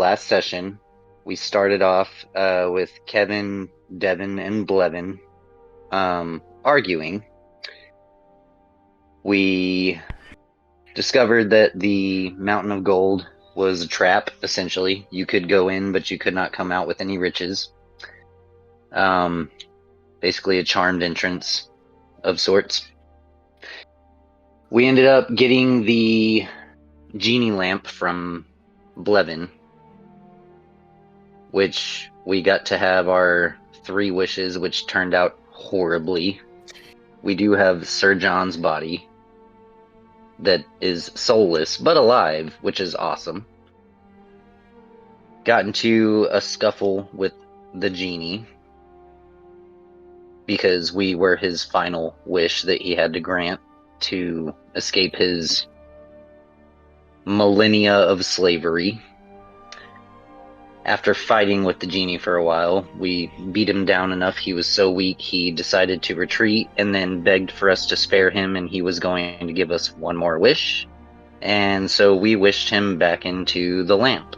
last session, we started off with Kevin, Devin, and Blevin arguing. We discovered that the Mountain of Gold was a trap, essentially. You could go in, but you could not come out with any riches. Basically a charmed entrance of sorts. We ended up getting the genie lamp from Blevin, which we got to have our 3 wishes, which turned out horribly. We do have Sir John's body that is soulless but alive, which is awesome. Got into a scuffle with the genie because we were his final wish that he had to grant to escape his millennia of slavery. After fighting with the genie for a while, we beat him down enough. He was so weak, he decided to retreat and then begged for us to spare him, and he was going to give us one more wish. And so we wished him back into the lamp.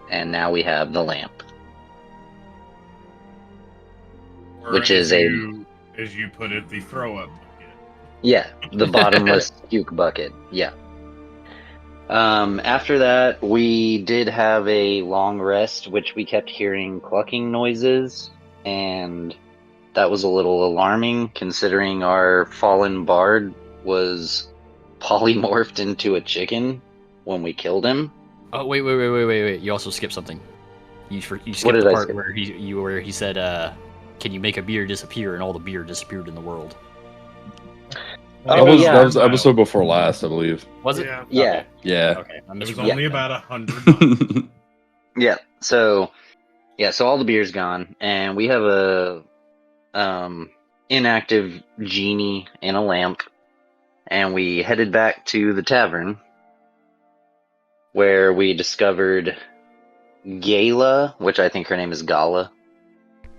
And now we have the lamp. Or which is as you put it, the throw-up bucket. Yeah, the bottomless puke bucket. Yeah. After that, we did have a long rest, which we kept hearing clucking noises, and that was a little alarming, considering our fallen bard was polymorphed into a chicken when we killed him. Oh, wait. You also skipped something. You skipped did the I part skip? where he said, can you make a beer disappear? And all the beer disappeared in the world. Oh, That was the episode before last, I believe. Was it? Yeah. Yeah. Okay. It was only about 100 miles. Yeah. So all the beer's gone, and we have a inactive genie in a lamp, and we headed back to the tavern where we discovered Gala, which I think her name is Galla.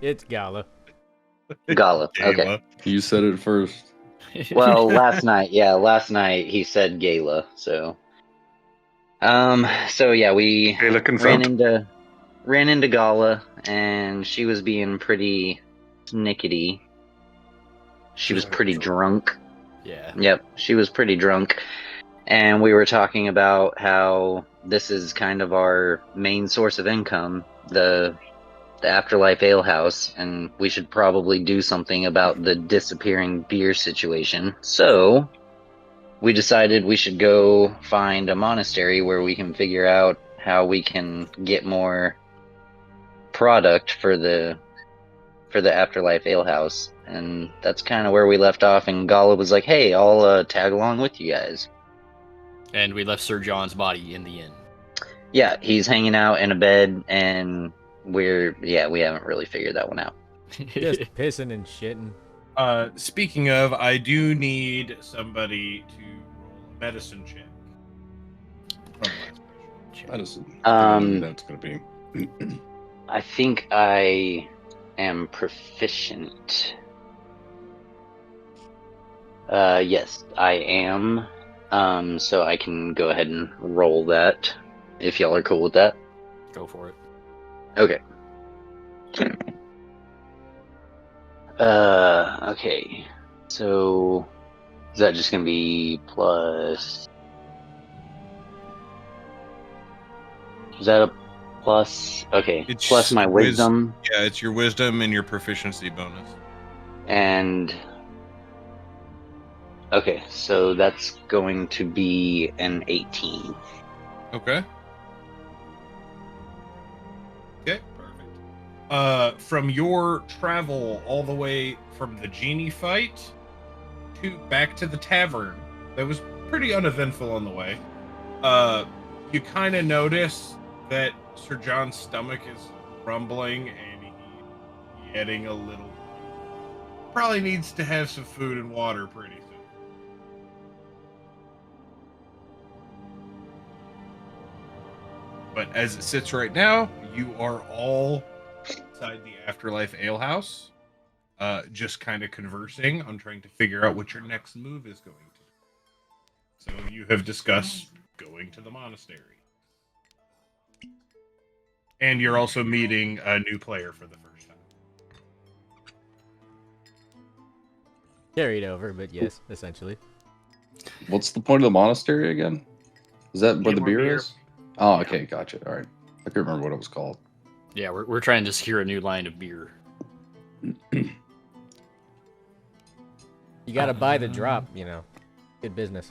It's Gala. Gala. Okay. You said it first. Well, last night he said Gala. So we Gala confirmed. ran into Gala, and she was being pretty snickety. She was pretty drunk. Yeah. Yep, she was pretty drunk. And we were talking about how this is kind of our main source of income, the Afterlife Ale House, and we should probably do something about the disappearing beer situation. So we decided we should go find a monastery where we can figure out how we can get more product for the Afterlife Ale House. And that's kind of where we left off, and Gala was like, hey, I'll tag along with you guys. And we left Sir John's body in the inn. Yeah, he's hanging out in a bed, and we haven't really figured that one out. Just pissing and shitting. Speaking of, I do need somebody to roll a medicine check. Medicine. That's gonna be. I think I am proficient. Yes, I am. So I can go ahead and roll that, if y'all are cool with that. Go for it. Okay. Okay. So is that just gonna be plus? Is that a plus? Okay. It's plus my wisdom. Yeah, it's your wisdom and your proficiency bonus. And okay, so that's going to be an 18. Okay. Okay, perfect. From your travel all the way from the genie fight back to the tavern, that was pretty uneventful on the way. You kind of notice that Sir John's stomach is rumbling and he's getting a little. Probably needs to have some food and water pretty soon. But as it sits right now, you are all inside the Afterlife Ale House, just kind of conversing on trying to figure out what your next move is going to. So you have discussed going to the monastery. And you're also meeting a new player for the first time. Carried over, but yes, essentially. What's the point of the monastery again? Is that where Get the more beer beer. is? Oh, okay, gotcha. All right. I couldn't remember what it was called. Yeah, we're trying to secure a new line of beer. You gotta buy the drop, you know. Good business.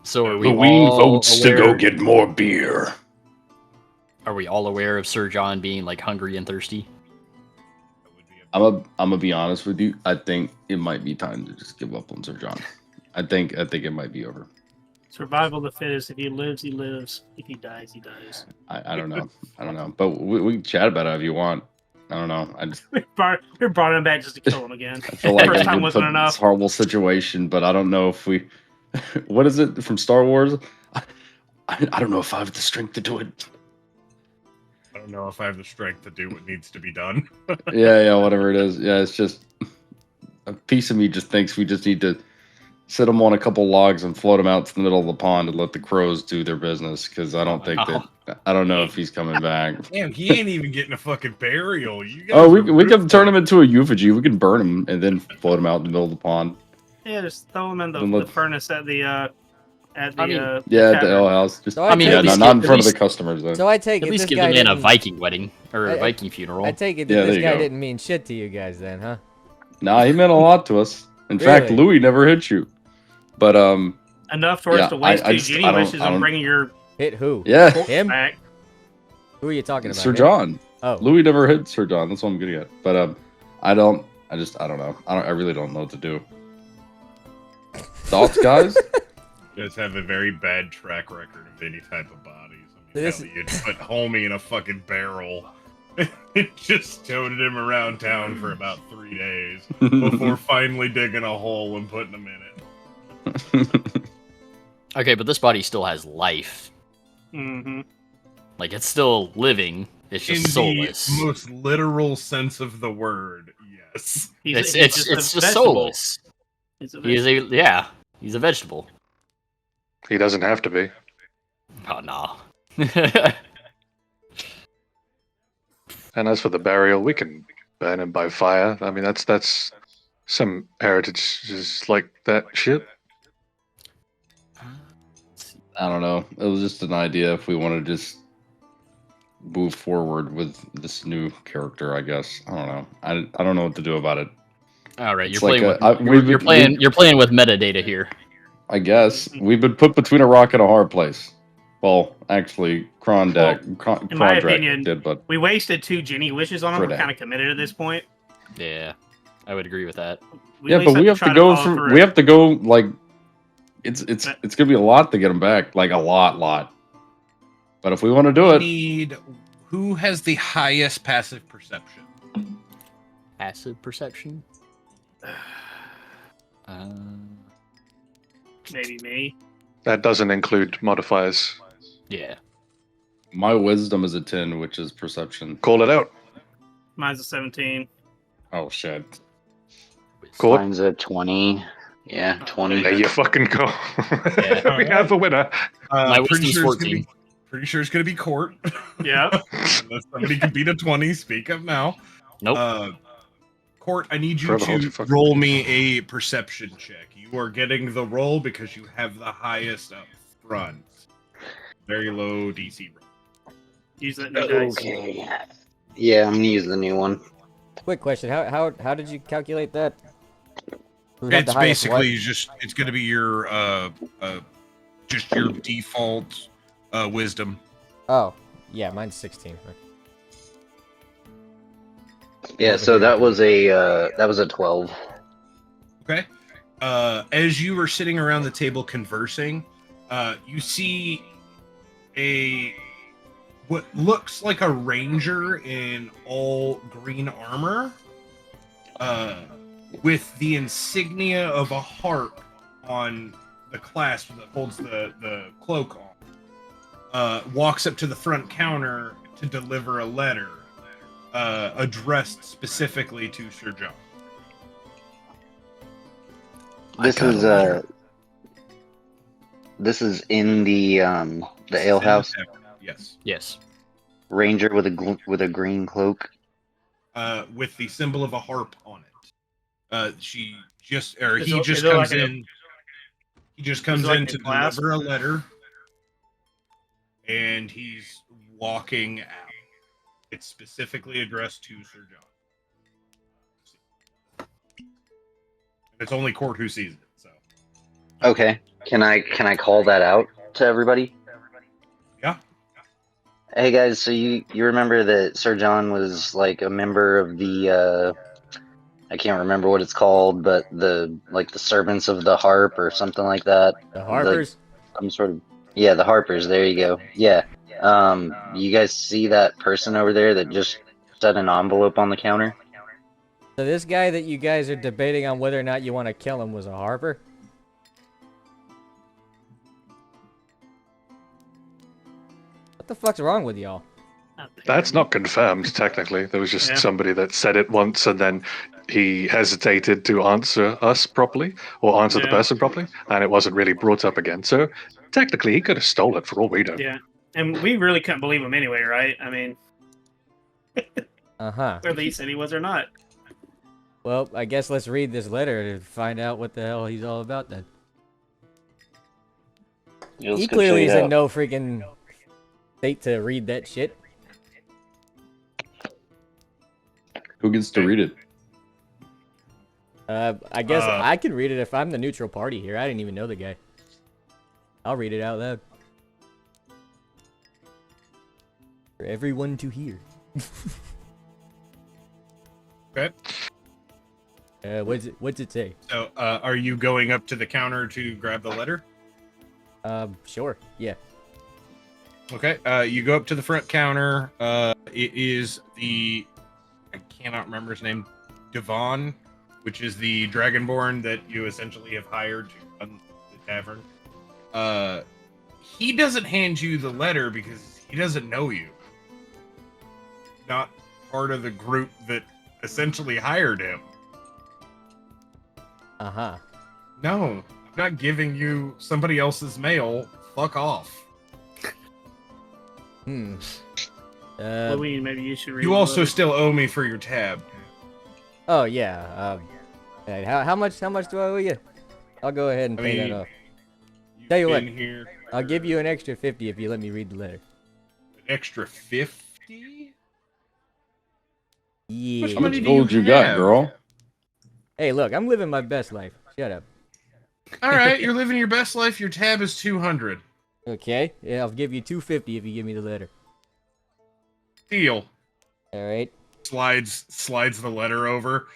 So are we Louis all votes to go aware- get more beer. Are we all aware of Sir John being like hungry and thirsty? That would be a I'm gonna be honest with you. I think it might be time to just give up on Sir John. I think it might be over. Survival of the fittest. If he lives, he lives. If he dies, he dies. I don't know. I don't know. But we can chat about it if you want. I don't know. I just We brought him back just to kill him again. I feel like First I'm time being wasn't put in enough. this horrible situation, but I don't know if we. What is it from Star Wars? I don't know if I have the strength to do it. I don't know if I have the strength to do what needs to be done. Yeah, whatever it is. Yeah, it's just a piece of me just thinks we just need to sit them on a couple logs and float them out to the middle of the pond and let the crows do their business. Because I don't think that I don't know if he's coming back. Damn, he ain't even getting a fucking burial. You guys Oh, are we can ruthless. turn him into a eulogy. We can burn him and then float him out in the middle of the pond. Yeah, just throw him in Then the let- furnace at the I mean, Yeah, at the tavern. ale house. Just So I yeah, take no, it- not in at front of least- the customers though. So I take At it least this give guy the man a didn't- Viking wedding or a I- Viking funeral. I take it Yeah, that there this you guy go. didn't mean shit to you guys then, huh? Nah, he meant a lot to us. In fact, Really? Louis never hit you. But Enough for us Yeah, to waste I two just- genie I don't- wishes I on don't- bringing your Hit who? yeah, corpse Him? back. Who are you talking about? Sir Him? John. Oh. Louis never hit Sir John. That's what I'm getting at. But I don't know. I really don't know what to do. Thoughts, guys? You guys have a very bad track record of any type of bodies. I mean, This- hell, you put homie in a fucking barrel. It just toted him around town for about 3 days before finally digging a hole and putting him in it. Okay, but this body still has life. Mm-hmm. Like it's still living. It's In just soulless. the most literal sense of the word, yes. It's a just vegetable. soulless. He's a He is vegetable. he's a vegetable. He doesn't have to be. Oh no. And as for the burial, we can burn him by fire. I mean, that's some heritage is like that shit. I don't know. It was just an idea if we want to just move forward with this new character, I guess. I don't know. I don't know what to do about it. All right, you're It's like playing with we've been- you're playing with metadata here. I guess we've been put between a rock and a hard place. Well, actually, Krondak in my opinion, did, but We wasted two genie wishes on him. For We're that. kind of committed at this point. Yeah, I would agree with that. yeah, at but least we have try to go follow for through. we have to go like it's gonna be a lot to get him back, like a lot. But if we want to do it, Need who has the highest passive perception? Passive perception. Maybe me. That doesn't include modifiers. Yeah. my wisdom is a 10, which is perception. Call it out. Mine's a 17. Oh shit! Cool. Mine's a 20. Yeah, 20. There you fucking go. Yeah. We have a winner. My Pretty wisdom's sure it's gonna 14. be- Pretty sure it's gonna be Court. Yeah. Unless somebody can beat a 20, speak up now. Nope. Court, I need you Forever hold to your fucking roll me a perception check. You are getting the roll because you have the highest up front. Very low DC roll. Use that new dice. Okay. Yeah, I'm gonna use the new one. Quick question: How did you calculate that? Who had It's the highest what? basically it's gonna be your just your default wisdom. Oh, yeah, mine's 16. Yeah, so that was a 12. Okay. As you were sitting around the table conversing, you see what looks like a ranger in all green armor, with the insignia of a harp on the clasp that holds the cloak on. Walks up to the front counter to deliver a letter addressed specifically to Sir John. This is This is in the ale house. Yes. Yes. Ranger with a green cloak. With the symbol of a harp on it. He just Is it comes like a- in. He just comes like in a to clasp? deliver a letter, and he's walking out. It's specifically addressed to Sir John. And it's only Court who sees it. So. Okay. Can I call that out to everybody? Yeah. Hey guys, so you remember that Sir John was like a member of the I can't remember what it's called, but the servants of the harp or something like that. The Harpers? Some sort of the Harpers. There you go. Yeah. You guys see that person over there that just set an envelope on the counter? So this guy that you guys are debating on whether or not you want to kill him was a Harper? What the fuck's wrong with y'all? That's not confirmed, technically. There was just Yeah. somebody that said it once and then he hesitated to answer us properly or answer the Yeah. person properly, and it wasn't really brought up again. So technically, he could have stole it for all we know. Yeah, and we really couldn't believe him anyway, right? I mean, Uh-huh. whether he said he was or not. Well, I guess let's read this letter to find out what the hell he's all about then. Yeah, let's He go clearly check is it in out. no freaking state to read that shit. Who gets to read it? I guess I can read it if I'm the neutral party here. I didn't even know the guy. I'll read it out loud. For everyone to hear. Okay. What's it say? So, are you going up to the counter to grab the letter? Sure. Yeah. Okay. You go up to the front counter. It is I cannot remember his name. Devon, which is the Dragonborn that you essentially have hired to run the tavern. He doesn't hand you the letter because he doesn't know you. Not part of the group that essentially hired him. Uh-huh. No, I'm not giving you somebody else's mail. Fuck off. Louis, maybe you should read. You the also letter. still owe me for your tab. Oh yeah. Hey, how much do I owe you? I'll go ahead and I pay mean, that off. You've Tell you what, been here I'll give you an extra 50 if you let me read the letter. an extra 50. Yeah. How money much do you gold you got, have? girl? Hey, look, I'm living my best life. Shut up. All right, you're living your best life. Your tab is 200. Okay. Yeah, I'll give you 250 if you give me the letter. Deal. All right. Slides the letter over.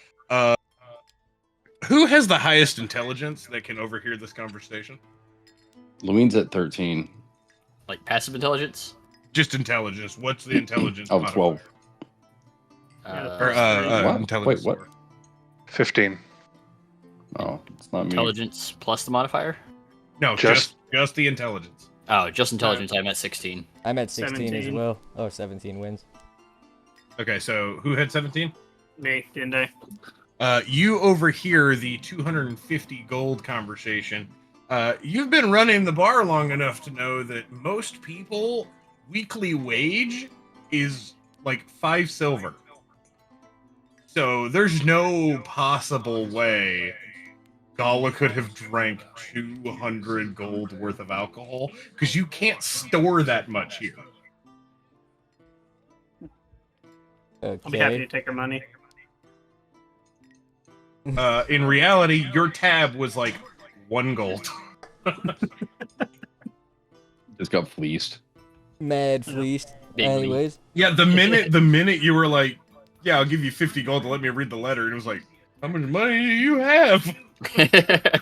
Who has the highest intelligence that can overhear this conversation? Louine's at 13. Like passive intelligence? Just intelligence. What's the intelligence? Oh, modifier? 12. Uh, What? Intelligence. Wait, what? 15. Oh, it's not me. intelligence plus the modifier? No, Just- just the intelligence. Oh, just intelligence. I'm at 16. I'm at 16 as 17. well. Oh, 17 wins. Okay, so who had 17? Me, didn't I? You overhear the 250 gold conversation. You've been running the bar long enough to know that most people weekly wage is like 5 silver. So there's no possible way Galla could have drank 200 gold worth of alcohol because you can't store that much here. I'll be happy Okay. to take her money. In reality, your tab was like 1 gold. Just got fleeced. Mad fleeced. Big Anyways. Yeah, the minute you were like, yeah, I'll give you 50 gold to let me read the letter, and it was like, how much money do you have?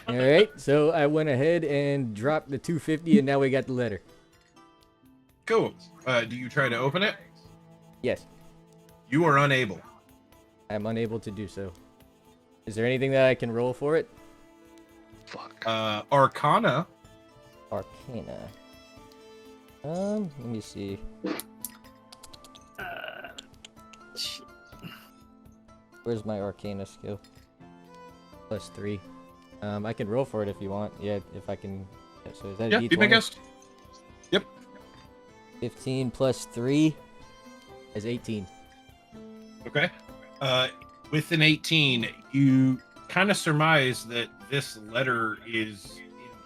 All right. So I went ahead and dropped the 250 and now we got the letter. Cool. Do you try to open it? Yes. You are unable. I'm unable to do so. Is there anything that I can roll for it? Fuck. Arcana. Arcana. Let me see. Shit. Where's my Arcana skill? +3. I can roll for it if you want. Yeah, if I can So is that Yeah, a be my D20? guest. Yep. 15 plus 3 is 18. Okay. With an 18, you kind of surmise that this letter is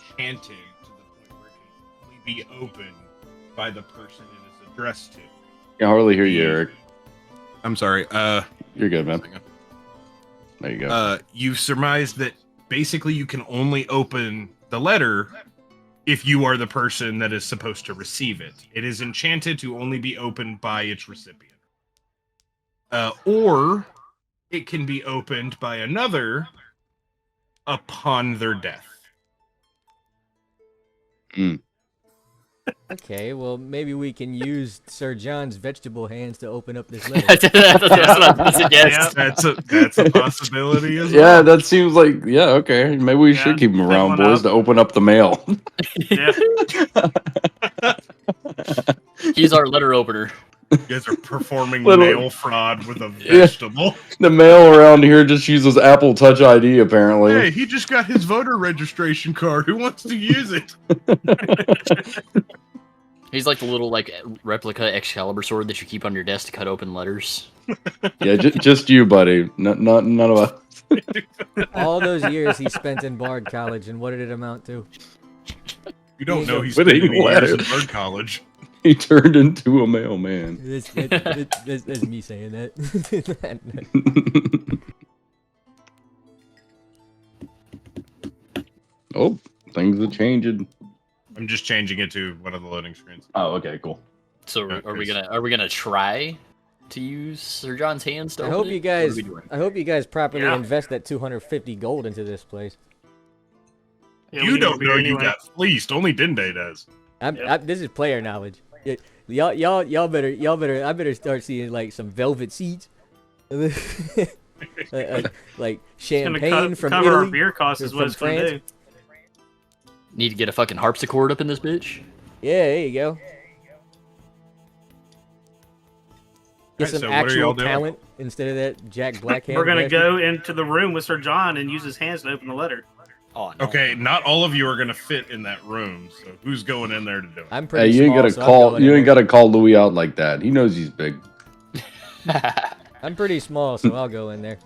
enchanted to the point where it can only be opened by the person it is addressed to. I can hardly hear you, Eric. I'm sorry. You're good, man. There you go. You've surmised that basically you can only open the letter if you are the person that is supposed to receive it. It is enchanted to only be opened by its recipient. Or it can be opened by another upon their death. Okay, well, maybe we can use Sir John's vegetable hands to open up this letter. That's what I was gonna suggest. That's a possibility as Yeah, well. that seems like okay. Maybe we should keep him pick around, one boys, up. to open up the mail. Yeah. He's our letter opener. You guys are performing Little- mail fraud with a vegetable. The mail around here just uses Apple Touch ID, apparently. Hey, he just got his voter registration card. Who wants to use it? He's like the little replica Excalibur sword that you keep on your desk to cut open letters. Yeah, just you, buddy. None of us. All those years he spent in Bard College, and what did it amount to? You don't know he's With spent a any years letter. in bird college. He turned into a mailman. That's me saying that. Oh, things are changing. I'm just changing it to one of the loading screens. Oh, okay, cool. So Yeah, are we Chris. gonna try to use Sir John's hands to I open hope it? you What are guys. we doing? I hope you guys properly Yeah. invest that 250 gold into this place. Yeah, we You need don't to know do you anyway. got fleeced. Only Dinde does. This is player knowledge. Y'all better. I better start seeing like some velvet seats, like It's gonna champagne from cover our Italy. beer costs or is what from it's going to do. France. Need to get a fucking harpsichord up in this bitch. Yeah, there you go. Get Alright, some so what are y'all actual doing? talent instead of that Jack Blackhand. We're going to bastard. go into the room with Sir John and use his hands to open the letter. Oh, no. Okay, not all of you are gonna fit in that room. So who's going in there to do it? I'm Hey, pretty you ain't small, gotta so I'm call. going You in ain't there. gotta call Louis out like that. He knows he's big. I'm pretty small, so I'll go in there.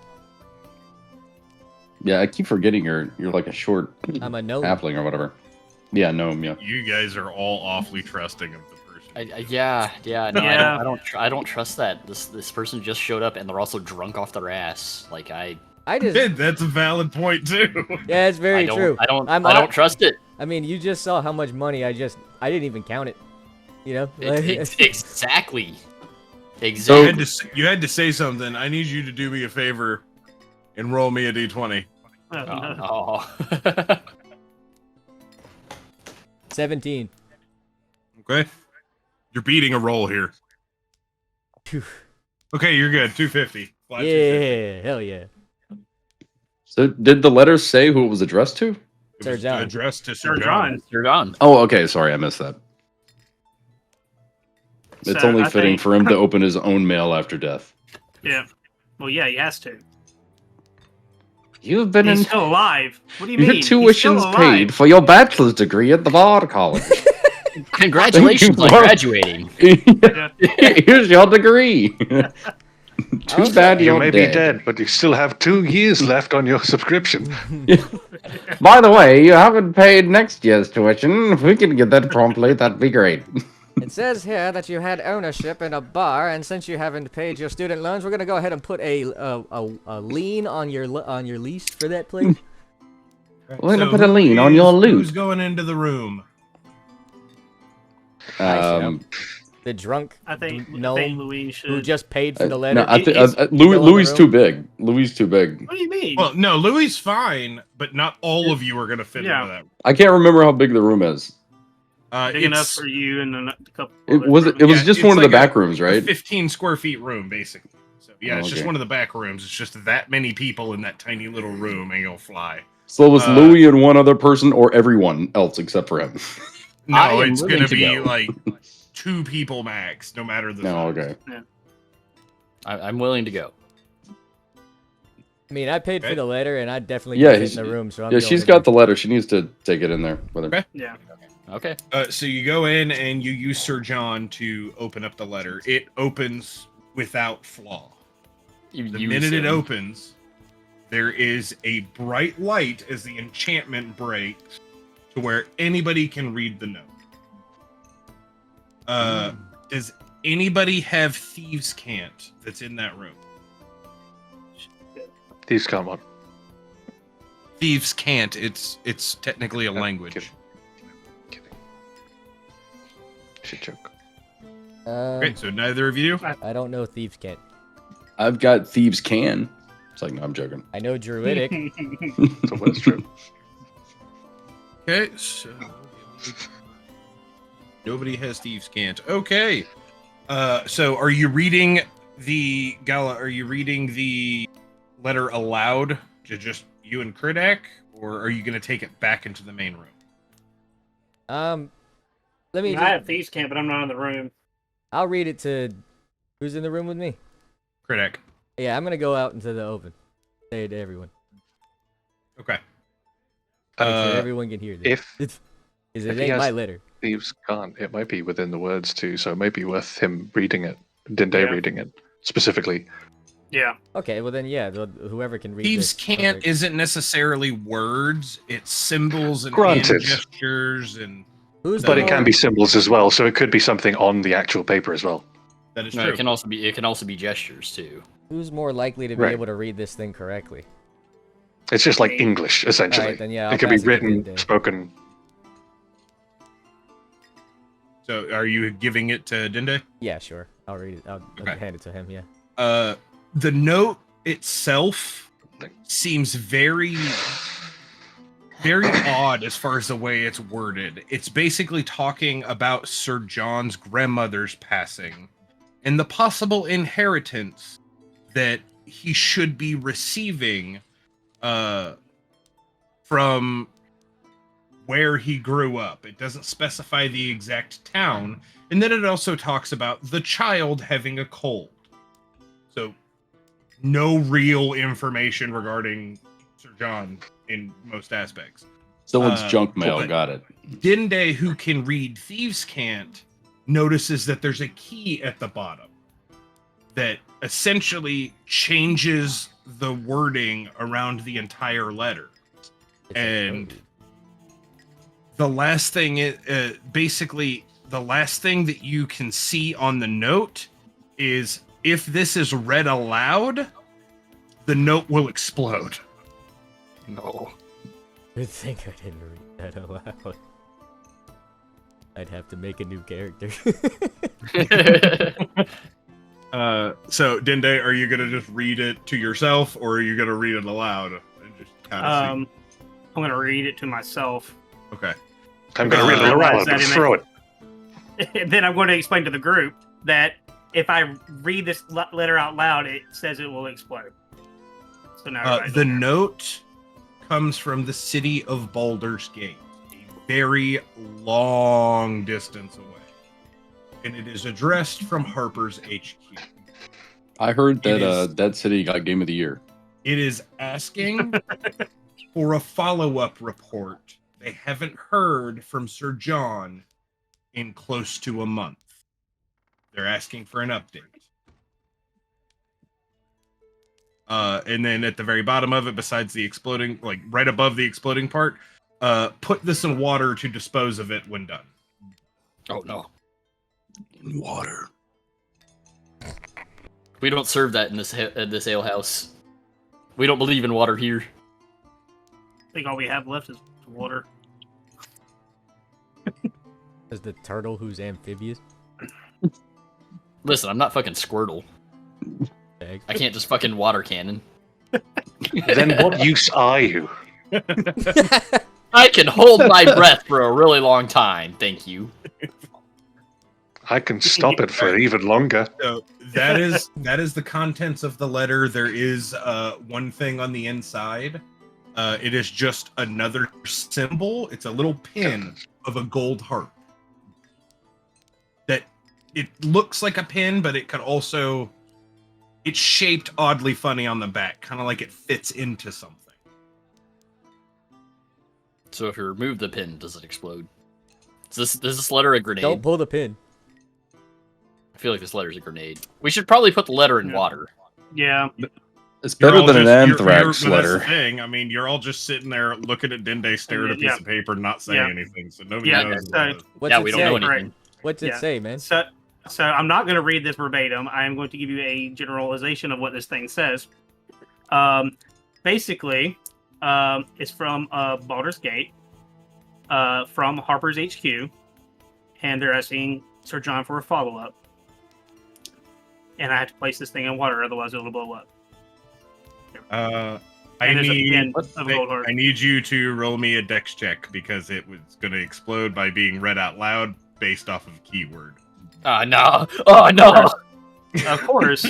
Yeah, I keep forgetting you're like a short I'm a gnome. halfling or whatever. Yeah, gnome. Yeah. You guys are all awfully trusting of the person. Yeah. No, Yeah. I don't trust that. This person just showed up and they're also drunk off their ass. Like I That's a valid point too. Yeah, it's very don't, true. I don't I'm I not- don't trust it. I mean, you just saw how much money I didn't even count it. You know? Exactly. You Exactly. had to say something. I need you to do me a favor and roll me a d20. Oh, no. Oh. 17. Okay, you're beating a roll here. Phew. Okay, you're good. 250. Flat 250. Yeah, hell yeah. So, did the letter say who it was addressed to? It Sir was John. addressed to Sir Sir John. John. You're gone. Oh, okay. Sorry, I missed that. It's So, only I fitting think- for him to open his own mail after death. Yeah. Well, yeah, he has to. You've been He's in. still alive. What do you Your mean? He's still tuition's alive. paid for your bachelor's degree at the Bard College. Congratulations on Bro. graduating. Here's your degree. Too Okay. bad You you're may dead. be dead, but you still have 2 years left on your subscription. By the way, you haven't paid next year's tuition. If we can get that promptly, that'd be great. It says here that you had ownership in a bar, and since you haven't paid your student loans, we're gonna go ahead and put a lien on your lease for that place. We're gonna put a lien on your Who's loot. going into the room? The drunk I think gnome Louise should. who just paid for the No, letter. I think He's Louis. still in the Louis room. too big. Louis too big. What do you mean? Well, no, Louis fine, but not all of you are going to fit Yeah. into that. I can't remember how big the room is. Big enough It's for you and a couple. It other was. friends. It was Yeah, just it's one of the like a- back rooms, a right? 15 square feet room, basically. So yeah, Oh, it's just okay. one of the back rooms. It's just that many people in that tiny little room, and you'll fly. So it was Uh, Louis and one other person, or everyone else except for him. I No, am it's willing going to to be go. like 2 people max, no matter the No, size. okay. I'm willing to go. I mean, I paid for Okay. the letter, and I definitely Yeah, can fit he's- in the room. So I'm Yeah, going she's in got there. the letter. She needs to take it in there with her. Okay. Yeah. Okay. So you go in and you use Sir John to open up the letter. It opens without flaw. You The use minute it him. opens, there is a bright light as the enchantment breaks to where anybody can read the note. Does anybody have Thieves' Cant that's in that room? These come on. Thieves' Cant, it's technically a language. Kidding. Shit joke. Okay, so neither of you? I don't know Thieves' Cant. I've got Thieves' Can. It's like, no, I'm joking. I know Druidic. So that's true. Okay, so nobody has Thieves' Cant. Okay. So are you reading the Galla? Are you reading the letter aloud to just you and Kridak, or are you going to take it back into the main room? Let me. I have Thieves' Camp, but I'm not in the room. I'll read it to. Who's in the room with me? Kridak. Yeah, I'm gonna go out into the open. Say it to everyone. Okay. Make sure everyone can hear this. If Because if it he ain't has- my letter. Thieves can't, it might be within the words too, so it may be worth him reading it. Dinde Yeah. reading it specifically. Yeah. Okay, well then, yeah, whoever can read Thieves' this. Cant perfect. isn't necessarily words; it's symbols and Granted. hand gestures, and Who's But the it can more- be symbols as well, so it could be something on the actual paper as well. that is No, true. it can also be gestures too. Who's more likely to be Right. able to read this thing correctly? It's just like English, essentially. Alright, then yeah, I'll it could be pass it to written, Dinde. spoken. So, are you giving it to Dinde? Yeah, sure. I'll read it. I'll Okay. hand it to him. Yeah. The note itself seems very odd as far as the way it's worded. It's basically talking about Sir John's grandmother's passing and the possible inheritance that he should be receiving from where he grew up. It doesn't specify the exact town, and then it also talks about the child having a cold. So no real information regarding Sir John in most aspects. Someone's junk mail. but- Got it. Dinde, who can read Thieves' Cant, notices that there's a key at the bottom that essentially changes the wording around the entire letter. It's And a- the last thing basically the last thing that you can see on the note is if this is read aloud, the note will explode. No. Good thing I didn't read that aloud. I'd have to make a new character. So Dinde, are you gonna just read it to yourself, or are you gonna read it aloud? And just kind of I'm gonna read it to myself. Okay. I'm going to read it Realize aloud that and in throw it. And then I'm going to explain to the group that if I read this letter out loud, it says it will explode. So now everybody's The aware. note comes from the city of Baldur's Gate, a very long distance away, and it is addressed from Harper's HQ. I heard that It is- Dead City got Game of the Year. It is asking for a follow-up report. They haven't heard from Sir John in close to a month. They're asking for an update. And then at the very bottom of it, besides the exploding, like right above the exploding part, put this in water to dispose of it when done. Oh no. In water. We don't serve that in this ale house. We don't believe in water here. I think all we have left is water. As the turtle who's amphibious. Listen, I'm not fucking Squirtle. Thanks. I can't just fucking water cannon. Then what use are you? I can hold my breath for a really long time, thank you. I can stop it for even longer. So that is the contents of the letter. There is one thing on the inside. It is just another symbol. It's a little pin of a gold heart. That it looks like a pin, but it could also It's shaped oddly funny on the back, kind of like it fits into something. So if you remove the pin, does it explode? Is this letter a grenade? Don't pull the pin. I feel like this letter's a grenade. We should probably put the letter in water. Yeah. It's better than an anthrax but letter. That's the thing. I mean, you're all just sitting there looking at Dende, staring at a piece of paper, not saying anything. So nobody knows. What's it we don't say? know anything. What's it say, man? So I'm not going to read this verbatim. I am going to give you a generalization of what this thing says. Basically, it's from Baldur's Gate, from Harper's HQ, and they're asking Sir John for a follow-up. And I have to place this thing in water, otherwise it'll blow up. I need you to roll me a dex check because it was going to explode by being read out loud based off of a keyword. Oh, no. Oh, no. Of course.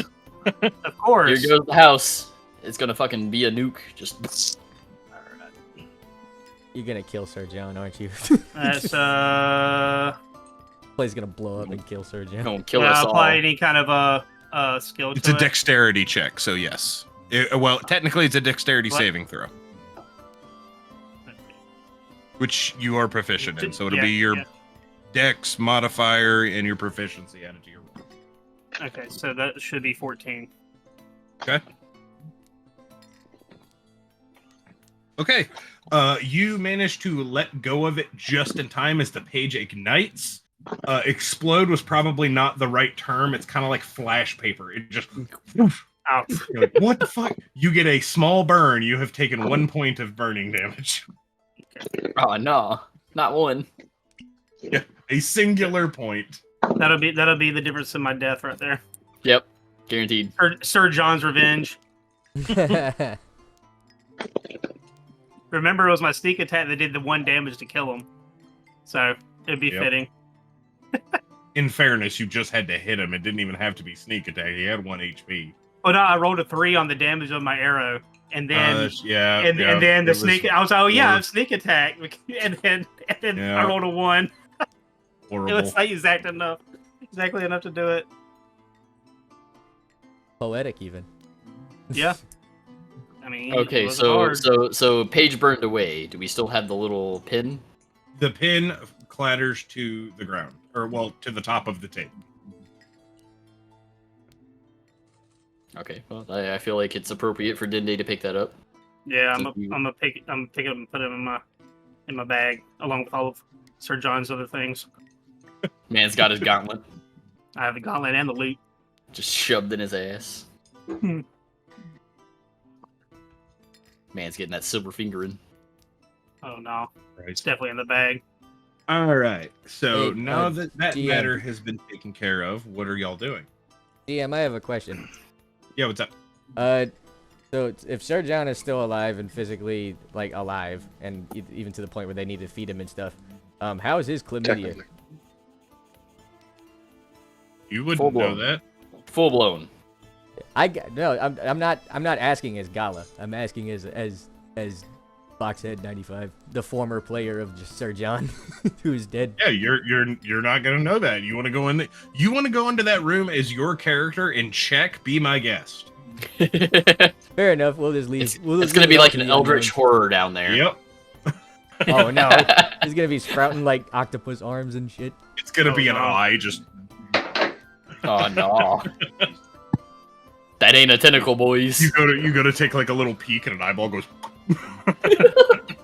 Of course. Here goes the house. It's going to fucking be a nuke. Just... You're gonna kill Sir John, aren't you? That's, Play's gonna blow up and kill Sir John. Gonna kill us all. Apply any kind of skill to It's a dexterity check, so yes. Well, technically it's a dexterity saving throw. Which you are proficient in, so it'll be your dex modifier and your proficiency added to your roll. Okay, so that should be 14. Okay. Okay. You manage to let go of it just in time as the page ignites. Explode was probably not the right term. It's kind of like flash paper. It just... Ouch. You're like, what the fuck? You get a small burn. You have taken 1 point of burning damage. Oh, no. Not one. Yeah, a singular point. That'll be the difference in my death right there. Yep. Guaranteed. Sir John's revenge. Remember, it was my sneak attack that did the 1 damage to kill him. So, it'd be fitting. In fairness, you just had to hit him. It didn't even have to be sneak attack. He had 1 HP. Oh no, I rolled a 3 on the damage of my arrow. And then and then the sneak I was sneak attack. And then I rolled a 1. Horrible. It was like exactly enough to do it. Poetic even. Yeah. I mean, okay, so page burned away. Do we still have the little pin? The pin clatters to the ground, or well, to the top of the table. Okay, well, I feel like it's appropriate for Dinde to pick that up. Yeah, I'm gonna pick it up and put it in my bag along with all of Sir John's other things. Man's got his gauntlet. I have the gauntlet and the loot. Just shoved in his ass. Man's getting that silver fingering. Oh no, Right. it's definitely in the bag. All right. So Hey, now that GM. matter has been taken care of, what are y'all doing? DM, I have a question. Yeah, what's up? So if Sir John is still alive and physically like alive, and even to the point where they need to feed him and stuff, how is his chlamydia? Technically. You wouldn't know that. Full blown. I'm not asking as Galla. I'm asking as Boxhead 95, the former player of Sir John, who is dead. Yeah, you're not gonna know that. You want to go in? You want to go into that room as your character and check? Be my guest. Fair enough. We'll just leave. It's gonna be like an eldritch horror down there. Yep. Oh no, it's gonna be sprouting like octopus arms and shit. It's gonna be an eye. Just. Oh no. That ain't a tentacle, boys. You go to take like a little peek and an eyeball goes.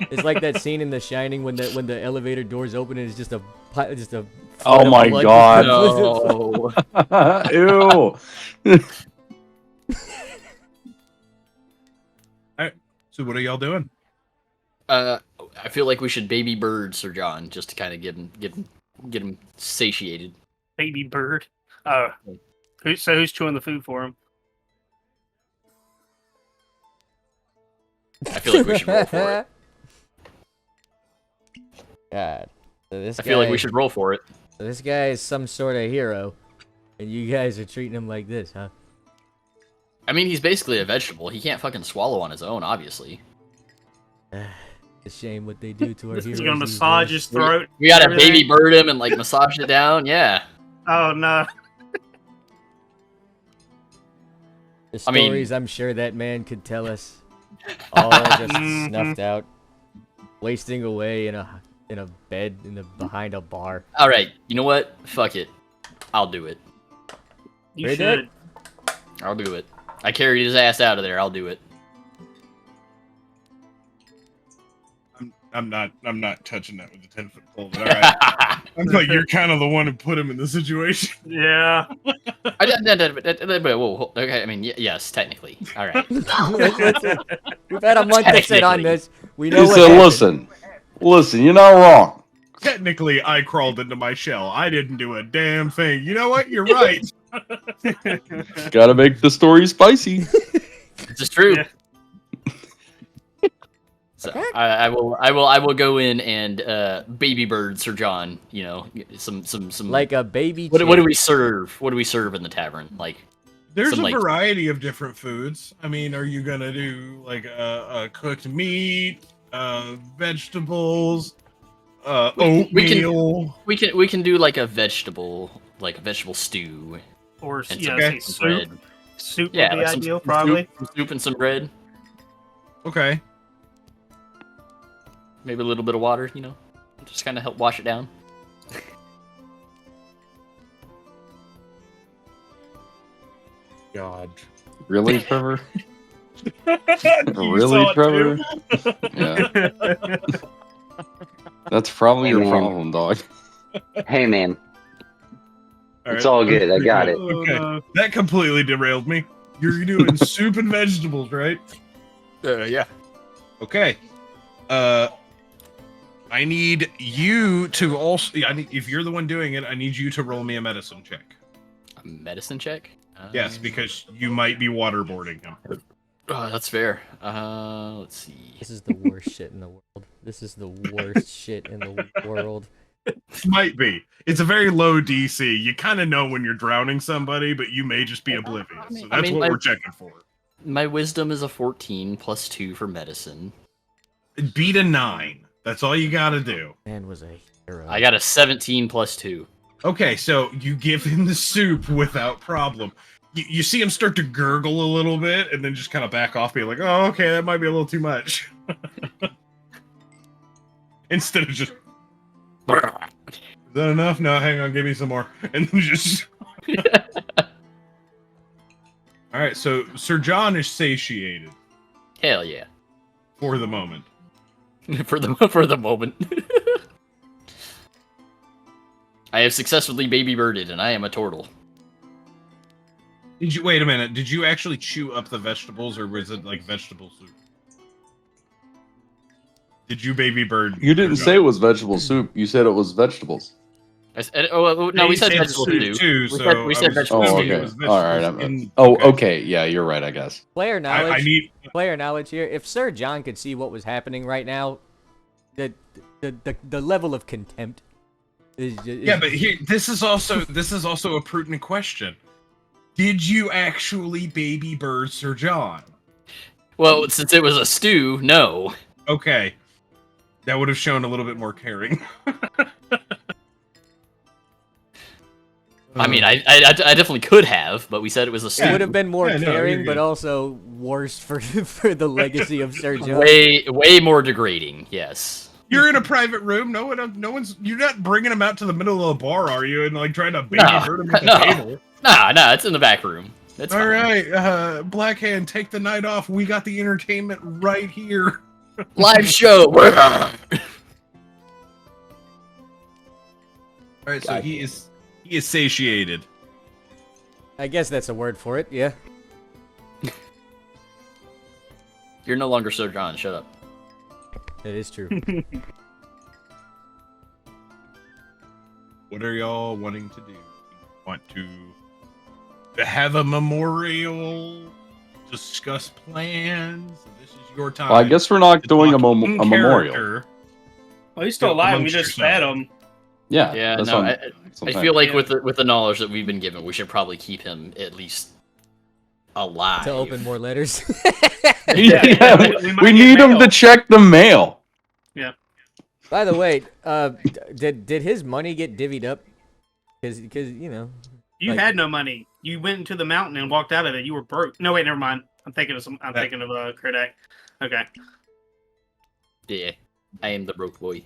It's like that scene in The Shining when the elevator doors open and it's just a Oh my blood. god. No. Ew. Alright, so what are y'all doing? I feel like we should baby bird Sir John just to kind of get him satiated. Baby bird. Oh, who's chewing the food for him? I feel like we should roll for it. God. So this I feel like we should roll for it. So this guy is some sort of hero, and you guys are treating him like this, huh? I mean, he's basically a vegetable. He can't fucking swallow on his own, obviously. It's a shame what they do to our heroes. He's gonna these massage days. his throat. We gotta everything. baby bird him and like massage it down. Yeah. Oh no. The I mean- stories I'm sure that man could tell us, all just snuffed out, wasting away in a bed behind a bar. All right, you know what? Fuck it. I'll do it. You Read should. it? I'll do it. I carried his ass out of there. I'll do it. I'm not touching that with a 10-foot pole. But all right. I'm like, you're kind of the one who put him in the situation. Yeah. Whoa, okay, I mean, yes, technically. All right. We've had a month to sit on Technically. this. We know He what said, happened. listen, you're not wrong. Technically, I crawled into my shell. I didn't do a damn thing. You know what? You're right. Gotta make the story spicy. This is true. Yeah. So I will go in and baby bird Sir John. You know, some Like a baby. What do chick. we serve? What do we serve in the tavern? Like There's Some, a like- variety of different foods. I mean, are you gonna do like a cooked meat, vegetables, oatmeal? we can do like a vegetable stew Or and yeah, some, say some soup. bread. Soup Yeah, would be like ideal, some probably. soup and some bread. Okay. Maybe a little bit of water. You know, just kind of help wash it down. God. Really, Trevor? You Really, saw it Trevor? too? Yeah. That's probably your Amen. problem, dog. Hey, man. It's right, all good. I got it. Okay, that completely derailed me. You're doing soup and vegetables, right? Yeah. Okay. I need you to also. If you're the one doing it, I need you to roll me a medicine check. A medicine check. Yes, because you might be waterboarding him. Oh, that's fair. Let's see. This is the worst shit in the world. This is the worst shit in the world. Might be. It's a very low DC. You kind of know when you're drowning somebody, but you may just be oblivious. So that's what we're checking for. My wisdom is a 14 plus 2 for medicine. Beat a 9. That's all you got to do. Man was a hero. I got a 17 plus 2. Okay, so you give him the soup without problem. You see him start to gurgle a little bit, and then just kind of back off, being like, "Oh, okay, that might be a little too much." Instead of just, is that enough? No, hang on, give me some more, and then just. All right, so Sir John is satiated Hell yeah. for the moment. for the moment. I have successfully baby birded, and I am a turtle. Did you wait a minute? Did you actually chew up the vegetables, or was it like vegetable soup? Did you baby bird? You didn't Sir say it John? was vegetable soup. You said it was vegetables. I said, no, we He said said vegetable soup stew. too, We so said, we I said was vegetable Oh, assuming stew. it okay. was All right. vegetables in- Okay. Yeah, you're right, I guess. Player knowledge. I need. Player knowledge here. If Sir John could see what was happening right now, the level of contempt is just, Yeah, but here, this is also a prudent question. Did you actually baby bird Sir John? Well, since it was a stew, no. Okay, that would have shown a little bit more caring. I mean, I definitely could have, but we said it was a stew. it would have been more Yeah, no, you're caring, good. but also worse for the legacy of Sir John. way more degrading. Yes. You're in a private room. No one's. You're not bringing him out to the middle of the bar, are you? And like trying to baby No, bird him at the no. table. Nah, it's in the back room. It's All fine. right, Blackhand, take the night off. We got the entertainment right here. Live show. All right, so God he is satiated. I guess that's a word for it. Yeah. You're no longer Sir John. Shut up. It is true. What are y'all wanting to do? Want to have a memorial? Discuss plans? This is your time. Well, I guess we're not to doing a, talk a in memorial. character. Well, he's still Yeah, alive. We amongst just yourselves. fed him. Yeah. Yeah, that's no, what I I'm feel saying. like with the knowledge that we've been given, we should probably keep him at least alive. To open more letters. Yeah, we might we get need him mail. to check the mail. By the way, did his money get divvied up? Because you know. You Like- had no money. You went into the mountain and walked out of it. You were broke. No, wait, never mind. I'm thinking of Kridak. Okay. Yeah, I am the broke boy.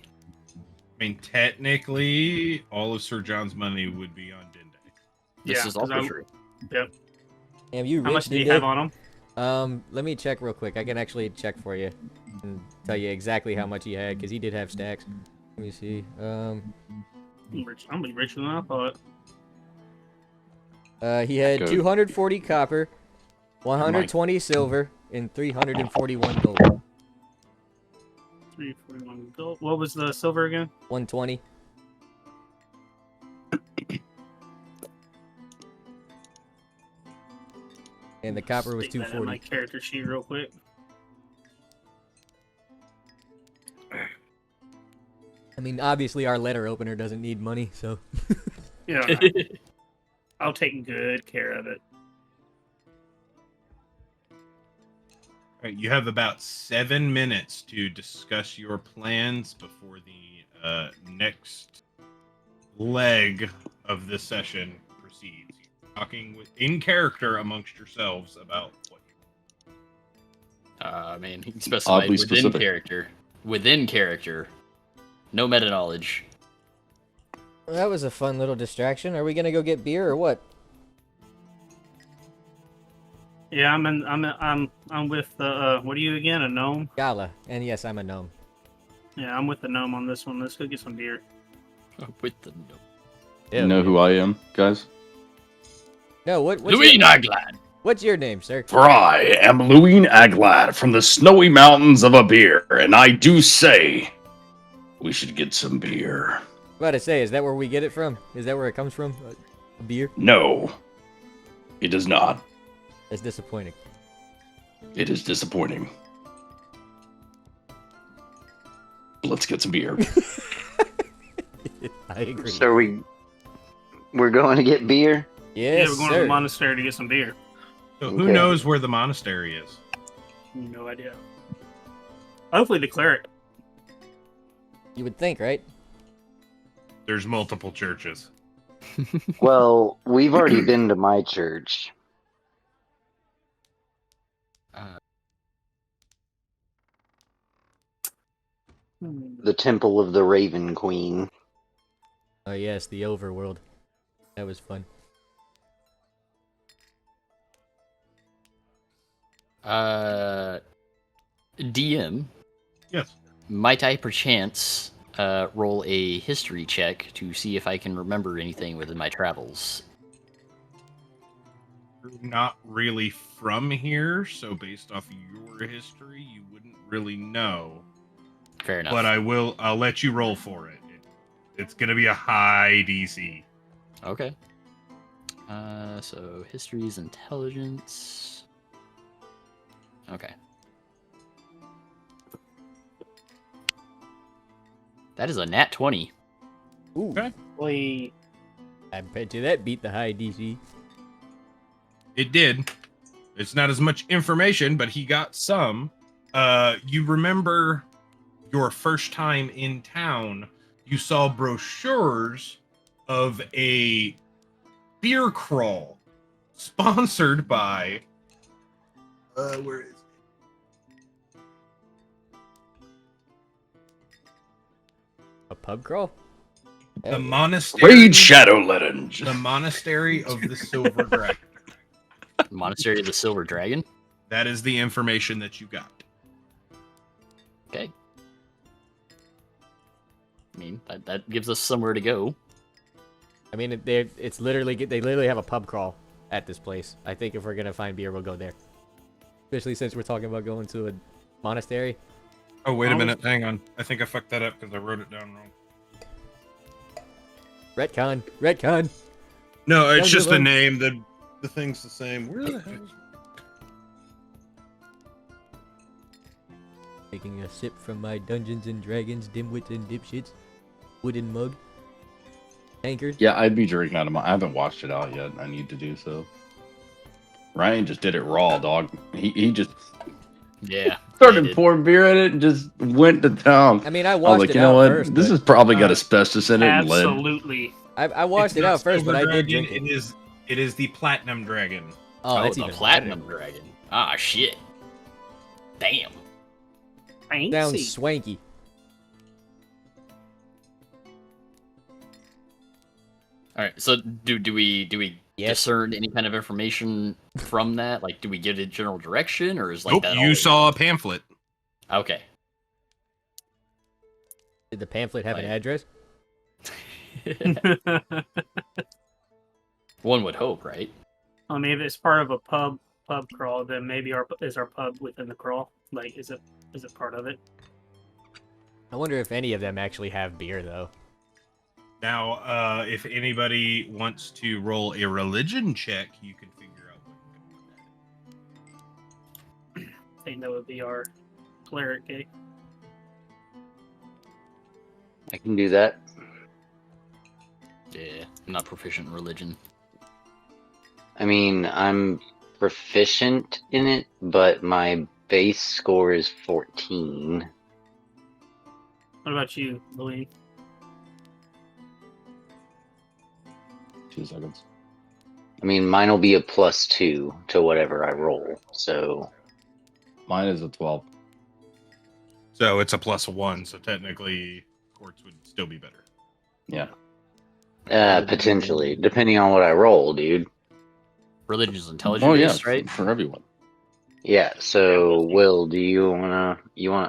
I mean, technically, all of Sir John's money would be on Dinde. This is also true. Yep. Damn, you How rich, much do you Dinde? have on him? Let me check real quick. I can actually check for you and tell you exactly how much he had, because he did have stacks. Let me see. I'm gonna be richer than I thought. He had Good. 240 copper, 120 silver, and 341 gold. 341 gold. What was the silver again? 120. And the copper was Stick that in my 240. character sheet real quick. I mean, obviously our letter opener doesn't need money, so. Yeah. I'll take good care of it. All right, you have about 7 minutes to discuss your plans before the next leg of this session proceeds. You're talking in character amongst yourselves about what you Man, he specified Oddly within specific. character. Within character. No meta knowledge. Well, that was a fun little distraction. Are we gonna go get beer or what? Yeah, I'm with the what are you again? A gnome? Gala. And yes, I'm a gnome. Yeah, I'm with the gnome on this one. Let's go get some beer. With the You know who I am, guys? No, what's Louis your, Naglad. what's your name, sir? For I am Louis Aglad from the snowy mountains of Abir, and I do say we should get some beer. About to say, is that where we get it from? Is that where it comes from? A beer? No, it is not. That's disappointing. It is disappointing. Let's get some beer. I agree. So we're going to get beer. Yes, Yeah, we're going to sir. the monastery to get some beer. So who Okay. knows where the monastery is? No idea. Hopefully the cleric. You would think, right? There's multiple churches. Well, we've already been to my church. The Temple of the Raven Queen. Oh yes, the overworld. That was fun. DM, Yes. might I perchance roll a history check to see if I can remember anything within my travels? You're not really from here, so based off your history, you wouldn't really know. Fair enough. But I'll let you roll for it. It's gonna be a high DC. Okay. So history is intelligence. Okay. That is a nat 20. Ooh, Okay. Wait. I bet you that beat the high DC. It did. It's not as much information, but he got some. You remember your first time in town, you saw brochures of a beer crawl sponsored by where is it? A pub crawl? The monastery. Raid Shadow Legends. The monastery of the Silver Dragon. Monastery of the Silver Dragon. That is the information that you got. Okay. I mean, that gives us somewhere to go. I mean, it's literally they literally have a pub crawl at this place. I think if we're gonna find beer, we'll go there. Especially since we're talking about going to a monastery. Oh, wait a minute. Hang on. I think I fucked that up because I wrote it down wrong. Retcon, retcon. No, it's Don't just give the up. name. The thing's the same. Where the hell is Taking a sip from my Dungeons and Dragons, Dimwits and Dipshits wooden mug. Tankard. Yeah, I'd be drinking out of my. I haven't washed it out yet. I need to do so. Ryan just did it raw, dog. He just Yeah. started did. pouring beer in it and just went to town. I mean, I I was washed like, it you know out what? first. This but has probably got asbestos in it and lead. Absolutely. I washed It's it not out first, but I Silver did Dragon, drink it. It is the platinum dragon. Oh, that's the even platinum better. dragon. Ah, shit. Damn. Sounds Fancy. swanky. All right. So do we Yes. discern any kind of information from that? Like, do we get a general direction, or is like Nope, that? you all saw a pamphlet. Okay. Did the pamphlet have an Like- address? One would hope, right? I mean, if it's part of a pub crawl, then maybe our pub within the crawl. Like, is it part of it? I wonder if any of them actually have beer, though. Now, if anybody wants to roll a religion check, you can figure out what. I think that would be our cleric. Eh? I can do that. Yeah, I'm not proficient in religion. I mean, I'm proficient in it, but my base score is 14. What about you, Louis? 2 seconds. I mean, mine will be a +2 to whatever I roll. So Mine is a 12. So it's a +1. So technically, courts would still be better. Yeah. potentially, depending on what I roll, dude. Religion is intelligence Oh yeah, based, right? for everyone. Yeah. So, Will, do you wanna? Yeah.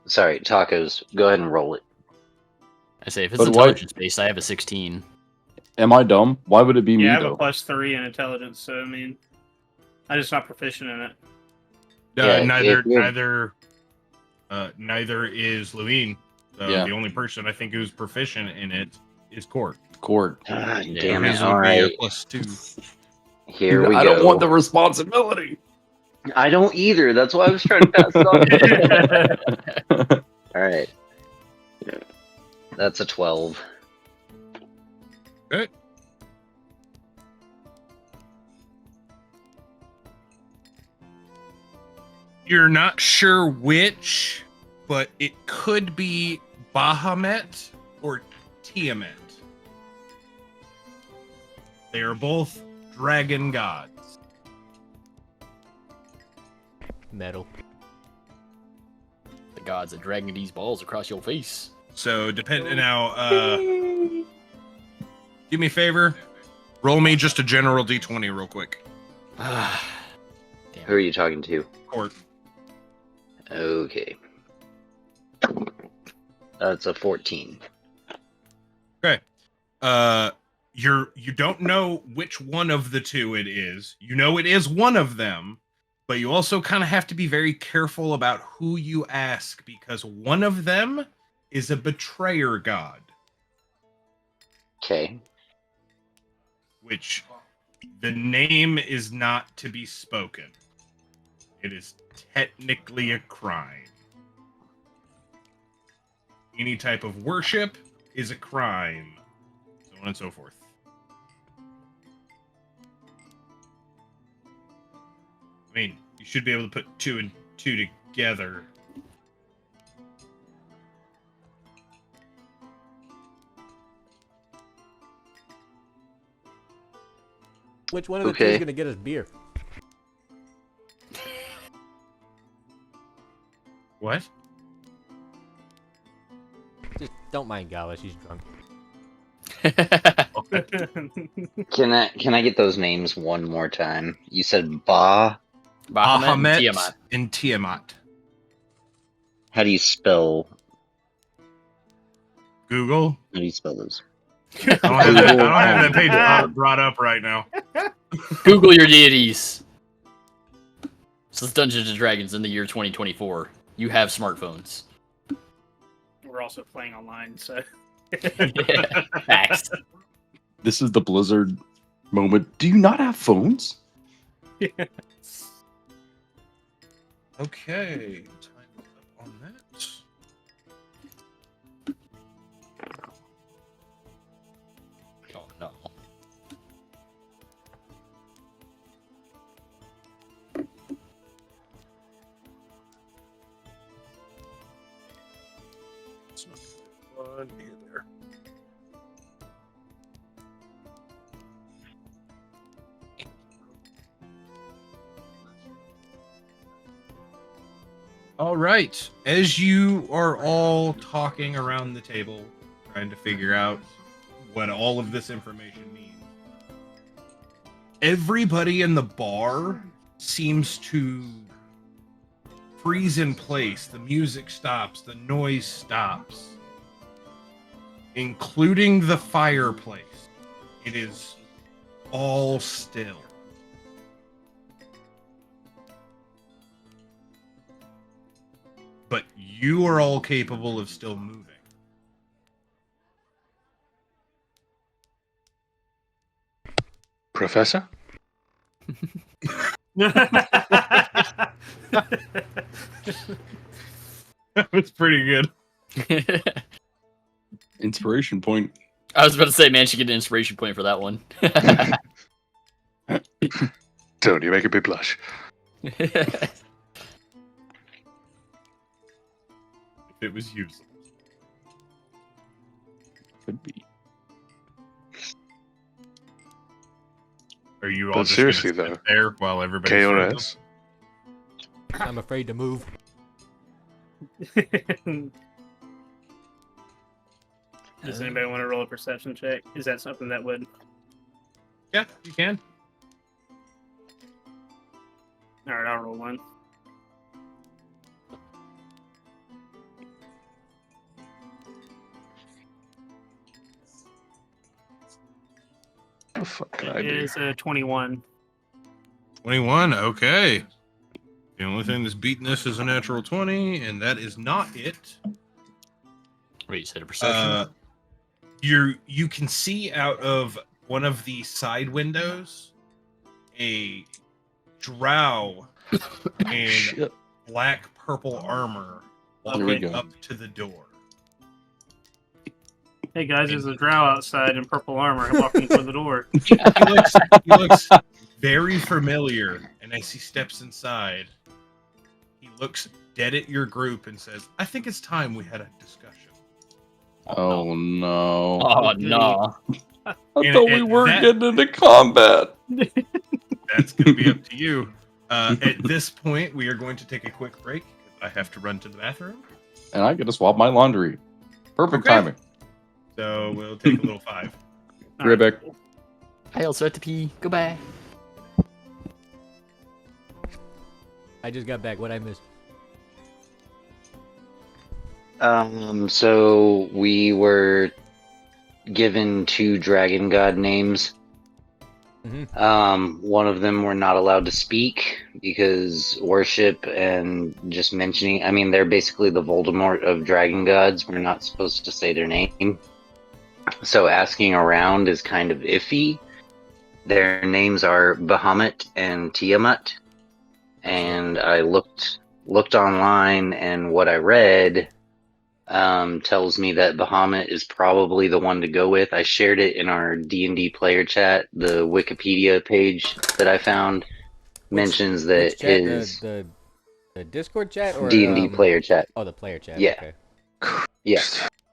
Sorry, tacos. Go ahead and roll it. I say if it's But why- intelligence based, I have a 16. Am I dumb? Why would it be me Yeah, I have though? a +3 in intelligence, so I mean, I'm just not proficient in it. Yeah, neither if you're- neither is Louine. Yeah. The only person I think who's proficient in it is Court. Court. Ah, Yeah, damn His it! would All be a right, +2. here we I go. don't want the responsibility. I don't either. That's why I was trying to pass it on. All right. That's a 12. Good. You're not sure which, but it could be Bahamut or Tiamat. They are both dragon gods. Metal. The gods that dragging these balls across your face. So depending now, do me a favor. Roll me just a general D20 real quick. Damn. Who are you talking to? Court. Okay. That's a 14. Okay. You don't know which one of the two it is. You know it is one of them, but you also kind of have to be very careful about who you ask because one of them is a betrayer god, Okay. which the name is not to be spoken. It is technically a crime. Any type of worship is a crime, so on and so forth. I mean, you should be able to put 2 and 2 together. Which one of the two is Okay. gonna get us beer? What? Just don't mind Gala, she's drunk. Can I get those names one more time? You said Ba. Bahamut and Bahamut Tiamat. and Tiamat. How do you spell? Google. How do you spell those? I don't have that page brought up right now. Google your deities. This is Dungeons and Dragons in the year 2024. You have smartphones. We're also playing online, so Yeah, facts. This is the Blizzard moment. Do you not have phones? Okay. Time up on that. Oh no. It's not one here there. All right. As you are all talking around the table, trying to figure out what all of this information means, everybody in the bar seems to freeze in place. The music stops, the noise stops, including the fireplace. It is all still. But you are all capable of still moving. Professor? That was pretty good. Inspiration point. I was about to say, man, she get an inspiration point for that one. Don't you make me blush. If it was useful. Could be. Are you all But just seriously, gonna though, sit there while everybody's KOS. I'm afraid to move. Does anybody want to roll a perception check? Is that something that would? Yeah, you can. All right, I'll roll one. What the fuck can I It do? is a 21. 21, okay. The only thing that's beating this is a natural 20, and that is not it. Wait, you said a perception? You can see out of one of the side windows a drow in Shit. black purple armor Here we walking go. up to the door. Hey guys, there's a drow outside in purple armor walking through the door. He looks very familiar, and as he steps inside, he looks dead at your group and says, "I think it's time we had a discussion." Oh no. Oh, no. I And- thought we and weren't that- getting into combat. That's going to be up to you. At this point, we are going to take a quick break. I have to run to the bathroom. And I get to swap my laundry. Perfect Okay. timing. So we'll take a little 5. Be right back. I also have to pee. Goodbye. I just got back. What I missed? So we were given 2 dragon god names. One of them we're not allowed to speak because worship and just mentioning, I mean, they're basically the Voldemort of dragon gods. We're not supposed to say their name. So asking around is kind of iffy. Their names are Bahamut and Tiamat. And I looked online, and what I read tells me that Bahamut is probably the one to go with. I shared it in our D&D player chat. The Wikipedia page that I found mentions that Which chat? his The Discord chat or D&D player chat. Oh, the player chat. Yeah. Okay. Yeah.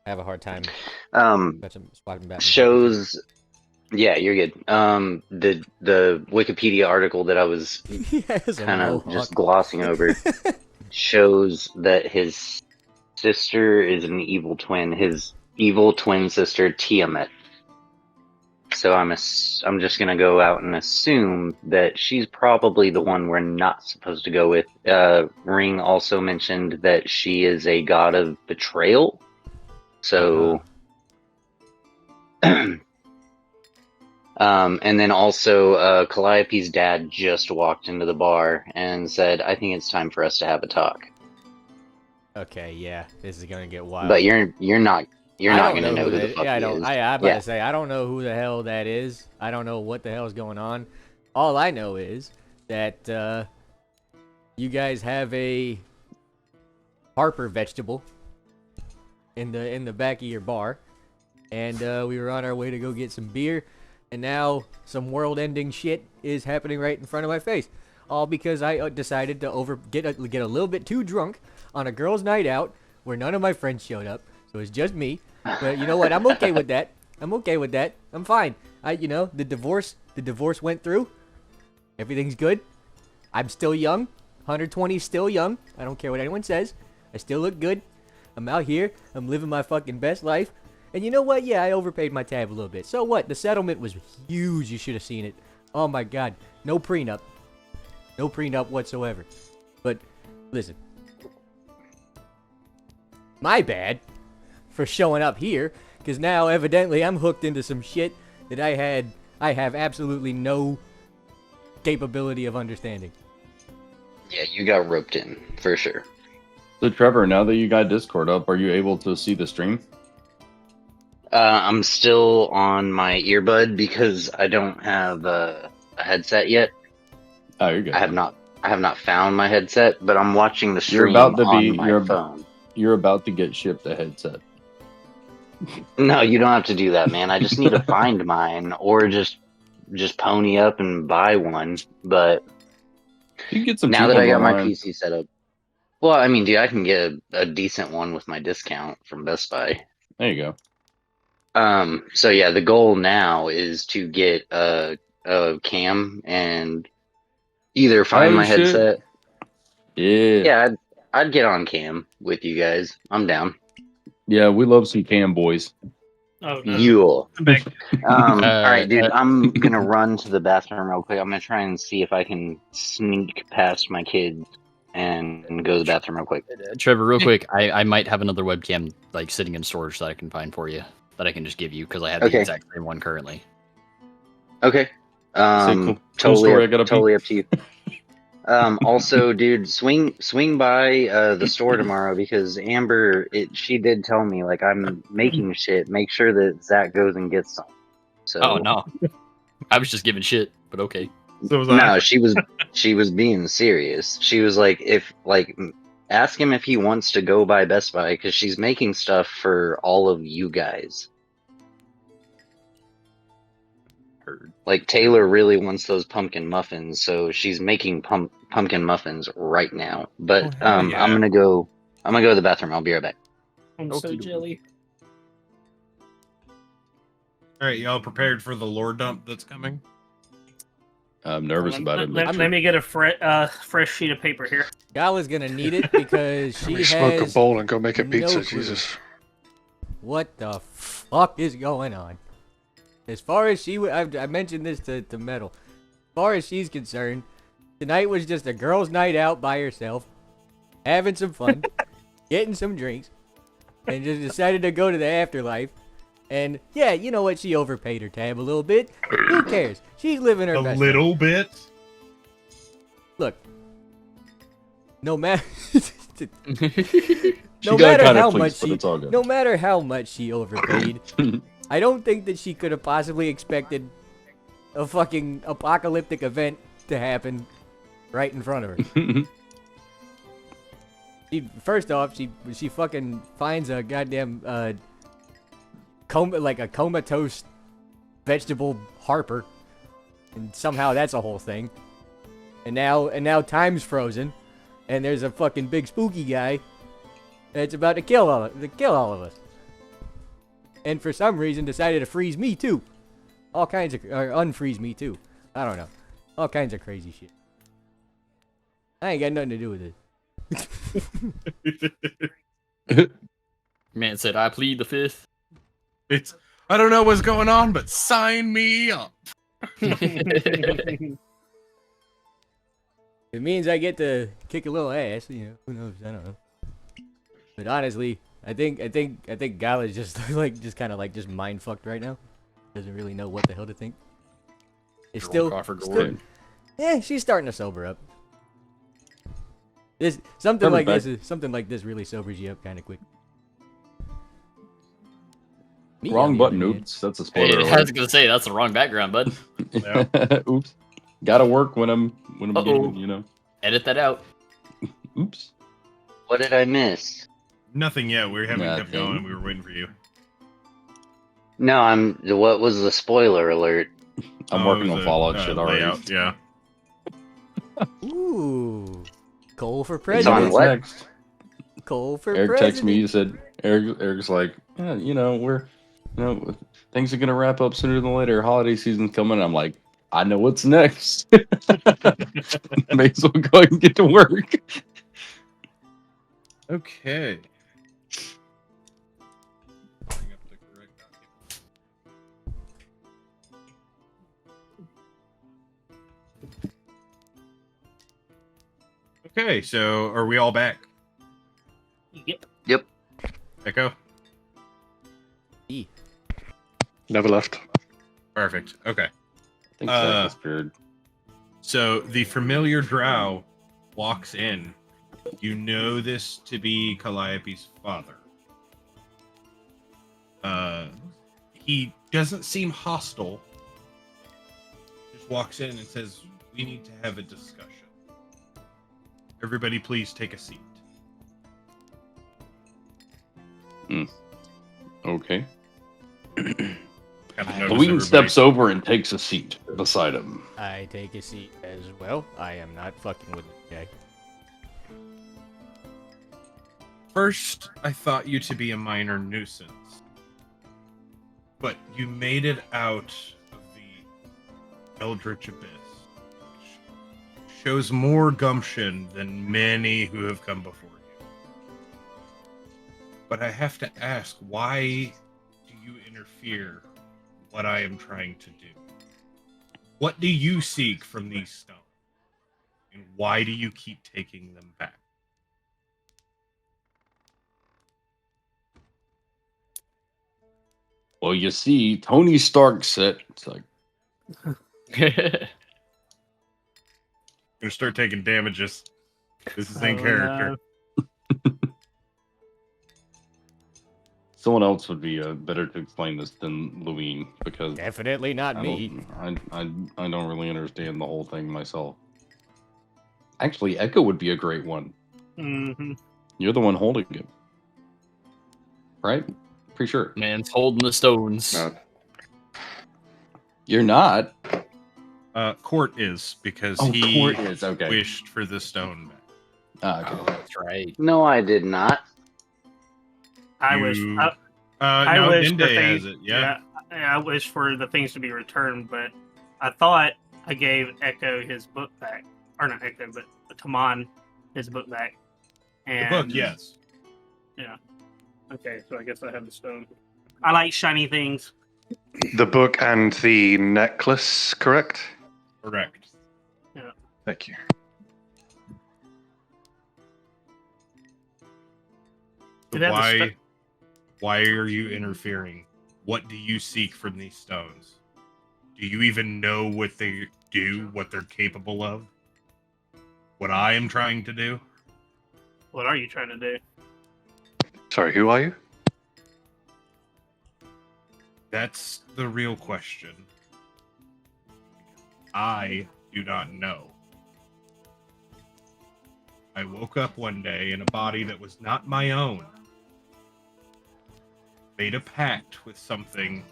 I have a hard time Um, swapping back. and shows. Yeah, you're good. The Wikipedia article that I was forth. He has a kind of mohawk. just glossing over shows that his sister is an evil twin. His evil twin sister Tiamat. So I'm just gonna go out and assume that she's probably the one we're not supposed to go with. Ring also mentioned that she is a god of betrayal. So, and then also Calliope's dad just walked into the bar and said, "I think it's time for us to have a talk." Okay, yeah, this is gonna get wild. But you're not gonna know who who the that- fuck yeah, I he don't. is. I'm about Yeah. to say I don't know who the hell that is. I don't know what the hell is going on. All I know is that you guys have a Harper vegetable in the back of your bar, and we were on our way to go get some beer, and now some world-ending shit is happening right in front of my face, all because I decided to get a little bit too drunk on a girls' night out where none of my friends showed up, so it's just me. But you know what? I'm okay with that. I'm fine. The divorce went through. Everything's good. I'm still young. 120 still young. I don't care what anyone says. I still look good. I'm out here. I'm living my fucking best life. And you know what? Yeah, I overpaid my tab a little bit. So what? The settlement was huge. You should have seen it. Oh my god. No prenup. No prenup whatsoever. But listen. My bad for showing up here, because now evidently I'm hooked into some shit that I have absolutely no capability of understanding. Yeah, you got roped in for sure. So Trevor, now that you got Discord up, are you able to see the stream? I'm still on my earbud because I don't have a headset yet. Oh, you're good. I have not found my headset, but I'm watching the stream You're about to be. on my phone. You're about to get shipped a headset. No, you don't have to do that, man. I just need to find mine, or just pony up and buy one. But You can get some. now cheap that I ones got my online. PC set up, well, I mean, dude, I can get a decent one with my discount from Best Buy. There you go. So yeah, the goal now is to get a cam and either find Oh, my shit. headset. Yeah. Yeah, I'd get on cam with you guys. I'm down. Yeah, we love some cam boys. Oh, no. Yule. I'm back. All right, dude. I'm gonna run to the bathroom real quick. I'm gonna try and see if I can sneak past my kids and go to the bathroom real quick. Trevor, real quick, I might have another webcam like sitting in storage that I can find for you that I can just give you because I have the Okay. exact same one currently. Okay. cool Totally, story, I gotta pee. totally up to you. Also, dude, swing by the store tomorrow because Amber, she did tell me like I'm making shit. Make sure that Zach goes and gets some. So Oh no, I was just giving shit, but okay. So was no, I. she was being serious. She was like, ask him if he wants to go by Best Buy because she's making stuff for all of you guys. Heard. Like Taylor really wants those pumpkin muffins, so she's making pumpkin muffins right now. But Oh, hell yeah. I'm gonna go to the bathroom. I'll be right back. I'm so Okey-dokey. jelly. All right, y'all prepared for the lore dump that's coming? I'm nervous about it. Let me get a fresh sheet of paper here. Gala's gonna need it because Can she we smoke a has bowl and go make a no pizza? clue. Jesus. What the fuck is going on? As far as I mentioned this to Metal. As far as she's concerned, tonight was just a girls' night out by herself, having some fun, getting some drinks, and just decided to go to the afterlife. And yeah, you know what? She overpaid her tab a little bit. Who cares? She's living her A best little life. bit? Look, no matter She no got matter kinda how fleeced, much but she it's all good. no matter how much she overpaid, I don't think that she could have possibly expected a fucking apocalyptic event to happen right in front of her. First off, she fucking finds a goddamn a comatose vegetable Harper, and somehow that's a whole thing. And now time's frozen, and there's a fucking big spooky guy that's about to kill all of us. And for some reason decided to freeze me too. All kinds of or unfreeze me too. I don't know. All kinds of crazy shit. I ain't got nothing to do with it. Man said, "I plead the fifth." I don't know what's going on, but sign me up. It means I get to kick a little ass, you know. Who knows? I don't know. But honestly, I think Gala's just kind of just mind fucked right now. Doesn't really know what the hell to think. It's Drunk off her gourd. yeah, she's starting to sober up. Something Trevor's like this really sobers you up kind of quick. Me, on Wrong the button. other hand- Oops, that's a Hey, spoiler. I was gonna say that's the wrong background, bud. Yeah. Oops. Gotta work when I'm Uh-oh. doing, you know. Edit that out. Oops. What did I miss? Nothing yet. We haven't kept Nothing. going. We were waiting for you. No, what was the spoiler alert? I'm Oh, working it on was Fallout a shit already. layout, yeah. Ooh, Cole for on president. what? Next. Cole for Eric president. texted me. He said, Eric's like, yeah, things are gonna wrap up sooner than later. Holiday season's coming. I'm like, I know what's next. May as well go ahead and get to work. Okay. Bring up the correct document. Okay, so are we all back? Yep. Echo? E. Never left. Perfect. Okay. I think Zach disappeared. So the familiar drow walks in. You know this to be Calliope's father. He doesn't seem hostile. Just walks in and says, "We need to have a discussion. Everybody, please take a seat." Okay. Kind of notice Louine everybody- steps over and takes a seat beside him. I take a seat as well. I am not fucking with this guy. First, I thought you to be a minor nuisance, but you made it out of the Eldritch Abyss, which shows more gumption than many who have come before you. But I have to ask, why do you interfere with what I am trying to do? What do you seek from these stones? And why do you keep taking them back? Well, you see, Tony Stark said, it's like, Gonna start taking damages. This is in Oh, character. someone else would be better to explain this than Louine, because Definitely not me. I don't really understand the whole thing myself. Actually, Echo would be a great one. Mm-hmm. You're the one holding it. Right? Pretty sure. Man's holding the stones. No. You're not. Court is, because Oh, he Court is, okay. wished for the stone back. Okay. Oh, that's right. No, I did not. I You- wish. No, I wish Dinde the has things. it, yeah. I wish for the things to be returned, but I thought I gave Echo his book back, or not Echo, but Taman his book back. The And book, yes. Okay, so I guess I have the stone. I like shiny things. The book and the necklace, correct? Correct. Thank you. Did that have the Why are you interfering? What do you seek from these stones? Do you even know what they do, what they're capable of? What I am trying to do? What are you trying to do? Sorry, who are you? That's the real question. I do not know. I woke up one day in a body that was not my own. Made a pact with something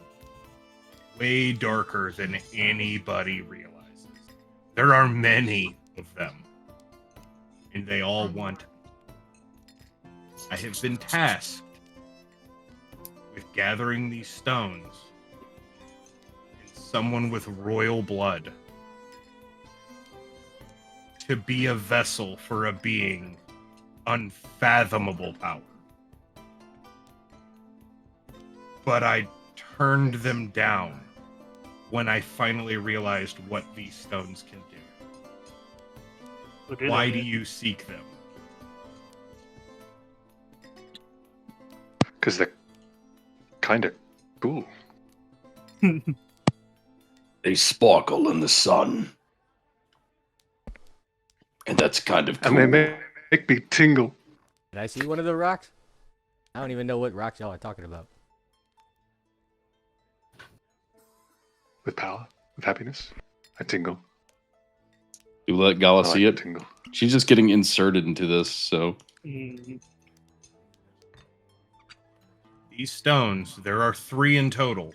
way darker than anybody realizes. There are many of them, and they all want me. I have been tasked with gathering these stones and someone with royal blood to be a vessel for a being unfathomable power. But I turned them down when I finally realized what these stones can do. Why do you seek them? Because they're kind of cool. They sparkle in the sun. And that's kind of cool. And they make me tingle. Did I see one of the rocks? I don't even know what rocks y'all are talking about. With power, with happiness. I tingle. You let Galla I like see to it? tingle. She's just getting inserted into this, so. Mhm. These stones, there are 3 in total.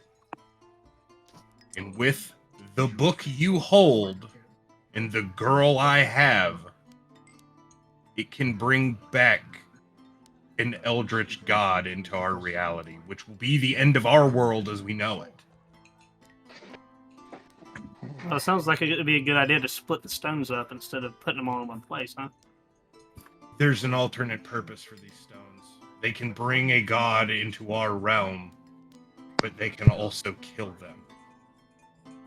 And with the book you hold and the girl I have, it can bring back an eldritch god into our reality, which will be the end of our world as we know it. Well, it sounds like it would be a good idea to split the stones up instead of putting them all in one place, huh? There's an alternate purpose for these stones. They can bring a god into our realm, but they can also kill them.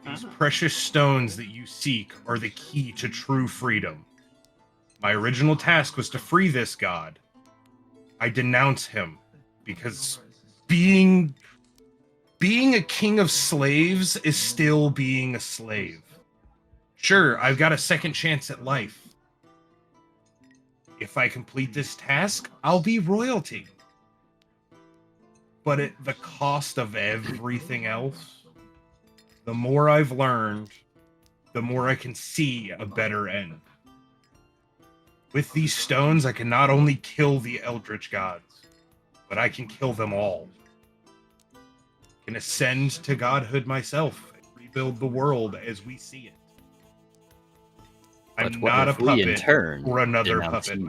These precious stones that you seek are the key to true freedom. My original task was to free this god. I denounce him because being a king of slaves is still being a slave. Sure, I've got a second chance at life. If I complete this task, I'll be royalty. But at the cost of everything else, the more I've learned, the more I can see a better end. With these stones, I can not only kill the Eldritch gods, but I can kill them all. I can ascend to godhood myself and rebuild the world as we see it. I'm not a puppet or another puppet.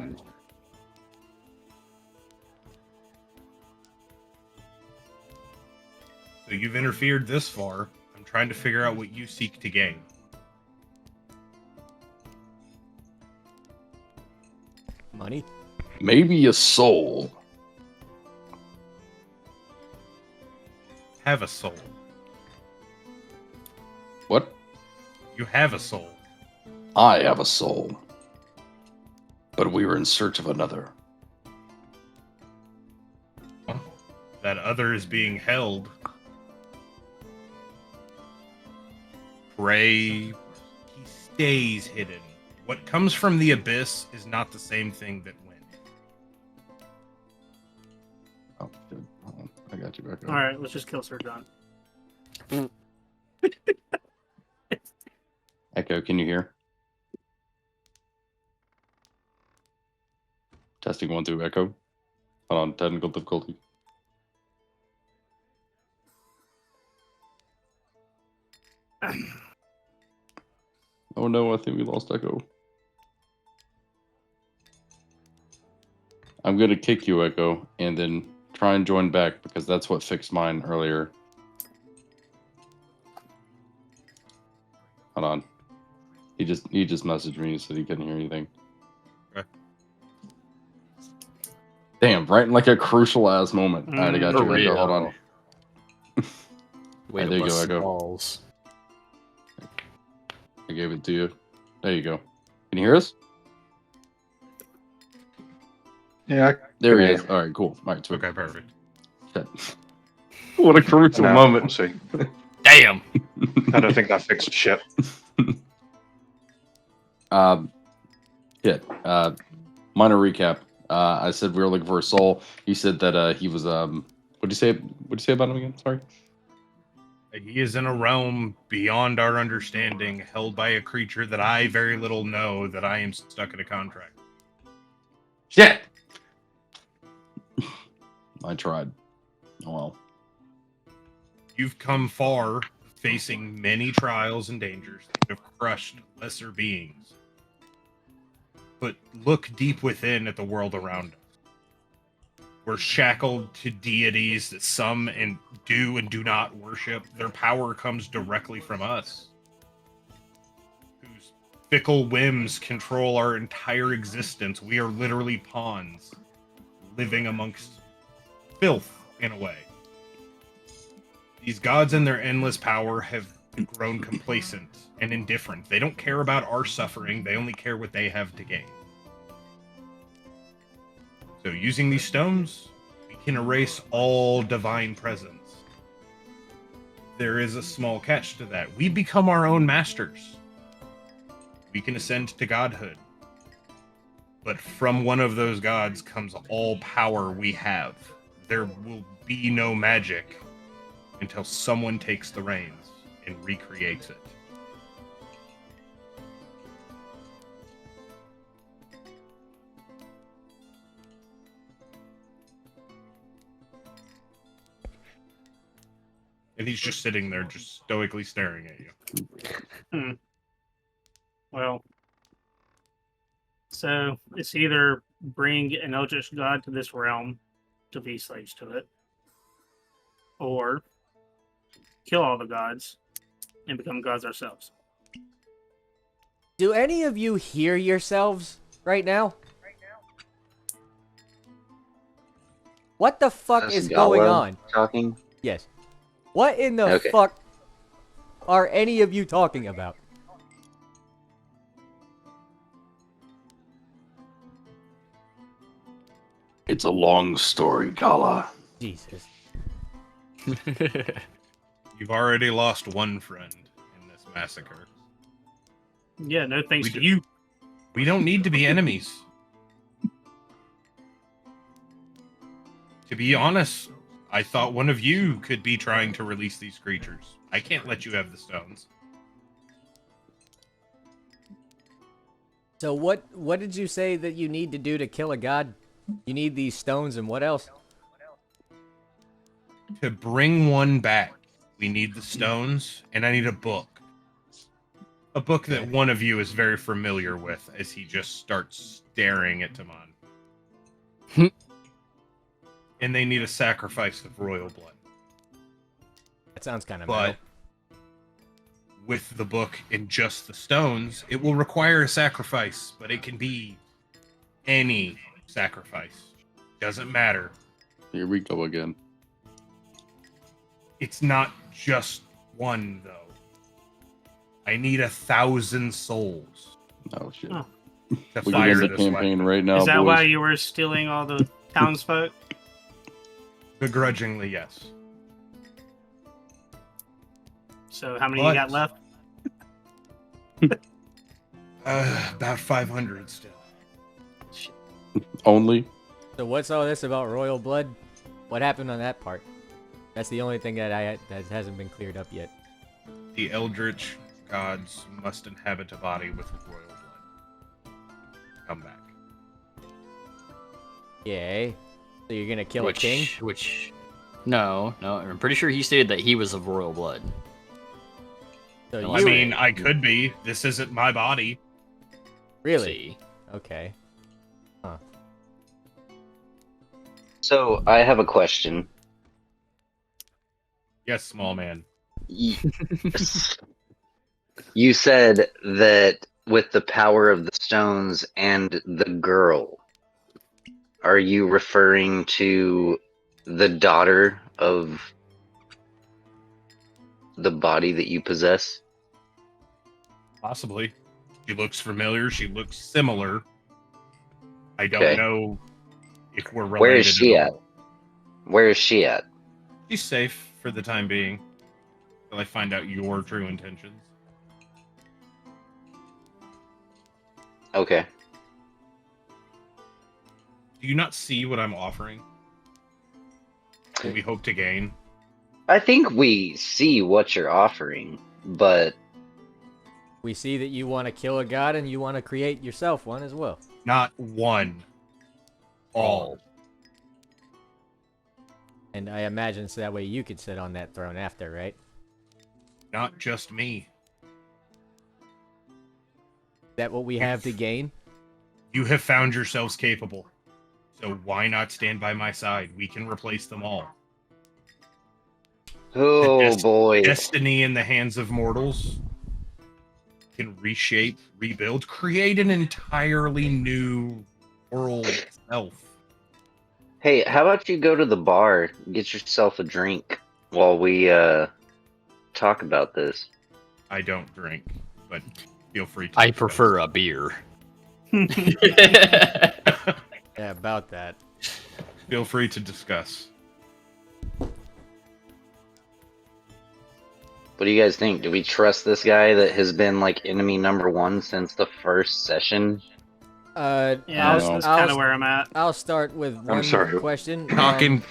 So you've interfered this far. I'm trying to figure out what you seek to gain. Money? Maybe a soul. Have a soul. What? You have a soul. I have a soul. But we were in search of another. That other is being held. Pray he stays hidden. What comes from the abyss is not the same thing that went. Oh, good. Hold on. I got you back up. All right, let's just kill Sir John. Echo, can you hear? Testing 1, 2, Echo. Hold on, technical difficulty. Oh no, I think we lost Echo. I'm gonna kick you, Echo, and then try and join back because that's what fixed mine earlier. Hold on. He just messaged me and said he couldn't hear anything. Okay. Damn, right in like a crucial ass moment. All right, I got you, For Echo. real. Hold on. Way There to you go, bust some Echo. balls. I gave it to you. There you go. Can you hear us? Yeah. There he Yeah. is. All right, cool. All right, sweet. Okay, perfect. Shit. What a crucial Now, moment. We'll see. Damn! I don't think that fixed shit. Minor recap. I said we were looking for a soul. You said that he was what'd you say about him again? Sorry. He is in a realm beyond our understanding, held by a creature that I very little know, that I am stuck in a contract. Shit. I tried. Oh well. You've come far, facing many trials and dangers that have crushed lesser beings. But look deep within at the world around us. We're shackled to deities that some do and do not worship. Their power comes directly from us, whose fickle whims control our entire existence. We are literally pawns, living amongst filth in a way. These gods and their endless power have grown complacent and indifferent. They don't care about our suffering. They only care what they have to gain. So using these stones, we can erase all divine presence. There is a small catch to that. We become our own masters. We can ascend to godhood. But from one of those gods comes all power we have. There will be no magic until someone takes the reins and recreates it. And he's just sitting there, just stoically staring at you. Well, so it's either bring an eldritch god to this realm to be slaves to it, or kill all the gods and become gods ourselves. Do any of you hear yourselves right now? What the fuck That's is going Galla on? Talking. Yes. What in the Okay. fuck are any of you talking about? It's a long story, Gala. Jesus. You've already lost one friend in this massacre. Yeah, no thanks We to do- you. We don't need to be enemies. To be honest, I thought one of you could be trying to release these creatures. I can't let you have the stones. So what did you say that you need to do to kill a god? You need these stones and what else? To bring one back, we need the stones, and I need a book. A book that one of you is very familiar with as he just starts staring at Taman. And they need a sacrifice of royal blood. That sounds kind of But with the book and just the stones, it will require a sacrifice, but it can be any sacrifice. Doesn't matter. Here we go again. It's not just one, though. I need 1,000 souls Oh shit. Huh. to We fire can end the this campaign weapon. right now, Is that boys. why you were stealing all the townsfolk? Begrudgingly, yes. So how many But- you got left? About 500 still. Only? So what's all this about royal blood? What happened on that part? That's the only thing that hasn't been cleared up yet. The eldritch gods must inhabit a body with royal blood. Come back. Yeah. So you're gonna kill a king? No, I'm pretty sure he stated that he was of royal blood. So No, you I mean, I could be. This isn't my body. really? See. Okay. So I have a question. Yes, small man. Y- You said that with the power of the stones and the girl, are you referring to the daughter of the body that you possess? Possibly. She looks familiar. She looks similar. I don't Okay. know if we're related. Where is she at at? all. Where is she at? She's safe for the time being. Until I find out your true intentions. Okay. Do you not see what I'm offering? What we hope to gain? I think we see what you're offering, but We see that you want to kill a god and you want to create yourself one as well. Not one. All. And I imagine so that way you could sit on that throne after, right? Not just me. Is that what we have to gain? You have found yourselves capable. So why not stand by my side? We can replace them all. oh Yes. boy. Destiny in the hands of mortals can reshape, rebuild, create an entirely new world itself. Hey, how about you go to the bar, get yourself a drink while we talk about this? I don't drink, but feel free to. I discuss. prefer a beer. Yeah, about that. Feel free to discuss. What do you guys think? Do we trust this guy that has been like enemy number one since the first session? Yeah, I'll- that's kind of where I'm at. I'll start with one sorry. question. Talking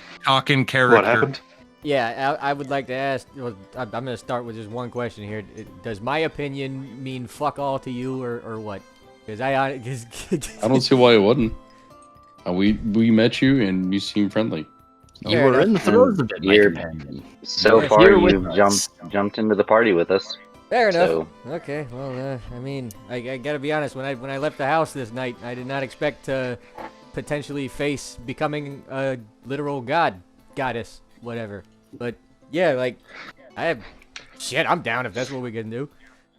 character. What happened? Yeah, I would like to ask. Well, I'm going to start with just one question here. Does my opinion mean fuck all to you, or what? Because I don't see why it wouldn't. We met you and you seem friendly. You Fair were enough. in the throes of it, my You're- companion. So You're far, here with you've us. jumped into the party with us. Fair enough. So Okay, well, I mean, I gotta be honest. When I left the house this night, I did not expect to potentially face becoming a literal goddess, whatever. But yeah, like, I'm down if that's what we can do.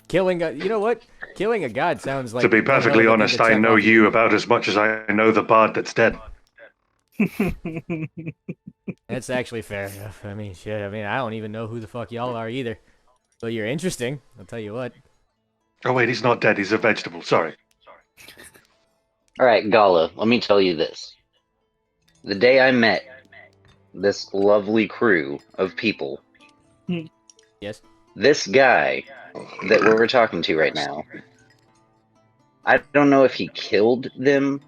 Killing a, you know what? Killing a god sounds like. To be one hell of perfectly a thing honest, to I check know off your- you about as much as I know the bard that's dead. That's actually fair enough. I mean, shit. I mean, I don't even know who the fuck y'all are either. But you're interesting. I'll tell you what. Oh wait, he's not dead. He's a vegetable. Sorry. All right, Galla, let me tell you this. The day I met this lovely crew of people, Yes. this guy that we're talking to right now, I don't know if he killed them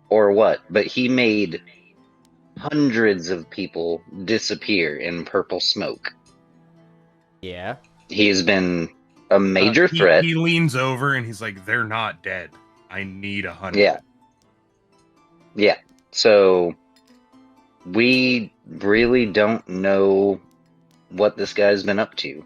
or what, but he made hundreds of people disappear in purple smoke. Yeah. He has been a major threat. He leans over and he's like, "They're not dead. I need 100." Yeah. Yeah. So we really don't know what this guy's been up to.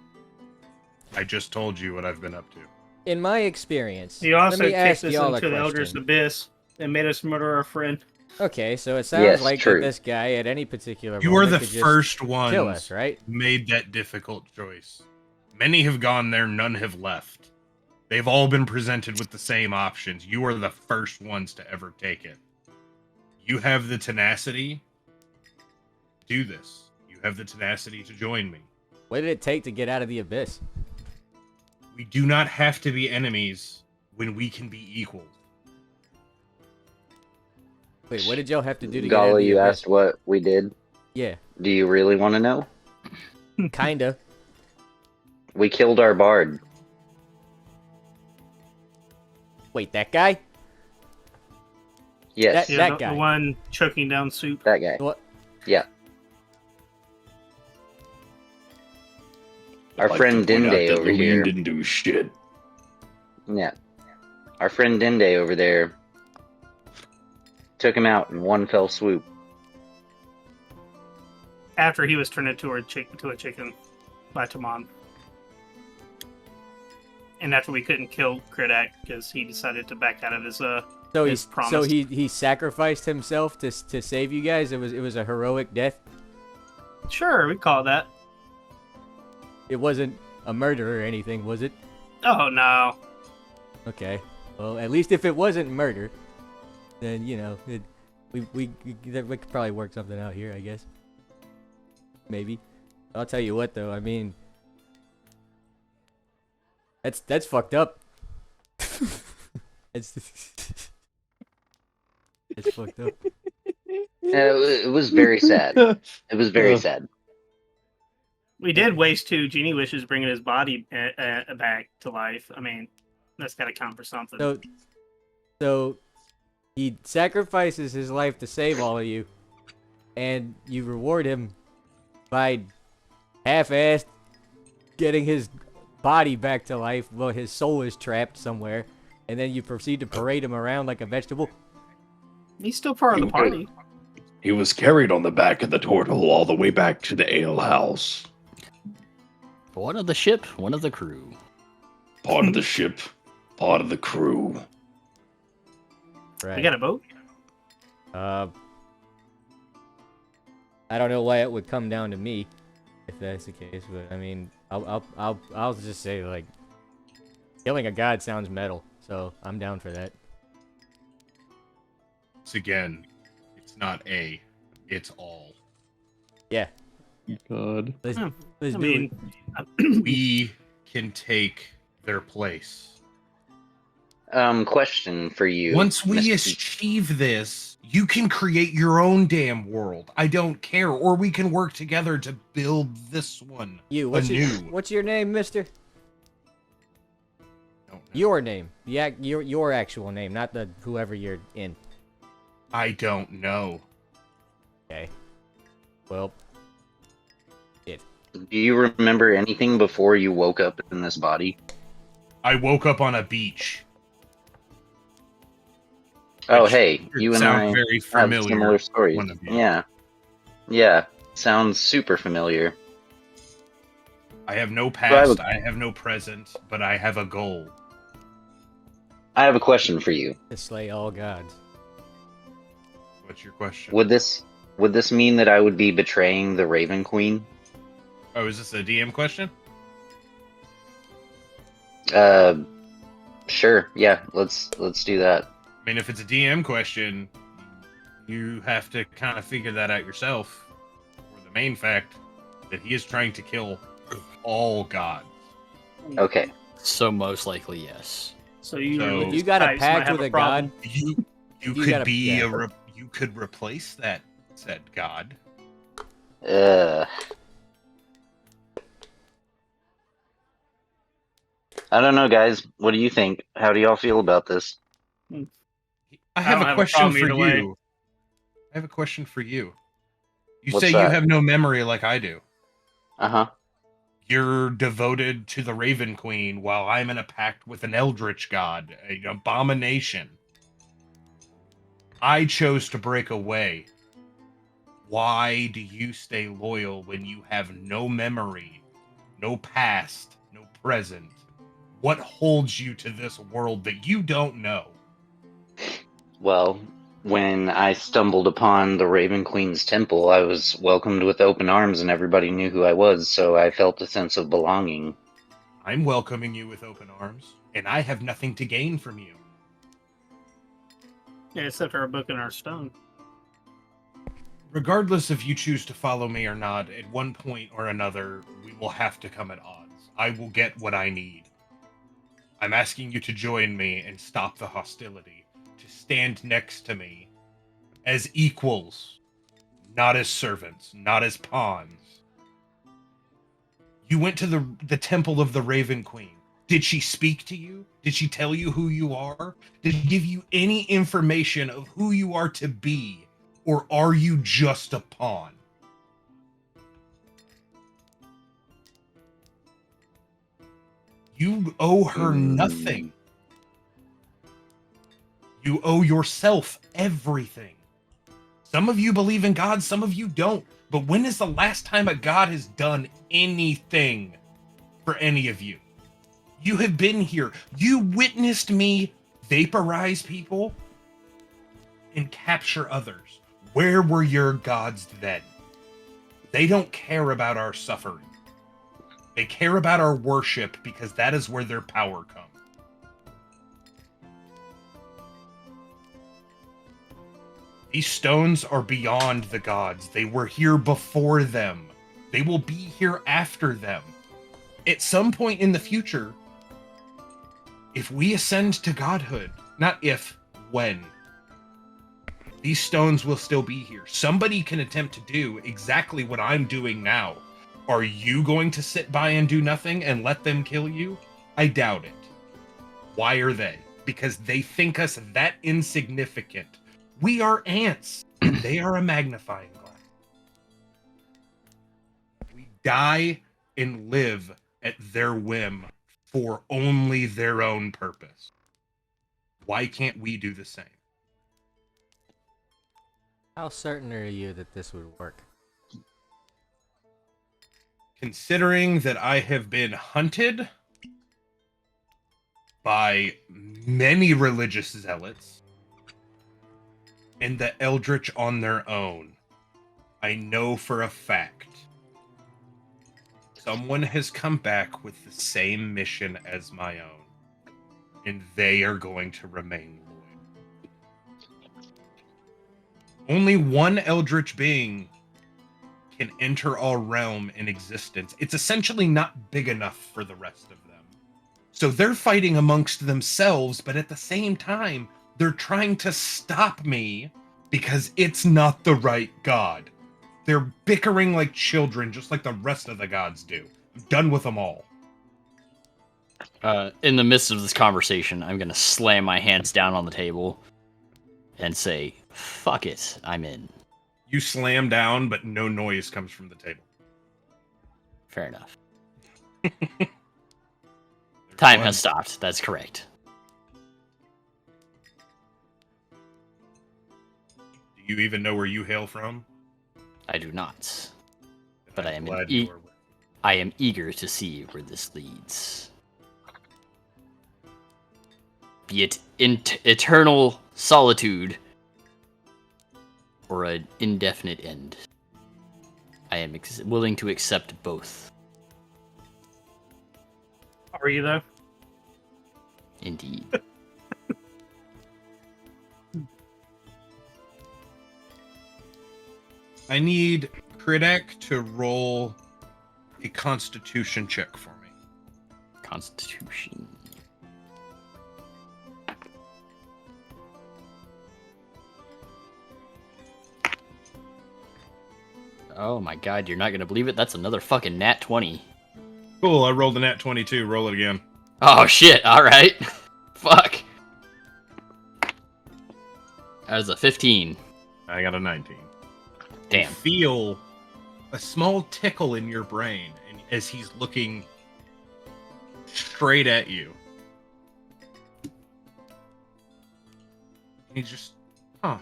I just told you what I've been up to. In my experience, He also let me ask kicked us y'all a into the Elder's question. Abyss and made us murder our friend. Okay, so it sounds Yes, like true. that this guy at any particular You are moment the could just first one kill us, right? made that difficult choice. Many have gone there, none have left. They've all been presented with the same options. You are the first ones to ever take it. You have the tenacity to do this. You have the tenacity to join me. What did it take to get out of the abyss? We do not have to be enemies when we can be equals. Wait, what did y'all have to do to get out of Galla, the you abyss? asked what we did. Yeah, Do you really want to know? kinda. We killed our bard. Wait, that guy? Yes, Yeah, That the guy. one choking down soup. that guy. What? Yeah. Our I'd like friend to point out Dinde that over Louis here. didn't do shit. Yeah. Our friend Dinde over there took him out in one fell swoop. After he was turned into a chicken by Taman. And after we couldn't kill Kridak because he decided to back out of his So his promise. he sacrificed himself to save you guys. It was a heroic death. Sure, we call it that. It wasn't a murder or anything, was it? Oh no. Okay. Well, at least if it wasn't murder, then we could probably work something out here, I guess. Maybe. I'll tell you what, though. I mean, that's fucked up. it's fucked up. It was very sad. It was very sad. We did waste 2 genie wishes bringing his body back to life. I mean, that's got to count for something. So he sacrifices his life to save all of you, and you reward him by half-assed getting his body back to life. Well, his soul is trapped somewhere, and then you proceed to parade him around like a vegetable. He's still part of the party. He was carried on the back of the turtle all the way back to the ale house. One of the ship, one of the crew. Part of the ship, part of the crew. Right. We got a boat? I don't know why it would come down to me, if that's the case. But I mean, I'll just say, like, killing a god sounds metal, so I'm down for that. It's again, it's not a, it's all. Yeah, God. let's I do mean, it. We can take their place. Question for you. Once we Mr. achieve this, you can create your own damn world. I don't care. Or we can work together to build this one What's anew. what's your name, mister? Don't know. Your name. Yeah, your actual name, not the whoever you're in. I don't know. Okay. Well, Do you remember anything before you woke up in this body? I woke up on a beach. Oh, Which hey, you and sound I very have familiar. similar stories. one of you. Yeah. Yeah. Sounds super familiar. I have no I past, have I have no present, but I have a goal. I have a question for you. to slay all gods. What's your question? Would this mean that I would be betraying the Raven Queen? Oh, is this a DM question? Sure. Yeah, let's do that. I mean, if it's a DM question, you have to kind of figure that out yourself. For the main fact that he is trying to kill all gods. Okay. So most likely, yes. So you, So- religious You got a types might pact have with a problem. god? You You could gotta- be yeah. you could replace that said god. I don't know, guys. What do you think? How do y'all feel about this? I have don't a have a question problem for either way. you. I have a question for you. You What's say you that? have no memory like I do. Uh-huh. You're devoted to the Raven Queen while I'm in a pact with an eldritch god, an abomination. I chose to break away. Why do you stay loyal when you have no memory, no past, no present? What holds you to this world that you don't know? Well, when I stumbled upon the Raven Queen's temple, I was welcomed with open arms and everybody knew who I was, so I felt a sense of belonging. I'm welcoming you with open arms, and I have nothing to gain from you. Yeah, except for our book and our stone. Regardless if you choose to follow me or not, at one point or another, we will have to come at odds. I will get what I need. I'm asking you to join me and stop the hostility, to stand next to me as equals, not as servants, not as pawns. You went to the temple of the Raven Queen. Did she speak to you? Did she tell you who you are? Did she give you any information of who you are to be? Or are you just a pawn? You owe her nothing. You owe yourself everything. Some of you believe in God, some of you don't. But when is the last time a god has done anything for any of you? You have been here. You witnessed me vaporize people and capture others. Where were your gods then? They don't care about our suffering. They care about our worship because that is where their power comes. These stones are beyond the gods. They were here before them. They will be here after them. At some point in the future, if we ascend to godhood, not if, when, these stones will still be here. Somebody can attempt to do exactly what I'm doing now. Are you going to sit by and do nothing and let them kill you? I doubt it. Why are they? Because they think us that insignificant. We are ants, and they are a magnifying glass. We die and live at their whim for only their own purpose. Why can't we do the same? How certain are you that this would work? Considering that I have been hunted by many religious zealots and the Eldritch on their own, I know for a fact someone has come back with the same mission as my own, and they are going to remain loyal. Only one Eldritch being can enter our realm in existence. It's essentially not big enough for the rest of them. So they're fighting amongst themselves, but at the same time, they're trying to stop me because it's not the right god. They're bickering like children, just like the rest of the gods do. I'm done with them all. In the midst of this conversation, I'm gonna slam my hands down on the table and say, "Fuck it, I'm in." You slam down, but no noise comes from the table. Fair enough. There's Time one. has stopped. That's correct. Do you even know where you hail from? I do not, but I'm I am glad e- you are with- I am eager to see where this leads. Be it eternal solitude or an indefinite end. I am willing to accept both. Are you though? Indeed. I need Critic to roll a Constitution check for me. Constitution. Oh my god, you're not gonna believe it. That's another fucking nat 20. Cool, I rolled a nat 22. Roll it again. Oh shit, alright. Fuck. That was a 15. I got a 19. Damn. You feel a small tickle in your brain as he's looking straight at you. And he's just, huh.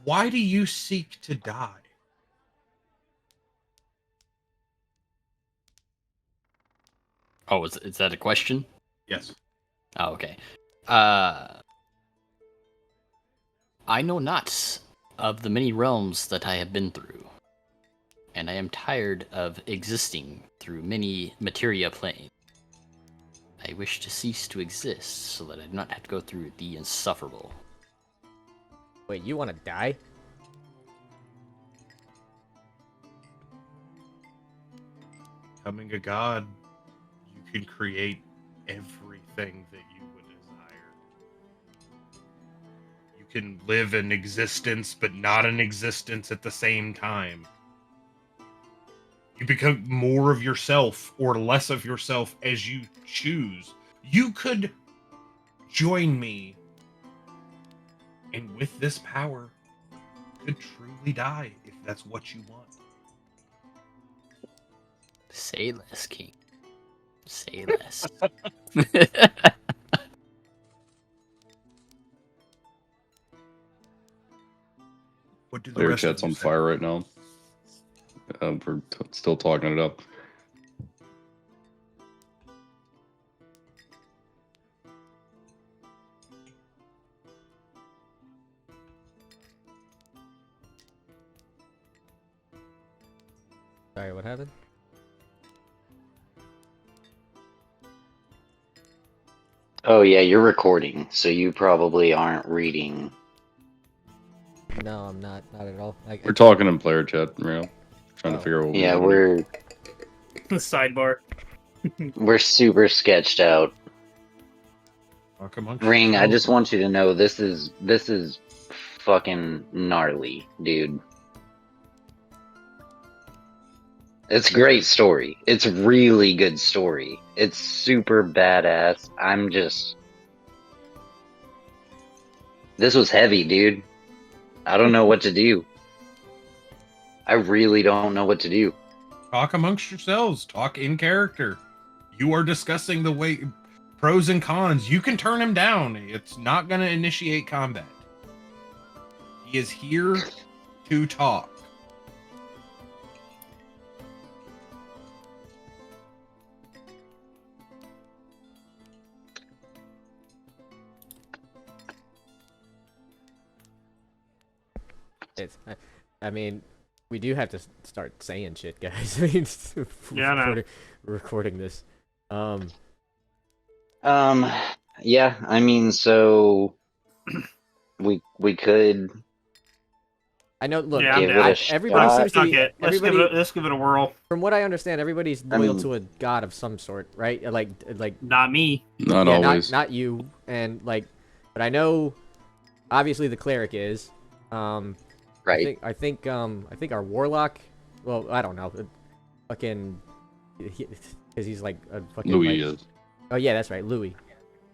Why do you seek to die? Oh, is that a question? Yes. Oh, okay. I know not of the many realms that I have been through, and I am tired of existing through many materia planes. I wish to cease to exist so that I do not have to go through the insufferable. Wait, you want to die? Becoming a god, you can create everything that you would desire. You can live an existence, but not an existence at the same time. You become more of yourself or less of yourself as you choose. You could join me, and with this power, you could truly die if that's what you want. Say less, King. Say less. What do the Player rest of chat's you on say? fire right now. We're still talking it up. Sorry, what happened? Oh yeah, you're recording, so you probably aren't reading. No, I'm not. Not at all. We're talking in player chat, real. Trying to Oh. figure out what Yeah, we're doing. The sidebar. we're super sketched out. Talk amongst Ring, I yourselves. just want you to know this is fucking gnarly, dude. It's a great story. It's a really good story. It's super badass. This was heavy, dude. I don't know what to do. I really don't know what to do. Talk amongst yourselves. Talk in character. You are discussing the way pros and cons. You can turn him down. It's not going to initiate combat. He is here to talk. It's, I mean, we do have to start saying shit, guys. I mean, Yeah, I know. recording this. Yeah, I mean, so we could. I know. Look, Yeah, I'm Give it down. a shot. everybody seems to Fuck be. it. Everybody, Let's give it a whirl. from what I understand, everybody's I loyal mean- to a god of some sort, right? Like, Not me. Not yeah, always. not you, and like, but I know, obviously the cleric is. Right. I think our warlock. Well, I don't know. Fucking, because he's like a fucking. Louis like, is. Oh yeah, that's right, Louis,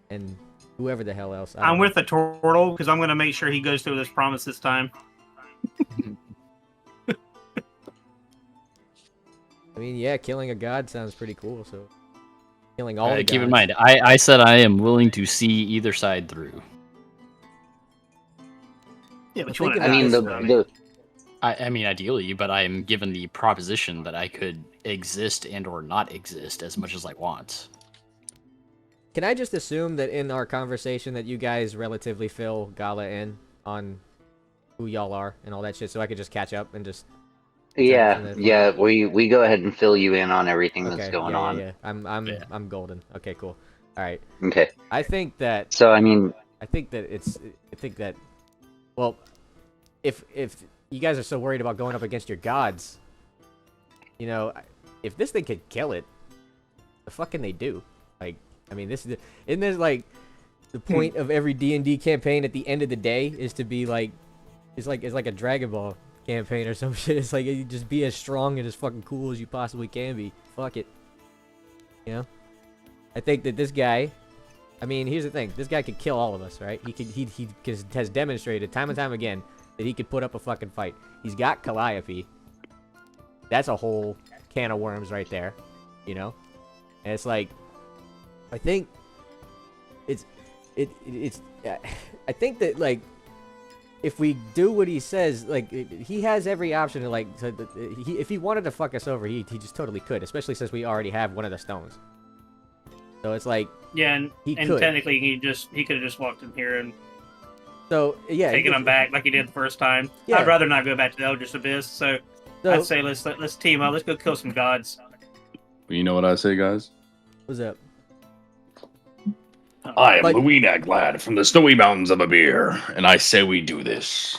and whoever the hell else. I I'm don't with the turtle because I'm going to make sure he goes through this promise this time. know. I mean, yeah, killing a god sounds pretty cool. So, killing all the Keep in gods. mind, I said I am willing to see either side through. Yeah, I but you want think to I mean, about I mean, ideally, but I am given the proposition that I could exist and or not exist as much as I want. Can I just assume that in our conversation that you guys relatively fill Galla in on who y'all are and all that shit, so I could just catch up and just. Yeah. We go ahead and fill you in on everything that's Okay. going Yeah, on. yeah. I'm golden. Okay, cool. All right. Okay. I think that So, I mean, well, if you guys are so worried about going up against your gods, you know, if this thing could kill it, the fuck can they do? Like, I mean, isn't this like the point of every D&D campaign at the end of the day is to be like, it's like a Dragon Ball campaign or some shit. It's like you just be as strong and as fucking cool as you possibly can be. Fuck it. You know? I think that this guy, I mean, here's the thing. This guy could kill all of us, right? He has demonstrated time and time again that he could put up a fucking fight. He's got Calliope. That's a whole can of worms right there, you know? And it's like, I think it's I think that, like, if we do what he says, like, he has every option to, like, if he wanted to fuck us over, he just totally could, especially since we already have one of the stones. So it's like, Yeah, and could. technically he could have just walked in here and so yeah, taken them back like he did the first time. Yeah. I'd rather not go back to the Eldritch Abyss, so I'd say let's team up. Let's go kill some gods. Well, you know what I say, guys? What's up? I am But- Louina Glad from the snowy mountains of Abir, and I say we do this.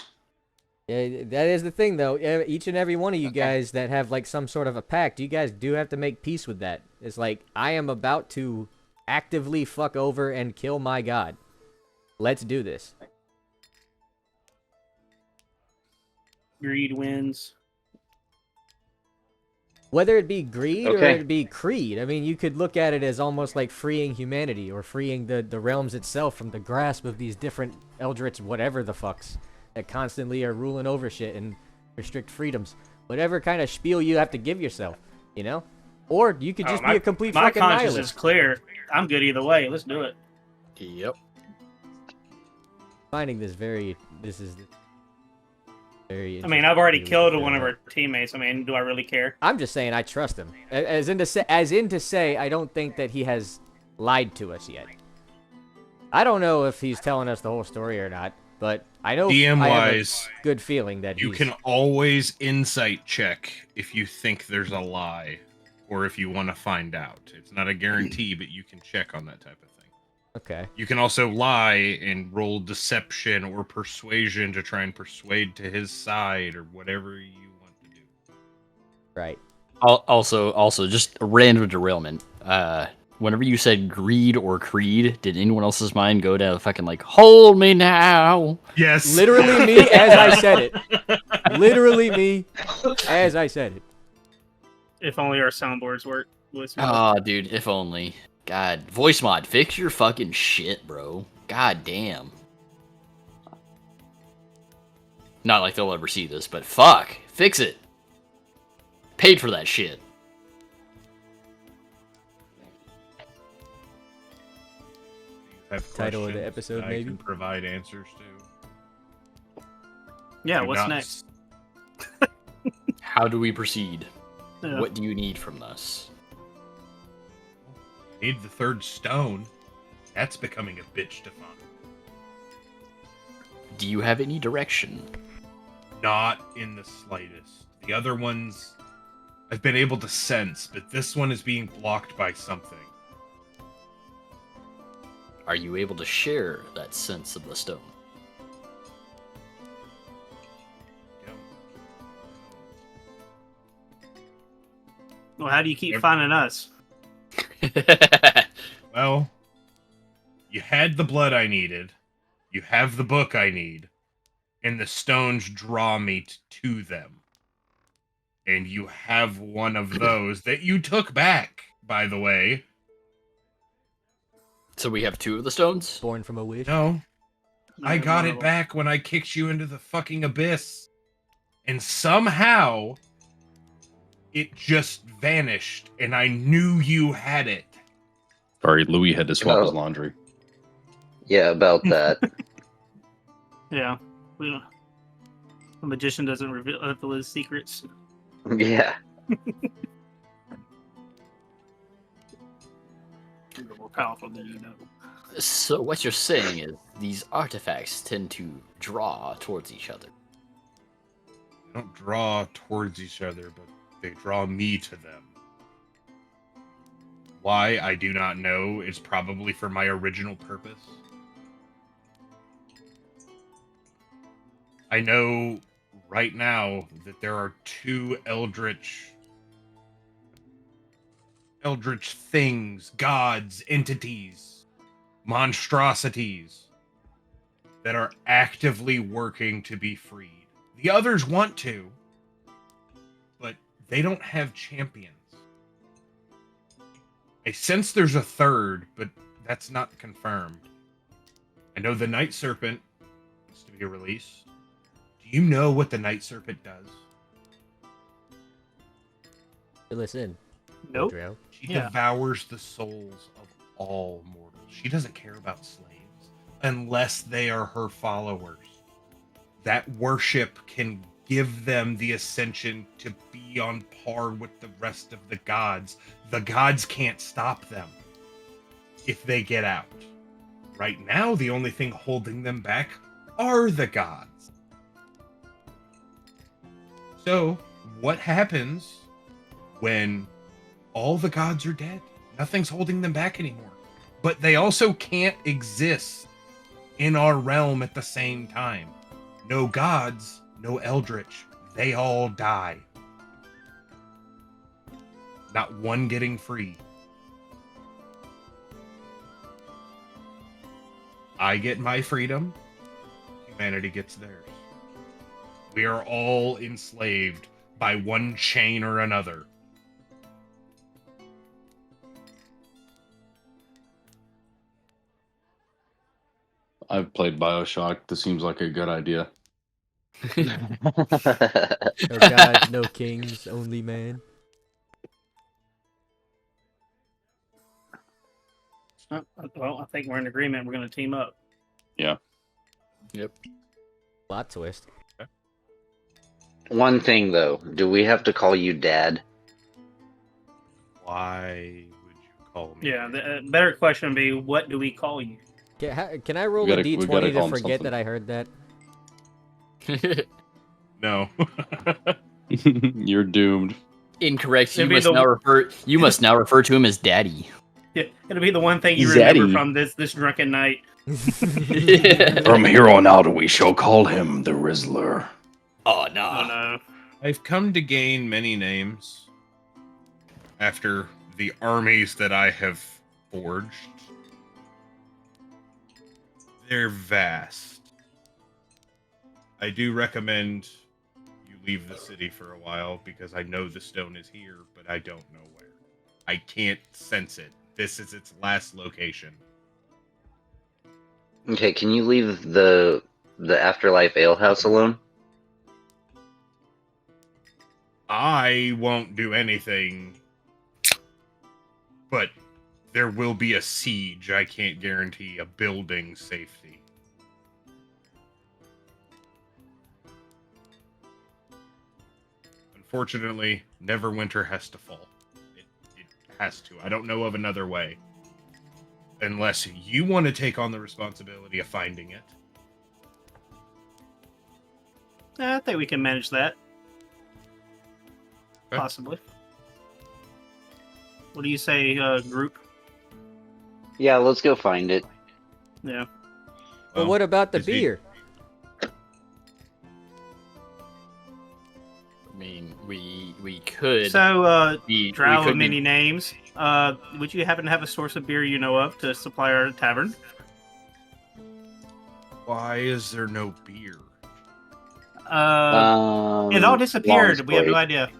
Yeah, that is the thing, though. Each and every one of you guys that have, like, some sort of a pact, you guys do have to make peace with that. It's like, I am about to actively fuck over and kill my god. Let's do this. Greed wins. Whether it be greed or Okay. it be creed, I mean, you could look at it as almost like freeing humanity or freeing the realms itself from the grasp of these different eldritch whatever the fucks that constantly are ruling over shit and restrict freedoms. Whatever kind of spiel you have to give yourself, you know? Or you could just be a complete my fucking conscience nihilist. is clear. I'm good either way. Let's do it. Yep. Finding this is very I mean, I've already interesting. killed one of our teammates. I mean, do I really care? I'm just saying I trust him. As in to say I don't think that he has lied to us yet. I don't know if he's telling us the whole story or not, but I know DM I have wise, a good feeling that you he's... can always insight check if you think there's a lie or if you want to find out. It's not a guarantee, but you can check on that type of thing. Okay. You can also lie and roll deception or persuasion to try and persuade to his side or whatever you want to do. Right. Also, just a random derailment. Whenever you said greed or creed, did anyone else's mind go to fucking like, hold me now? Yes. Literally me as I said it. Literally me as I said it. If only our soundboards work. Oh, dude, if only. God, voice mod, fix your fucking shit, bro. God damn. Not like they'll ever see this, but fuck, fix it. Paid for that shit. Have Title of the questions episode, that maybe? I can provide answers to. Yeah, Do what's not next? How do we proceed? Yeah. What do you need from us? Need the third stone. That's becoming a bitch to find. Do you have any direction? Not in the slightest. The other ones I've been able to sense, but this one is being blocked by something. Are you able to share that sense of the stone? Well, how do you keep finding us? Well, you had the blood I needed, you have the book I need, and the stones draw me to them. And you have one of those that you took back, by the way. So we have two of the stones? Born from a wish. No, I Yeah, got one it of them. back when I kicked you into the fucking abyss. And somehow, it just vanished, and I knew you had it. Sorry, Louis had to swap his Oh. laundry. yeah, about that. Yeah. We don't... The magician doesn't reveal his secrets. Yeah. You're more powerful than you know. So what you're saying is these artifacts tend to draw towards each other. They don't draw towards each other, but they draw me to them. Why, I do not know. It's probably for my original purpose. I know right now that there are 2 eldritch things, gods, entities, monstrosities that are actively working to be freed. The others want to, but they don't have champions. I sense there's a third, but that's not confirmed. I know the Night Serpent is to be released. Do you know what the Night Serpent does? Listen. Nope. Andrew. She Yeah. devours the souls of all mortals. She doesn't care about slaves unless they are her followers. That worship can give them the ascension to be on par with the rest of the gods. The gods can't stop them if they get out. Right now, the only thing holding them back are the gods. So, what happens when all the gods are dead? Nothing's holding them back anymore. But they also can't exist in our realm at the same time. No gods, no eldritch. They all die. Not one getting free. I get my freedom. Humanity gets theirs. We are all enslaved by one chain or another. I've played Bioshock. This seems like a good idea. No gods, no kings, only man. Well, I think we're in agreement. We're going to team up. Yeah. Plot twist. One thing though, do we have to call you Dad? Why would you call me? Yeah, the better question would be, what do we call you? Can I roll We a gotta d20 call to him forget something. that I heard that? No. You're doomed. Incorrect. You It'd be must the- now refer. You must now refer to him as Daddy. Yeah, it'll be the one thing you Zaddy. remember from this drunken night. From here on out, we shall call him the Rizzler. Oh Oh no. no. I've come to gain many names after the armies that I have forged. They're vast. I do recommend you leave the city for a while because I know the stone is here, but I don't know where. I can't sense it. This is its last location. Okay, can you leave the Afterlife Alehouse alone? I won't do anything, but there will be a siege. I can't guarantee a building safety. Unfortunately, Neverwinter has to fall. It has to. I don't know of another way. Unless you want to take on the responsibility of finding it. I think we can manage that. Okay. Possibly. What do you say, group? Yeah, let's go find it. Yeah. But Well, what about the is he- beer? I mean, we could. So, we Drow could of many names. Would you happen to have a source of beer you know of to supply our tavern? Why is there no beer? It all disappeared. long We have no story. idea.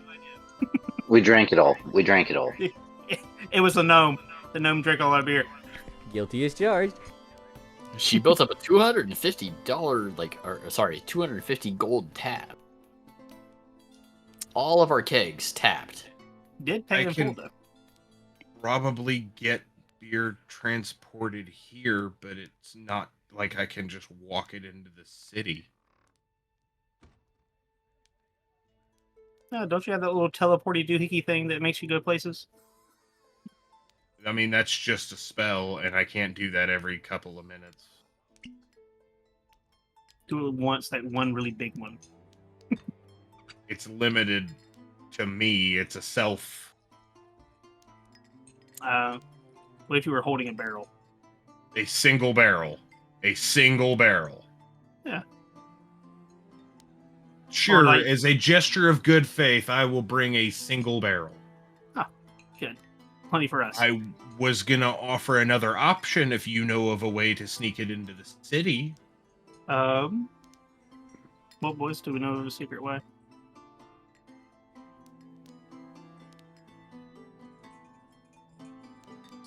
We drank it all. We drank it all. It was the gnome. The gnome drank a lot of beer. Guilty as charged. She built up a $250 250 gold tab. All of our kegs tapped. Did pay I in can- full, though. Probably get beer transported here, but it's not like I can just walk it into the city. Don't you have that little teleporty doohickey thing that makes you go places? I mean, that's just a spell, and I can't do that every couple of minutes. Do it once, that one really big one. It's limited to me. It's a self. What if you were holding a barrel? A single barrel. A single barrel. Yeah. Sure, like- as a gesture of good faith, I will bring a single barrel. Good. Plenty for us. I was gonna offer another option if you know of a way to sneak it into the city. What boys do we know of a secret way?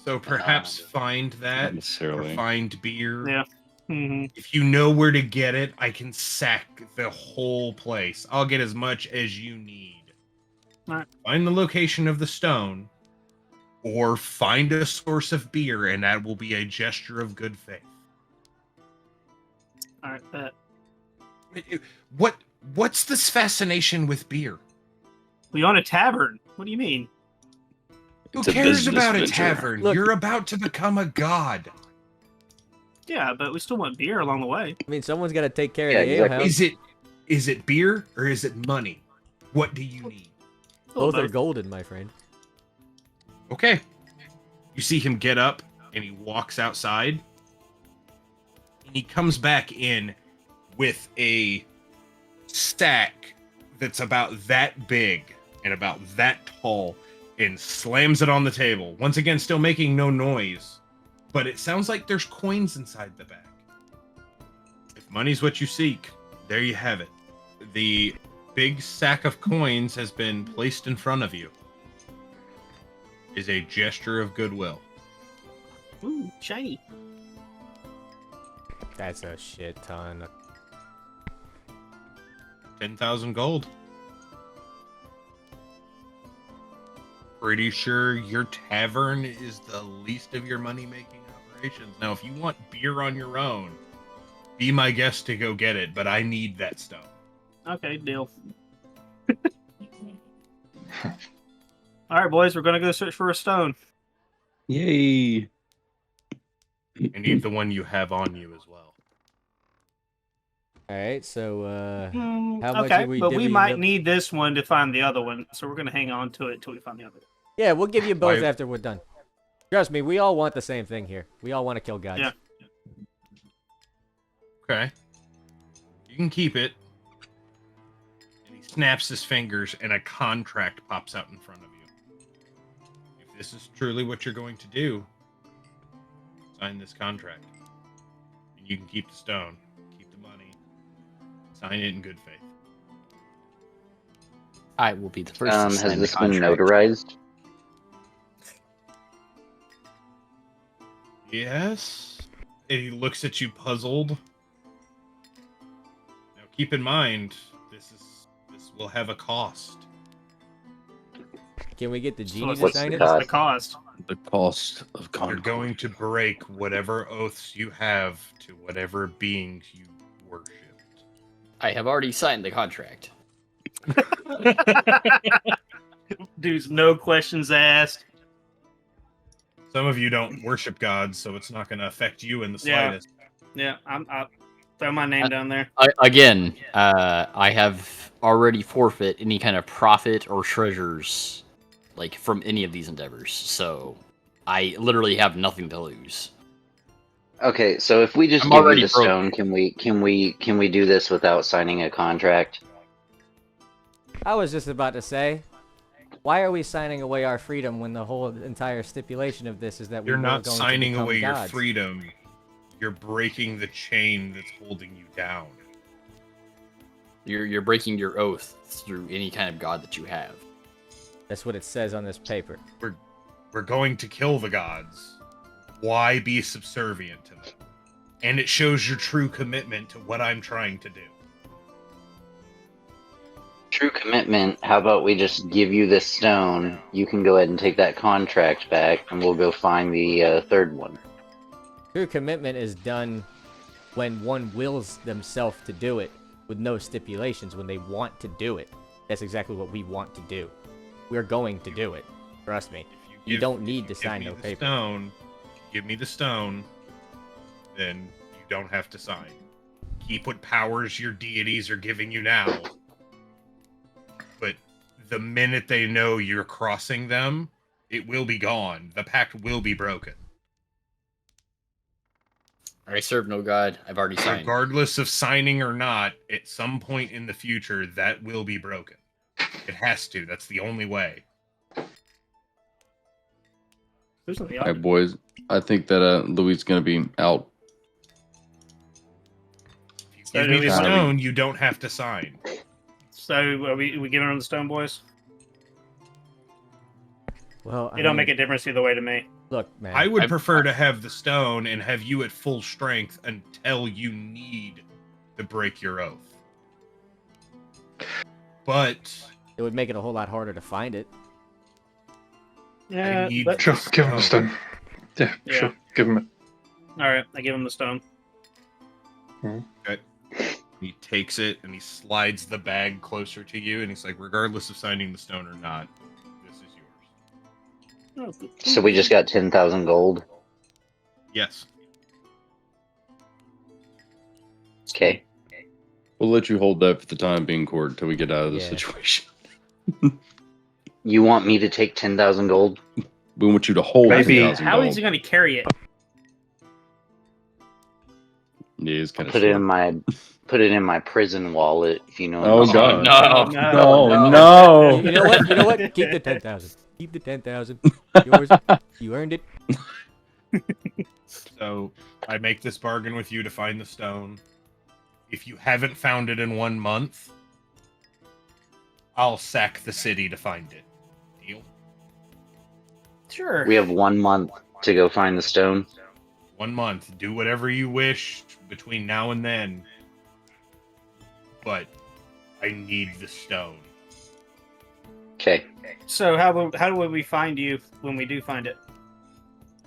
So perhaps find Not that, or necessarily. find beer. Yeah. Mm-hmm. If you know where to get it, I can sack the whole place. I'll get as much as you need. Alright. Find the location of the stone, or find a source of beer, and that will be a gesture of good faith. All right, bet. What's this fascination with beer? We own a tavern. What do you mean? Who It's a cares business about a venture. tavern? Look- You're about to become a god. Yeah, but we still want beer along the way. I mean, someone's got to take care Yeah, of the exactly. alehouse. Is it beer or is it money? What do you need? Both are Both. golden, my friend. Okay. You see him get up and he walks outside. And he comes back in with a stack that's about that big and about that tall and slams it on the table. Once again, still making no noise. But it sounds like there's coins inside the bag. If money's what you seek, there you have it. The big sack of coins has been placed in front of you. Is a gesture of goodwill. Ooh, shiny. That's a shit ton. 10,000 gold. Pretty sure your tavern is the least of your money-making operations. Now, if you want beer on your own, be my guest to go get it, but I need that stone. Okay, deal. All right, boys, we're gonna go search for a stone. Yay! I need the one you have on you as well. All right, so how much okay, are we but we divvying might up? need this one to find the other one, so we're gonna hang on to it until we find the other. Yeah, we'll give you both Why- after we're done. Trust me, we all want the same thing here. We all want to kill gods. Yeah. Okay. You can keep it. And he snaps his fingers and a contract pops out in front of you. If this is truly what you're going to do, sign this contract. And you can keep the stone, keep the money, sign it in good faith. I will be the first to Has sign the this been contract. notarized? Yes. And he looks at you puzzled. Now keep in mind, this will have a cost. Can we get the genie what's to the sign it? cost? What's the cost? The cost of You're concord. going to break whatever oaths you have to whatever beings you worshipped. I have already signed the contract. Dude's no questions asked. Some of you don't worship gods, so it's not going to affect you in the Yeah. slightest. Yeah, I'll throw my name down there. I have already forfeit any kind of profit or treasures, like from any of these endeavors. So I literally have nothing to lose. Okay, so if we just I'm give you already the broke. stone, can we do this without signing a contract? I was just about to say, why are we signing away our freedom when the whole entire stipulation of this is that You're we're not going signing to become away your gods? freedom. You're breaking the chain that's holding you down. You're breaking your oath through any kind of god that you have. That's what it says on this paper. We're going to kill the gods. Why be subservient to them? And it shows your true commitment to what I'm trying to do. True commitment. How about we just give you this stone? You can go ahead and take that contract back, and we'll go find the third one. True commitment is done when one wills themselves to do it with no stipulations, when they want to do it. That's exactly what we want to do. We're going to do it. Trust me. If You don't need to give sign me no the paper. Stone, give me the stone, then you don't have to sign. Keep what powers your deities are giving you now. But the minute they know you're crossing them, it will be gone. The pact will be broken. I serve no god. I've already signed. Regardless of signing or not, at some point in the future, that will be broken. It has to. That's the only way. Who's on the All right, audience? boys. I think that Louis is going to be out. If So you do give me we the wanna- stone, you don't have to sign. So are we giving him the stone, boys? Well, It don't make a difference either way to me. Look, man. I would prefer to have the stone and have you at full strength until you need to break your oath. But It would make it a whole lot harder to find it. Yeah, need- but, Sure, give him the stone. Yeah, Yeah. sure, give him it. all right. I give him the stone. he takes it and he slides the bag closer to you, and he's like, regardless of signing the stone or not, this is yours. Oh, good. So we just got 10,000 gold. Yes. Okay. We'll let you hold that for the time being, Cord, until we get out of this Yeah. situation. You want me to take 10,000 gold? We want you to hold Maybe- 10,000 How gold. is he going to carry it? Yeah, it's I'll kind of put it in my prison wallet, if you know what Oh, I'm saying. God. no. No, no. You know what? You know what? Keep the 10,000. Keep the 10,000. Yours. You earned it. So I make this bargain with you to find the stone. If you haven't found it in 1 month, I'll sack the city to find it. Deal? Sure. We have 1 month to go find the stone. 1 month. Do whatever you wish between now and then. But I need the stone. Okay. So how do we find you when we do find it?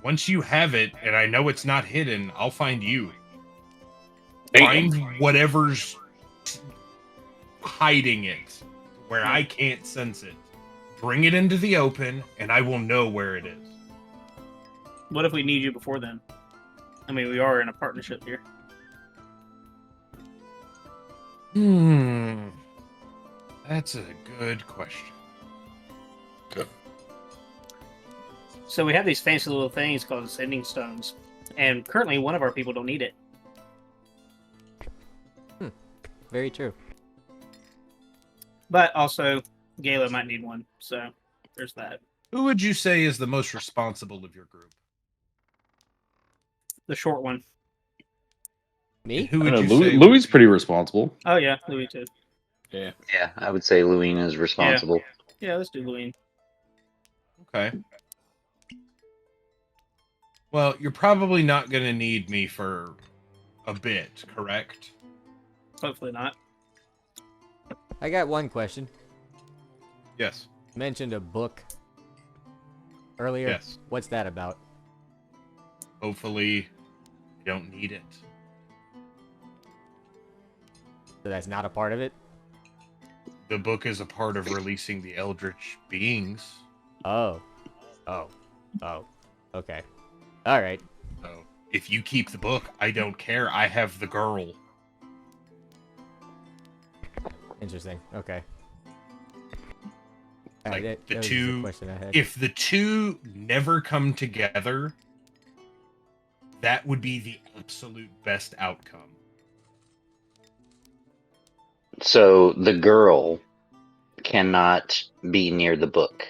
Once you have it, and I know it's not hidden, I'll find you. Find whatever's hiding it, where I can't sense it. Bring it into the open, and I will know where it is. What if we need you before then? I mean, we are in a partnership here. That's a good question. So we have these fancy little things called ascending stones, and currently one of our people don't need it. Very true. But also, Gala might need one, so there's that. Who would you say is the most responsible of your group? The short one. Me? Who I would know, you Louis, say Louis would is be- pretty responsible. Oh yeah, Louis too. Yeah. Yeah, I would say Louine is responsible. Yeah, let's do Louis. Okay. Well, you're probably not going to need me for a bit, correct? Hopefully not. I got one question. Yes. You mentioned a book earlier. Yes. What's that about? Hopefully, you don't need it. So that's not a part of it? The book is a part of releasing the eldritch beings. Oh. Okay. Alright. So, if you keep the book, I don't care. I have the girl. Interesting. Okay. Like, Alright, the that was just a two- question I had. If the two never come together, that would be the absolute best outcome. So the girl cannot be near the book.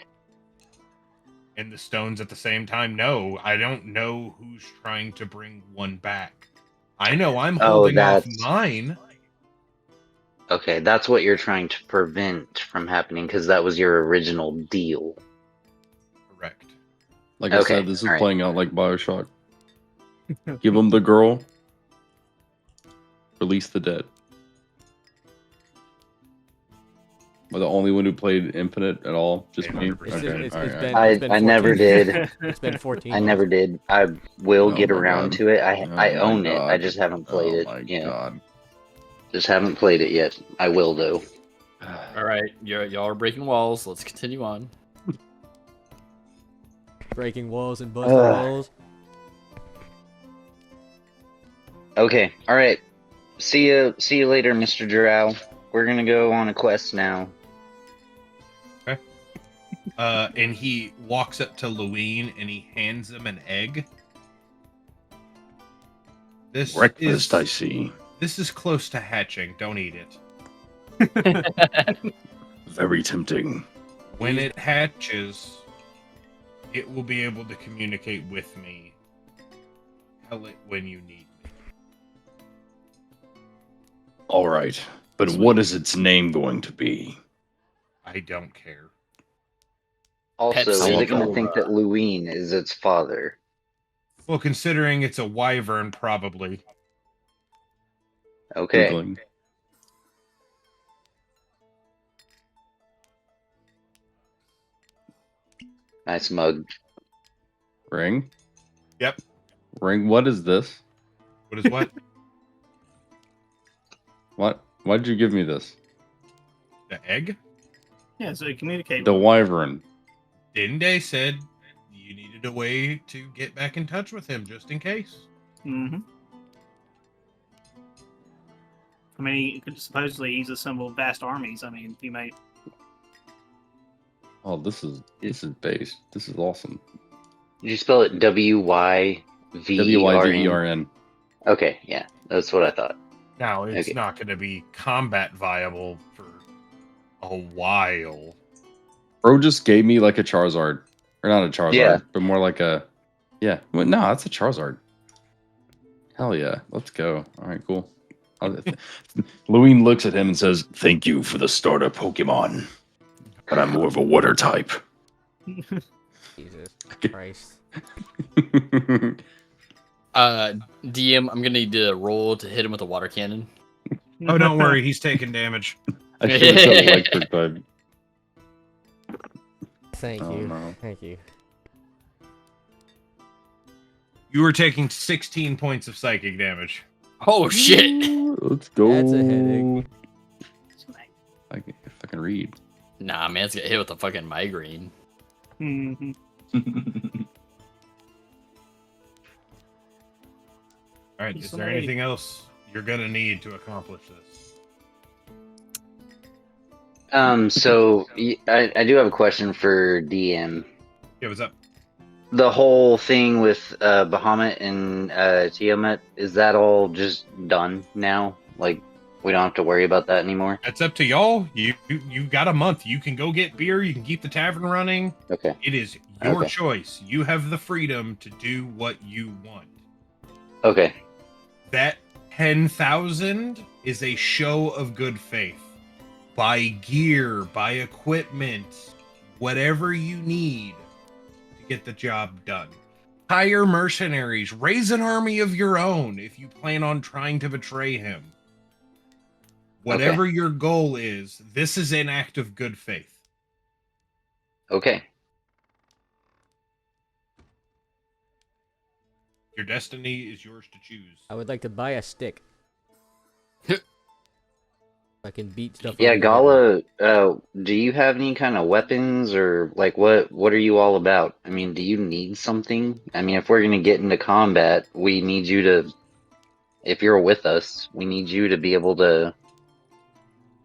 And the stones at the same time, no. I don't know who's trying to bring one back. I know I'm Oh, holding off that's- mine. Okay, that's what you're trying to prevent from happening because that was your original deal. Correct. Like I Okay, said, this is alright. playing out like Bioshock. Give them the girl. Release the dead. Am I the only one who played Infinite at all? Just me? 100%. Okay, It's alright, been- alright. been I never 14. did. It's been 14 I months. never did. I will Oh get my around God. to it. I Oh I my own it. I God. just haven't played Oh it. my Yeah, god. just haven't played it yet. I will though. All right, y'all are breaking walls. Let's continue on. Breaking walls and busting Ugh. walls. Okay, all right. See you later, Mr. Drow. We're gonna go on a quest now. And he walks up to Luween and he hands him an egg. Breakfast, I see. This is close to hatching. Don't eat it. Very tempting. When it hatches, it will be able to communicate with me. Tell it when you need me. All right, but what is its name going to be? I don't care. Also, Pet is it going to Santa. think that Luween is its father? Well, considering it's a wyvern, probably. Okay. Googling. Nice mug. Ring? Yep. Ring, what is this? What is what? What? Why'd you give me this? The egg? Yeah, so you communicate. The wyvern. Dinde said you needed a way to get back in touch with him, just in case. Mm-hmm. I mean, supposedly he's assembled vast armies. I mean, he might. Oh, this is based. This is awesome. Did you spell it WYVERN? WYVERN. Okay, yeah, that's what I thought. Now, it's Okay. not going to be combat viable for a while. Bro just gave me like a Charizard. Or not a Charizard, Yeah. but more like a... Yeah. Well, no, that's a Charizard. Hell yeah. Let's go. All right, cool. Luween looks at him and says, "Thank you for the starter Pokemon. But I'm more of a water type." Jesus Christ. DM, I'm gonna need to roll to hit him with a water cannon. Oh, don't worry, he's taking damage. I should have said electric type. Thank Oh, you. no. Thank you. You were taking 16 points of psychic damage. Oh shit! Let's go. That's a headache. I can read. Nah, man's got hit with a fucking migraine. Mhm. All right, is there anything else you're gonna need to accomplish this? So I do have a question for DM. Yeah, what's up? The whole thing with Bahamut and Tiamat, is that all just done now? Like, we don't have to worry about that anymore? That's up to y'all. You've got a month. You can go get beer. You can keep the tavern running. Okay. It is your Okay. choice. You have the freedom to do what you want. Okay. That 10,000 is a show of good faith. Buy gear, buy equipment, whatever you need to get the job done. Hire mercenaries, raise an army of your own if you plan on trying to betray him. Whatever your goal is, this is an act of good faith. Okay. Your destiny is yours to choose. I would like to buy a stick. I can beat stuff. Yeah, up. Galla, do you have any kind of weapons, or like what are you all about? I mean, do you need something? I mean, if we're gonna get into combat, we need you to, if you're with us, we need you to be able to. A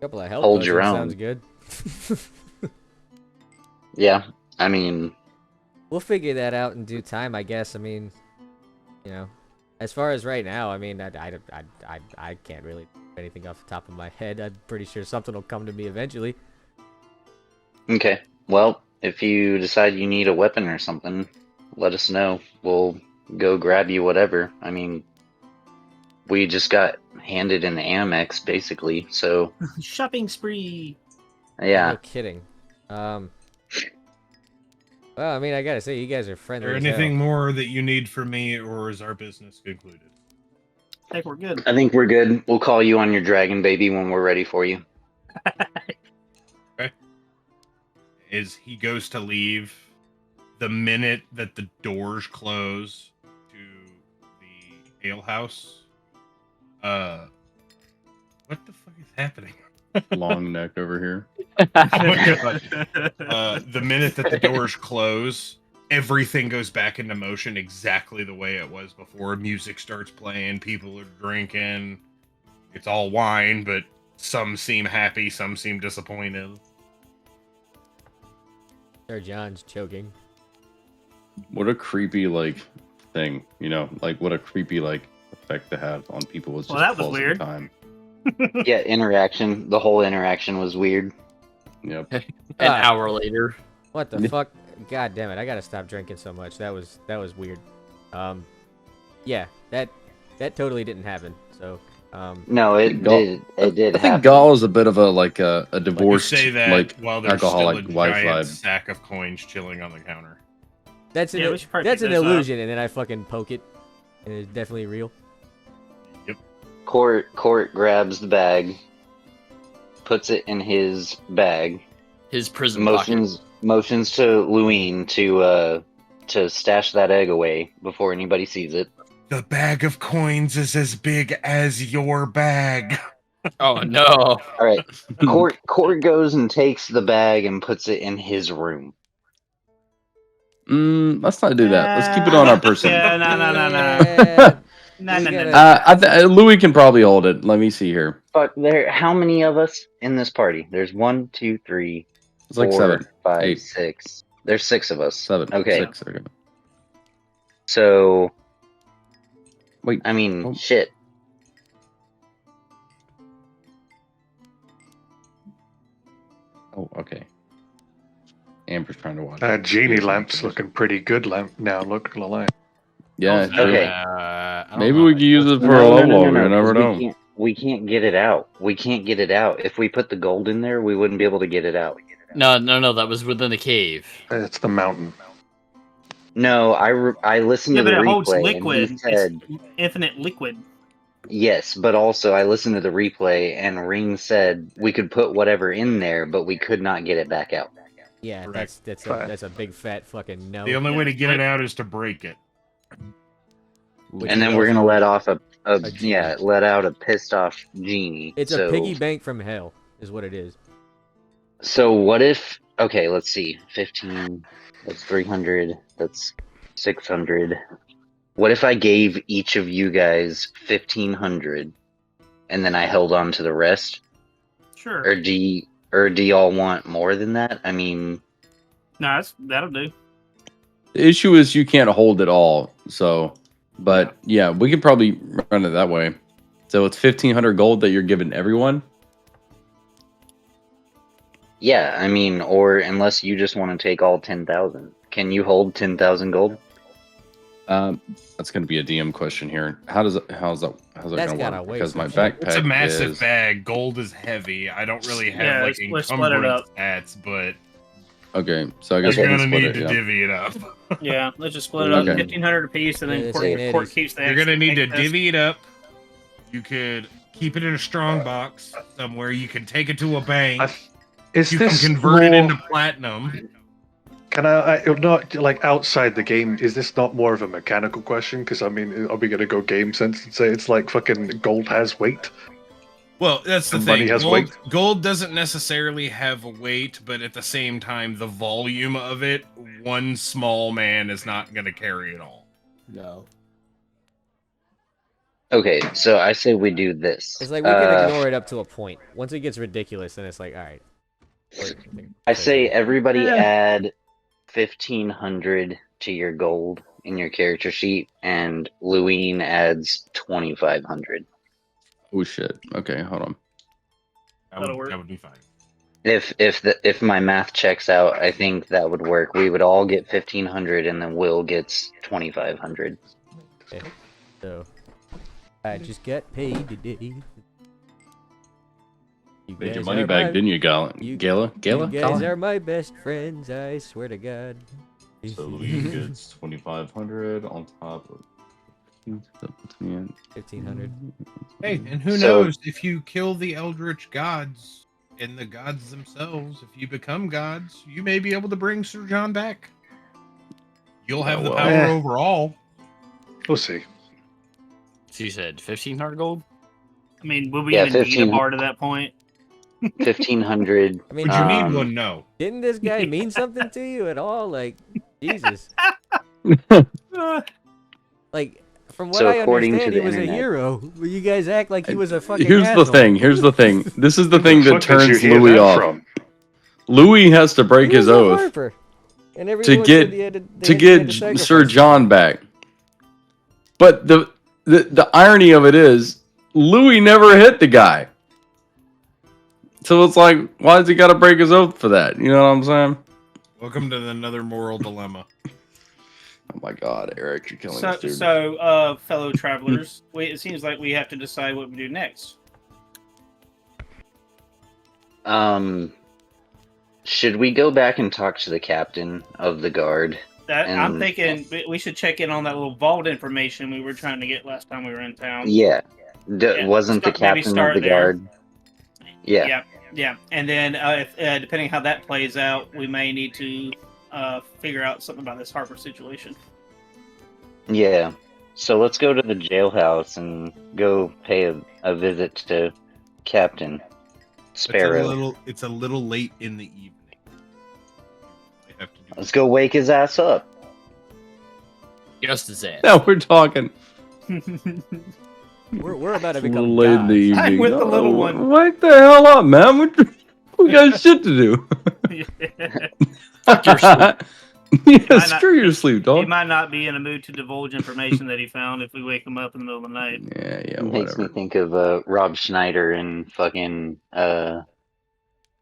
couple of health hold your potions own. sounds good. Yeah, I mean, We'll figure that out in due time, I guess. I mean, you know, as far as right now, I mean, I can't really do anything off the top of my head. I'm pretty sure something will come to me eventually. okay. Well, if you decide you need a weapon or something, let us know. We'll go grab you whatever. I mean, we just got handed an Amex, basically, so Shopping spree. yeah. No kidding. Well, I mean, I gotta say, you guys are Is friendly. there as anything hell. more that you need from me, or is our business concluded? I think we're good. I think we're good. We'll call you on your dragon baby when we're ready for you. As he goes to leave, the minute that the doors close to the ale house, what the fuck is happening? Long neck over here. Oh my God. The minute that the doors close, everything goes back into motion exactly the way it was before. Music starts playing, people are drinking. It's all wine, but some seem happy, some seem disappointed. Sir John's choking. What a creepy thing, like what a creepy effect to have on people was just Well, that was pausing weird. time. Yeah, interaction. The whole interaction was weird. Yep. An Ah. hour later. What the fuck? God damn it! I gotta stop drinking so much. That was weird. Yeah, that totally didn't happen. So, No, it did. It did I think happen. Gall is a bit of a a You divorced say that while there's still a alcoholic wife giant vibe. sack of coins chilling on the counter. that's an Yeah, we should probably that's pick an those up. illusion, and then I fucking poke it, and it's definitely real. Court grabs the bag, puts it in his bag, His prison pocket. motions to Luine to stash that egg away before anybody sees it. The bag of coins is as big as your bag. Oh no. All right, Court goes and takes the bag and puts it in his room. Let's not do that. Let's keep it on our person. Yeah, no. Yeah, No, we no, no, gotta- no. Louis can probably hold it. Let me see here. Fuck, how many of us in this party? There's 1, 2, 3, It's like 4, 7, 5, 8. 6. There's 6 of us. 7. Okay. 6. Okay. So, Wait. I mean, Oh. shit. Oh, okay. Amber's trying to watch. Genie lamp's looking pretty good now. Look at the lamp. Yeah, Oh, okay. I don't maybe know. we could use it for a level over. You never know. We can't get it out. We can't get it out. If we put the gold in there, we wouldn't be able to get it out. No, that was within the cave. It's the mountain. No, I listened Yeah, to but the it holds replay liquid. and he said It's infinite liquid. yes, but also I listened to the replay and Ring said we could put whatever in there, but we could not get it back out. Yeah, Correct. that's a big fat fucking no. The only way to get it out is to break it. Which And then is we're gonna also- let off a genie. let out a pissed off genie. It's so, a piggy bank from hell, is what it is. So what if? Okay, let's see. 15. That's 300. That's 600. What if I gave each of you guys 1,500, and then I held on to the rest? Sure. Or do y'all want more than that? I mean, No, that'll do. The issue is you can't hold it all. So, but yeah, we could probably run it that way. So it's 1,500 gold that you're giving everyone. yeah. I mean, or unless you just want to take all 10,000, can you hold 10,000 gold? That's going to be a DM question here. How's that That's going to gotta work? wait Because my some backpack It's a massive is... bag. Gold is heavy. I don't really have Yeah, like let's split it encumbrance up. stats, but Okay, so I guess you're we gonna can split need it. to Yeah. divvy it up. Yeah, let's just split it up. Okay. 1,500 apiece, and Yeah, then it's Court, like an Court Eddie's. keeps the You're gonna need to excess. divvy it up. You could keep it in a strong box somewhere. You can take it to a bank. Is You can this convert it more- into platinum. Can I not like outside the game? Is this not more of a mechanical question? Because I mean, are we gonna go game sense and say it's like fucking gold has weight? Well, that's the And thing. money has Gold, weight? gold doesn't necessarily have a weight, but at the same time, the volume of it, one small man is not going to carry it all. No. Okay, so I say we do this. It's like we can ignore it up to a point. Once it gets ridiculous, then it's like, all right. I say everybody add 1,500 to your gold in your character sheet, and Luine adds 2,500. Oh shit. Okay, hold on. That'll work. That would be fine. If my math checks out, I think that would work. We would all get 1,500, and then Will gets 2,500. Okay. So, I just got paid today. You Made your guys money are back, my- didn't you, Gala? you- Gala? You guys are my best friends, I swear to God. So Louis gets 2,500 on top of. That puts me in 1,500. Hey, and who So- knows if you kill the eldritch gods and the gods themselves, if you become gods, you may be able to bring Sir John back. You'll have the well. power Eh. over all. We'll see. So you said 1,500 gold? I mean, will we Yeah, even need a 15. bar to that point? 1,500. I mean, Would you need Um, one? No. didn't this guy mean something to you at all? Like, Jesus. Like, from what So I according to understand, he the was internet- a hero. But you guys act like he was a fucking Here's the asshole. thing. Here's the thing. This is the thing Where that the fuck did you turns hear Louis that off. from? Louis has to break He his was a oath. harper. And everyone said they had to they had get sacrifice Sir him. John back. But the irony of it is, Louis never hit the guy. So it's like, why does he got to break his oath for that? You know what I'm saying? Welcome to another moral dilemma. Oh my God, Eric, you're killing us, dude. So, fellow travelers, it seems like we have to decide what we do next. Should we go back and talk to the captain of the guard? I'm thinking we should check in on that little vault information we were trying to get last time we were in town. Yeah. Yeah, Wasn't the captain of the guard? Yeah. Yeah. And then, depending on how that plays out, we may need to figure out something about this Harper situation. Yeah. So let's go to the jailhouse and go pay a visit to Captain Sparrow. It's a little late in the evening. Let's go wake his ass up. Just his ass. Now we're talking. We're about to It's a become little late in the gods. evening. I'm with the little one. Wake the hell up, man. We got shit to do. Fuck your sleep. Yeah, screw your sleep, He dog. might not be in a mood to divulge information that he found if we wake him up in the middle of the night. Yeah, It makes me whatever. think of Rob Schneider and fucking The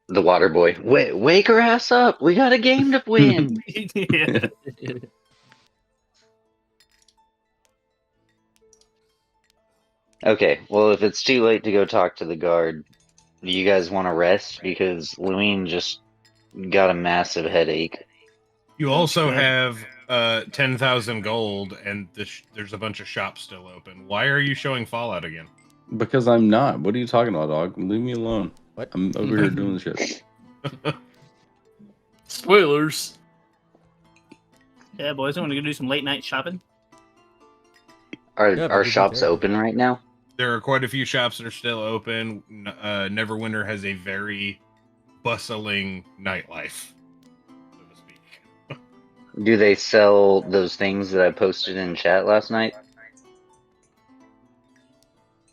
Waterboy. Wake her ass up. We got a game to win. Yeah. Okay, well, if it's too late to go talk to the guard, do you guys want to rest? Because Louine just got a massive headache. You also Okay. have 10,000 gold, and there's a bunch of shops still open. Why are you showing Fallout again? Because I'm not. What are you talking about, dog? Leave me alone. What? I'm over here doing shit. Spoilers. Yeah, boys, I want to go do some late night shopping. Are Yeah, but our we can shops carry it. open right now? There are quite a few shops that are still open. Neverwinter has a very bustling nightlife, so to speak. Do they sell those things that I posted in chat last night?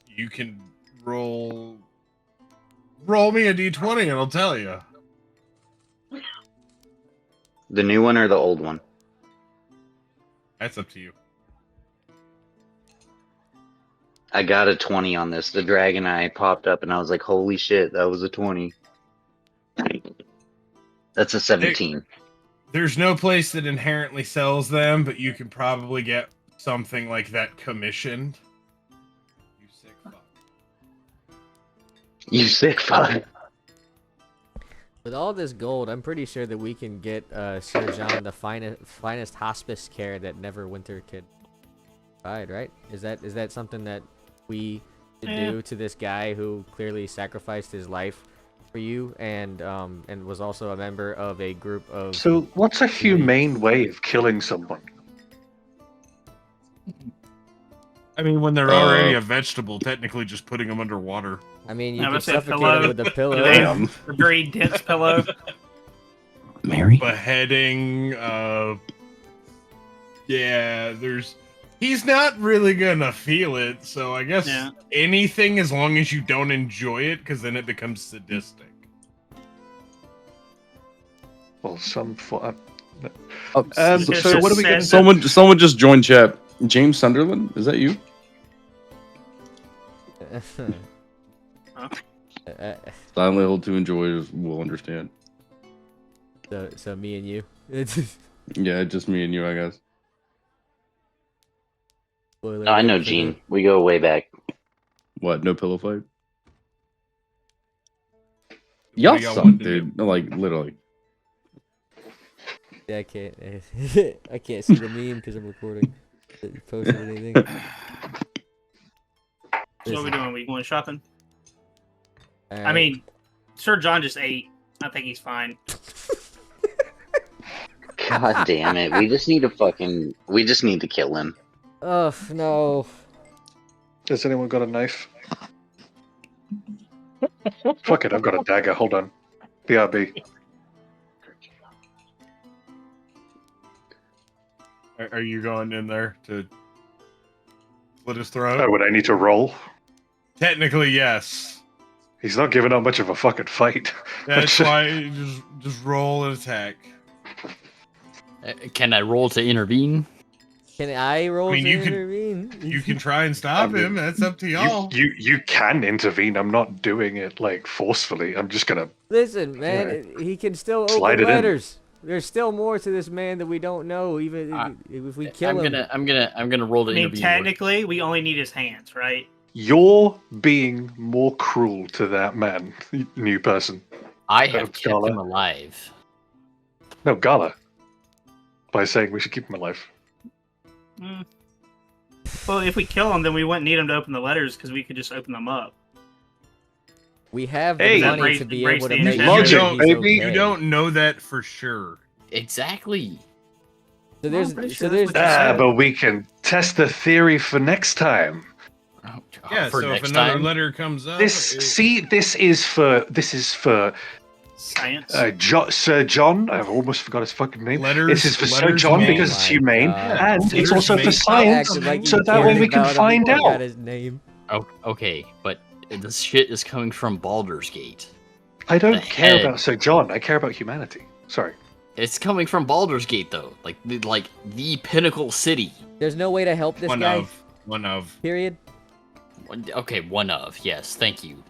You can roll me a d20 and I'll tell you. The new one or the old one? That's up to you. I got a 20 on this. The dragon eye popped up and I was like, holy shit, that was a 20. That's a 17. There's no place that inherently sells them, but you can probably get something like that commissioned. You sick fuck. You sick fuck. With all this gold, I'm pretty sure that we can get Sir John the finest hospice care that Neverwinter could provide, right? Is that something that we should do to this guy who clearly sacrificed his life for you and was also a member of a group of... So, what's a humane way of killing someone? I mean, when they're already a vegetable, technically just putting them underwater. I mean, you Yeah, can let's say suffocate pillow. him with a pillow. Damn. A very dense pillow. Mary? Beheading, yeah, he's not really gonna feel it, so I guess Yeah. anything as long as you don't enjoy it, because then it becomes sadistic. Well, some for. Oh, So what do we get? Send- someone just joined chat. James Sunderland, is that you? Silently hold to enjoy will understand. So me and you. Yeah, just me and you, I guess. Spoiler No, I know alert for Gene. We go way back. What? No pillow fight? What Y'all do y'all suck, want to dude. No, like literally. Yeah, I can't. I can't see the meme because I'm recording. That you posted anything? So what are we doing? We going shopping? I Alright. mean, Sir John just ate. I think he's fine. God damn it. We just need to kill him. Oh no. Has anyone got a knife? Fuck it, I've got a dagger. Hold on. BRB. Are you going in there to slit his throat? Oh, would I need to roll? Technically, yes. He's not giving up much of a fucking fight. That's why you just roll an attack. Can I roll to intervene? Can I roll I mean, to you can- intervene? You can try and stop him. That's up to y'all. You can intervene. I'm not doing it like forcefully. I'm just gonna. Listen, man, he can still Slide open it in. letters. There's still more to this man that we don't know, even if we kill him. I'm gonna roll to I mean, intervene. technically, we only need his hands, right? You're being more cruel to that man, new person. I have kept Galla. him alive. No, Gala. By saying we should keep him alive. Mm. Well, if we kill him, then we wouldn't need him to open the letters because we could just open them up. We have the Hey, money to be embrace able to the make intention. sure Logic, he's baby. okay. You don't know that for sure. Exactly. So I'm pretty there's sure that's what you Ah, said. but we can test the theory for next time. Oh, Yeah. for So if next another time. letter comes up, This is for Science. Sir John. I've almost forgot his fucking name. Letters- This is for Sir letters John made- because it's humane, Yeah, and it's letters also for made- science, Acted like he so that way cared we can about him. find He out. forgot his name. Oh, okay, but this shit is coming from Baldur's Gate. I don't The care head. about Sir John. I care about humanity. Sorry. It's coming from Baldur's Gate, though. Like the pinnacle city. There's no way to help this one guy. of. Period. Okay, one of. Yes, thank you.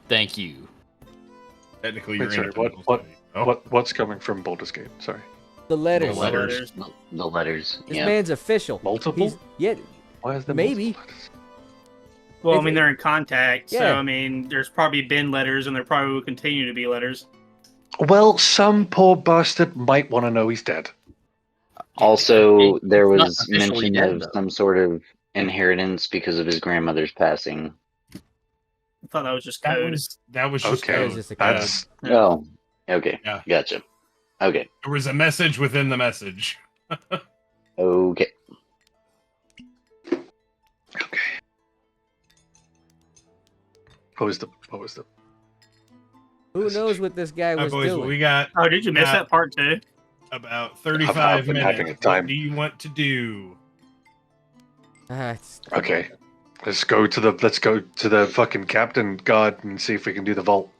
Technically, Wait, you're sorry, in a pinnacle what- city. Oh, What's coming from Baldur's Gate? Sorry. The letters. The letters. The letters. This Yeah. man's official. Multiple? He's, yeah, Why is there Maybe. multiple letters? Well, I If mean, it- they're in contact, so Yeah. I mean, there's probably been letters, and there probably will continue to be letters. Well, some poor bastard might want to know he's dead. Also, there It's not was officially mention dead, of though. some sort of inheritance because of his grandmother's passing. I thought that was just that code. was just Okay, That was code. just a code. that's Yeah. Oh, okay. Yeah. Gotcha. Okay. There was a message within the message. Okay. okay. What was the? Who knows what this guy All right, was boys, doing? we got Oh, did you miss Yeah. that part too? about I've 35 been minutes. having a time. What do you want to do? It's- Okay. Let's go to the fucking captain guard and see if we can do the vault.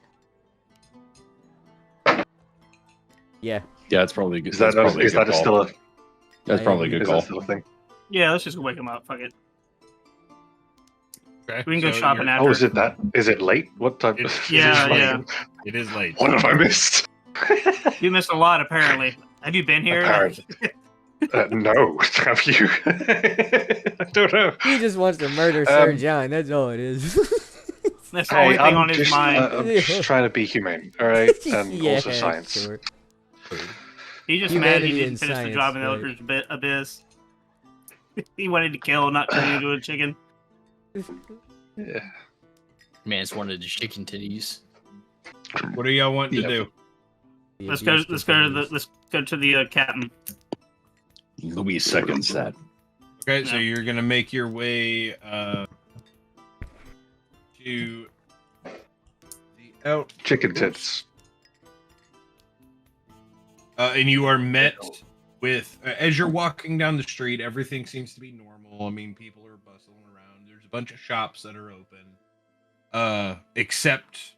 yeah. Yeah, it's probably good. Is that that's probably is a good that call. still a That's probably a good is call. that still a thing? Yeah, let's just wake him up. Fuck it. Okay, We can go so shopping you're- after. Oh, is it that? Is it late? What time? It- Yeah, is it yeah. late? It is late. What have I missed? You missed a lot, apparently. Have you been here? Apparently. No, have you? I don't know. He just wants to murder Sir Um, John. That's all it is. That's the only thing on his mind. I'm just trying to be humane, all right, and Yeah, also science. sure. He's just mad he Humanity didn't and finish the science, job in the right. Eldritch Abyss. He wanted to kill, not turn into a chicken. Yeah. Man's wanted to chicken titties. What do y'all want to Yeah. do? The Let's go. abuse Let's go to the. continues. Let's go to the captain. Louis seconds that. Okay, so No. you're gonna make your way to the out, Chicken tits. and you are met with as you're walking down the street. Everything seems to be normal. I mean, people are bustling around. There's a bunch of shops that are open, except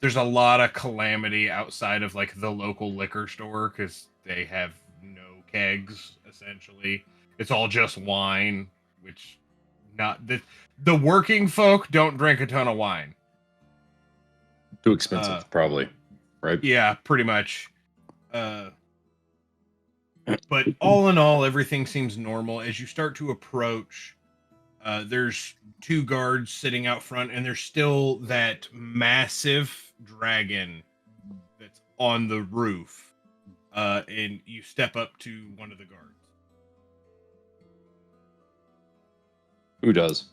there's a lot of calamity outside of like the local liquor store because they have no kegs. Essentially, it's all just wine, which not the working folk don't drink a ton of wine. Too expensive, probably. Right? Yeah, pretty much. But all in all, everything seems normal. As you start to approach, there's two guards sitting out front, and there's still that massive dragon that's on the roof. And you step up to one of the guards. Who does?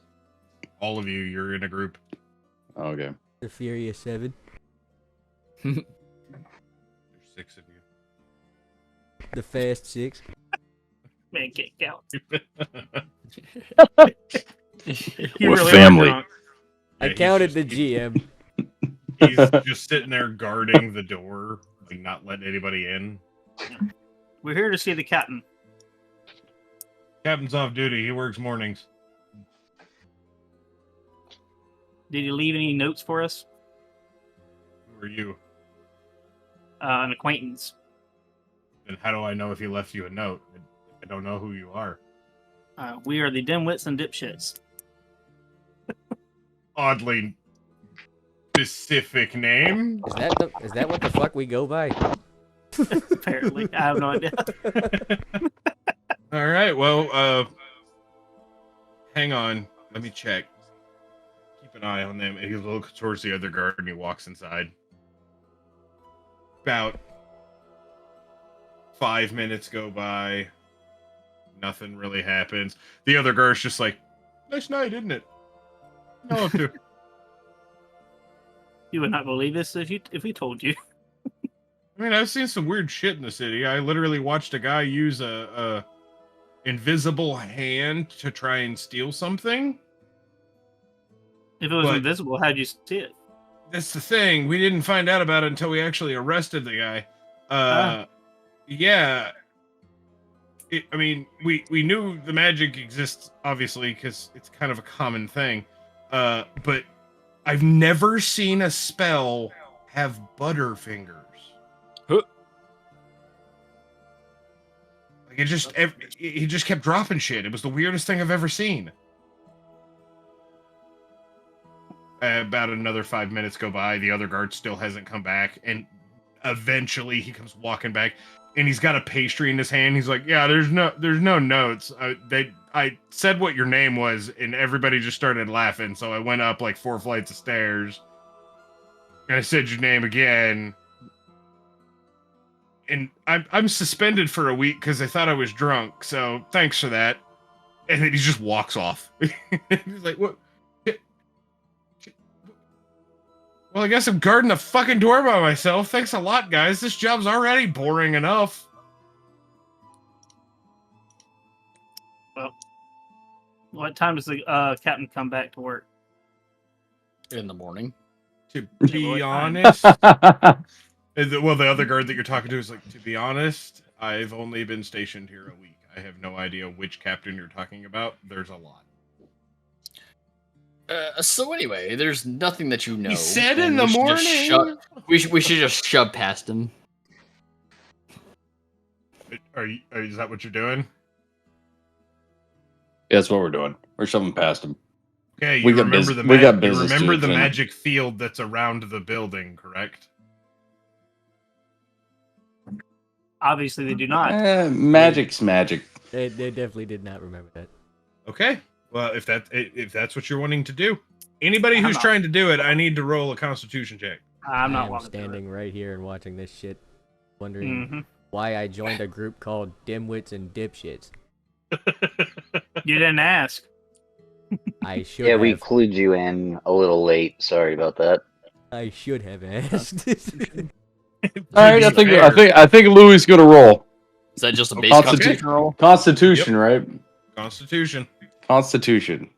All of you, you're in a group. Oh, okay. The Furious Seven. There's 6 of you. The Fast Six. Man, get out. We're are family. drunk. I Yeah, he's counted just- the GM. He's just sitting there guarding the door, like not letting anybody in. We're here to see the captain. Captain's off duty. He works mornings. Did he leave any notes for us? Who are you? An acquaintance. And how do I know if he left you a note? I don't know who you are. We are the Dimwits and Dipshits. Oddly specific name. Is that what the fuck we go by? Apparently, I have no idea. All right. Well, hang on. Let me check. Keep an eye on them. And he looks towards the other guard and he walks inside. About 5 minutes go by. Nothing really happens. The other guard's just like, nice night, isn't it? No, too. You would not believe this if we told you. I mean, I've seen some weird shit in the city. I literally watched a guy use a invisible hand to try and steal something. If it was But- invisible, how'd you see it? That's the thing. We didn't find out about it until we actually arrested the guy. Yeah. I mean, we knew the magic exists, obviously, because it's kind of a common thing. But I've never seen a spell have butterfingers. Huh. Like he just kept dropping shit. It was the weirdest thing I've ever seen. About another 5 minutes go by. The other guard still hasn't come back, and eventually he comes walking back, and he's got a pastry in his hand. He's like, "Yeah, there's no notes. I said what your name was, and everybody just started laughing. So I went up like 4 flights of stairs, and I said your name again, and I'm suspended for a week because I thought I was drunk. So thanks for that." And then he just walks off. He's like, "What? Well, I guess I'm guarding the fucking door by myself. Thanks a lot, guys. This job's already boring enough." Well, what time does the captain come back to work? In the morning. To Well, be it's fine. honest, well, the other guard that you're talking to is like, to be honest, I've only been stationed here a week. I have no idea which captain you're talking about. There's a lot. So anyway, there's nothing that you know. He said and in the we should just morning. we should just shove past him. Is that what you're doing? Yeah, that's what we're doing. We're shoving past him. Okay, We you got remember bus- the we got you business to remember the attend. magic field that's around the building, correct? Obviously, they do not. Magic's magic. They definitely did not remember that. Okay. Well, if that's what you're wanting to do, anybody I'm who's not- trying to do it, I need to roll a Constitution check. I'm I not am walking through standing right here and watching this shit, it. wondering Mhm. why I joined a group called Dimwits and Dipshits. You didn't ask. I should Yeah, have. we clued you in a little late. Sorry about that. I should have asked. All right, To be fair, I think Louis is gonna roll Is that just a base Constitution. constitution roll? Constitution, right? Constitution. Constitution.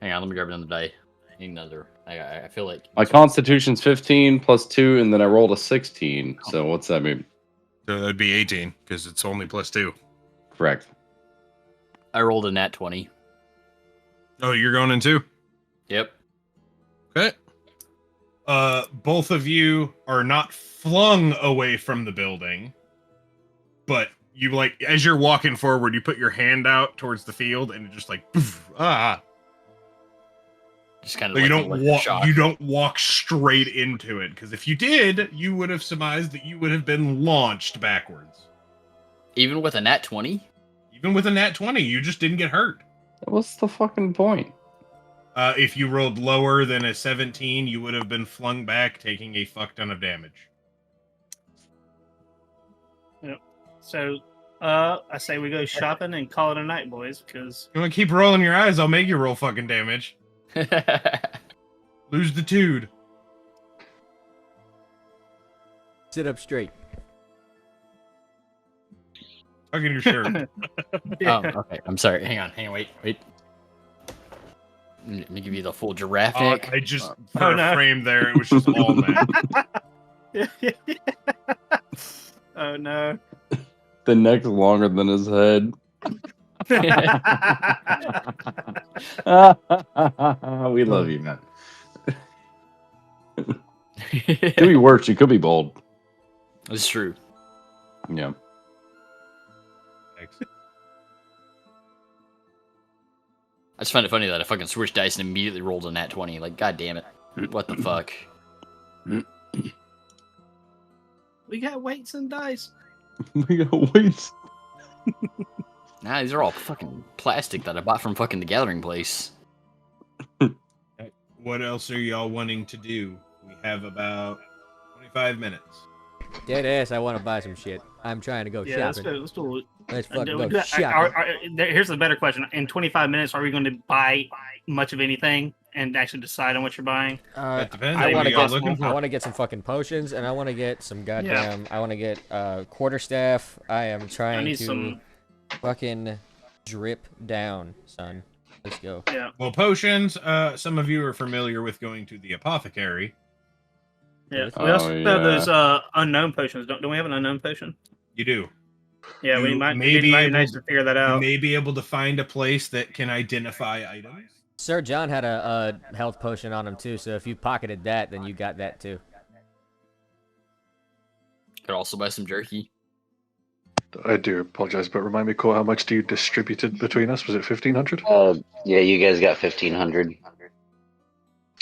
Hang on, let me grab another die. I need another. I feel like My Constitution's 15 plus 2, and then I rolled a 16. So what's that mean? So that'd be 18 because it's only +2. Correct. I rolled a nat 20. Oh, you're going in too? Yep. Okay. Both of you are not flung away from the building, but you like as you're walking forward, you put your hand out towards the field, and it just like poof, Just kind of But like you a don't electric walk. shock. You don't walk straight into it because if you did, you would have surmised that you would have been launched backwards. Even with a nat 20? Even with a nat 20, you just didn't get hurt. What's the fucking point? If you rolled lower than a 17, you would have been flung back, taking a fuck ton of damage. So, I say we go shopping and call it a night, boys, because You want to keep rolling your eyes? I'll make you roll fucking damage. Lose the tude. Sit up straight. Tuck in your shirt. Oh, okay. I'm sorry. Hang on. Wait. Let me give you the full giraffe neck. I just Oh, for a no. frame there. It was just all neck. Oh no. The neck's longer than his head. We love you, man. Could be worse. You could be bold. It's true. Yeah. just find it funny that I fucking switched dice and immediately rolled a nat 20. Like, god damn it. What the fuck? We got weights and dice. We got weights. Nah, these are all fucking plastic that I bought from fucking the gathering place. What else are y'all wanting to do? We have about 25 minutes. Dead ass, I want to buy some shit. I'm trying to go Yeah, shopping. let's do it. Let's fucking go shopping. Here's the better question. In 25 minutes, are we going to buy much of anything and actually decide on what you're buying? That depends. I What want are to y'all get looking for? I want to get some fucking potions, and I want to get some goddamn. I want to get quarterstaff. I am trying need to some- fucking drip down, son. Let's go. Yeah. Well, potions. Some of you are familiar with going to the apothecary. Yeah. Oh, We also have yeah. those unknown potions. Don't we have an unknown potion? You do. Yeah, You we might may be be able nice to figure that You out. may be able to find a place that can identify items. Sir John had a health potion on him too, so if you pocketed that, then you got that too. Could also buy some jerky. I do apologize, but remind me, Cole, how much do you distribute it between us? Was it 1,500? Yeah, you guys got 1,500.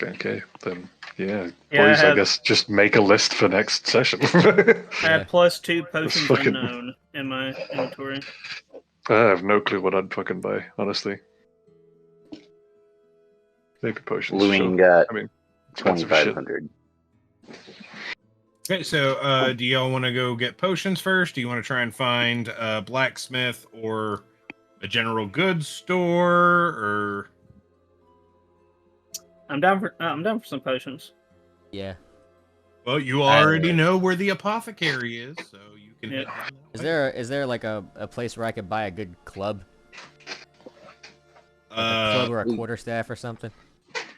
Okay, then yeah, Yeah, boys. I I have- guess just make a list for next session. I have +2 potions fucking- unknown in my inventory. I have no clue what I'd fucking buy, honestly. Maybe potions. Lewin sure. got I mean, expensive shit. 2,500. Okay, so do y'all want to go get potions first? Do you want to try and find a blacksmith or a general goods store or? I'm down for some potions. Yeah. Well, you already know where the apothecary is, so you can. Yeah. head down that way. Is there like a place where I could buy a good club? Like a club or a quarterstaff or something?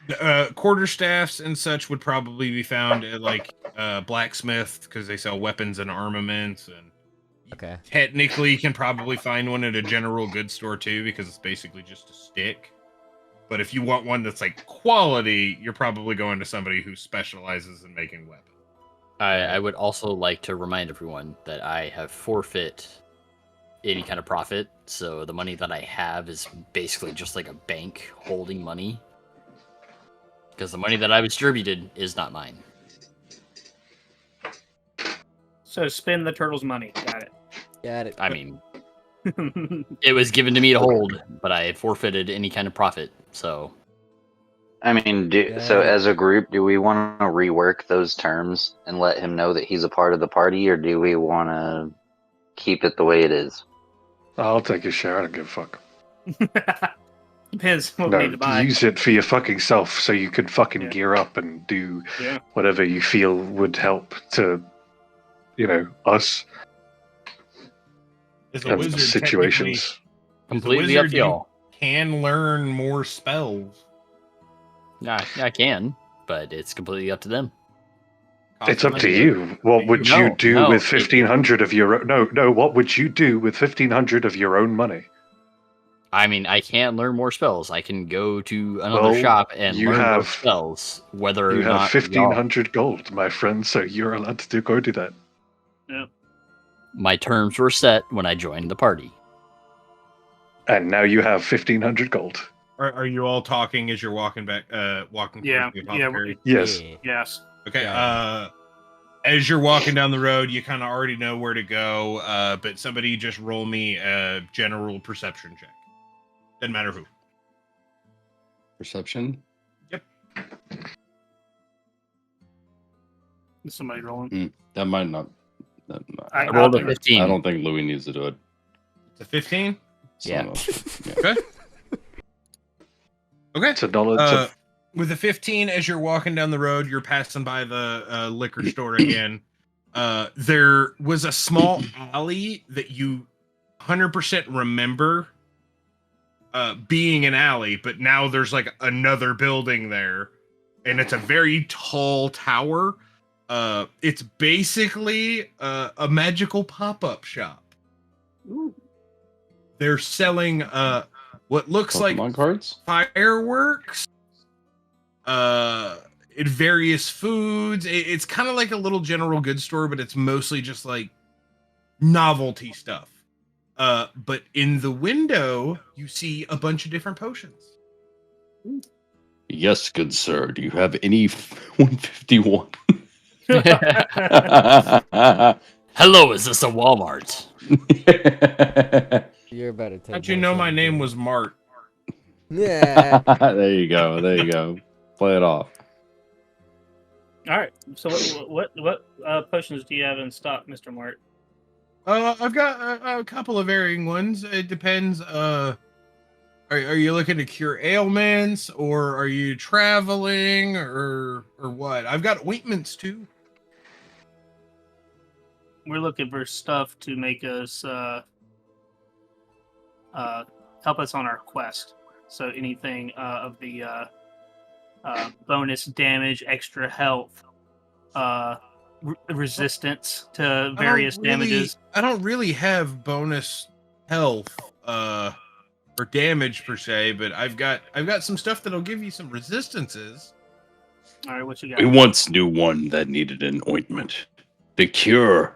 Quarterstaffs and such would probably be found at like blacksmith because they sell weapons and armaments, and Okay. technically you can probably find one at a general goods store too because it's basically just a stick. But if you want one that's like quality, you're probably going to somebody who specializes in making weapons. I would also like to remind everyone that I have forfeit any kind of profit, so the money that I have is basically just like a bank holding money. Because the money that I distributed is not mine. So spend the turtle's money. Got it. Got it. I mean, it was given to me to hold, but I had forfeited any kind of profit, so... I mean, so as a group, do we want to rework those terms and let him know that he's a part of the party, or do we want to keep it the way it is? I'll take your share. I don't give a fuck. Depends what we No, need to buy. use it for your fucking self so you can fucking Yeah. gear up and do Yeah. whatever you feel would help to, us As a have wizard, situations. Completely up to y'all. Can learn more spells. Yeah, I can, but it's completely up to them. It's up to you. What would No, you do no, with it- 1,500 of your own? No. What would you do with 1,500 of your own money? I mean, I can't learn more spells. I can go to another Well, shop and you learn more have- spells, whether You or have not 1,500 gold, my friend. So you're allowed to go do that. my terms were set when I joined the party. And now you have 1,500 gold. Are you all talking as you're walking back? Walking towards Yeah, the yeah, apothecary? Yes. Yeah. Yes. Okay. Yeah. As you're walking down the road, you kind of already know where to go. But somebody just roll me a general perception check. Doesn't matter who. Perception. Is somebody rolling? That might not. I rolled a I'll- 15. I don't think Louis needs to do it. It's a 15. Yeah. Okay. Okay. It's a knowledge of With a 15, as you're walking down the road, you're passing by the liquor store again. There was a small alley that you 100% remember being an alley, but now there's like another building there, and it's a very tall tower. It's basically a magical pop-up shop. They're selling what looks like Pokemon cards. fireworks, in various foods. It's kind of like a little general goods store, but it's mostly just like novelty stuff. But in the window, you see a bunch of different potions. Yes, good sir. Do you have any 151? Hello, is this a Walmart? You're about to take. How'd you know my name was Mart? Yeah. There you go. There you go. Play it off. All right. So what potions do you have in stock, Mr. Mart? I've got a couple of varying ones. It depends. Are you looking to cure ailments, or are you traveling, or what? I've got ointments too. We're looking for stuff to make us help us on our quest. So anything of the bonus damage, extra health, resistance to various damages. I don't really have bonus health or damage per se, but I've got some stuff that'll give you some resistances. All right, what you got? We once knew one that needed an ointment to cure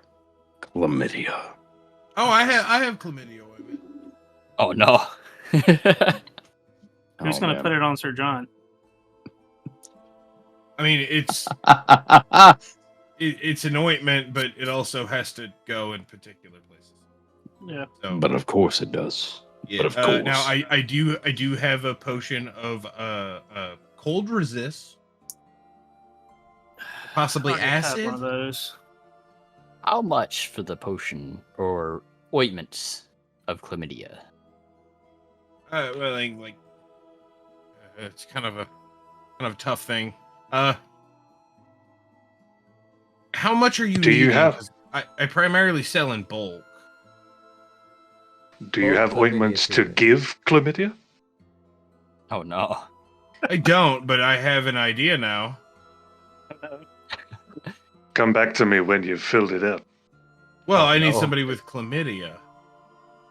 chlamydia. Oh, I have chlamydia ointment. Oh no. Who's going to put it on Sir John? I mean, it's it's an ointment, but it also has to go in particular places. Yeah. So, But of course it does. yeah. But of course. Now I do have a potion of cold resist, possibly I have acid. one of those. How much for the potion or ointments of chlamydia? Well, like it's kind of a tough thing. How much are you? Do you needing? have- 'Cause I primarily sell in bulk. Do you have Chlamydia ointments to fever. give chlamydia? Oh no. I don't, but I have an idea now. Come back to me when you've filled it up. Well, Oh, I need no. somebody with chlamydia.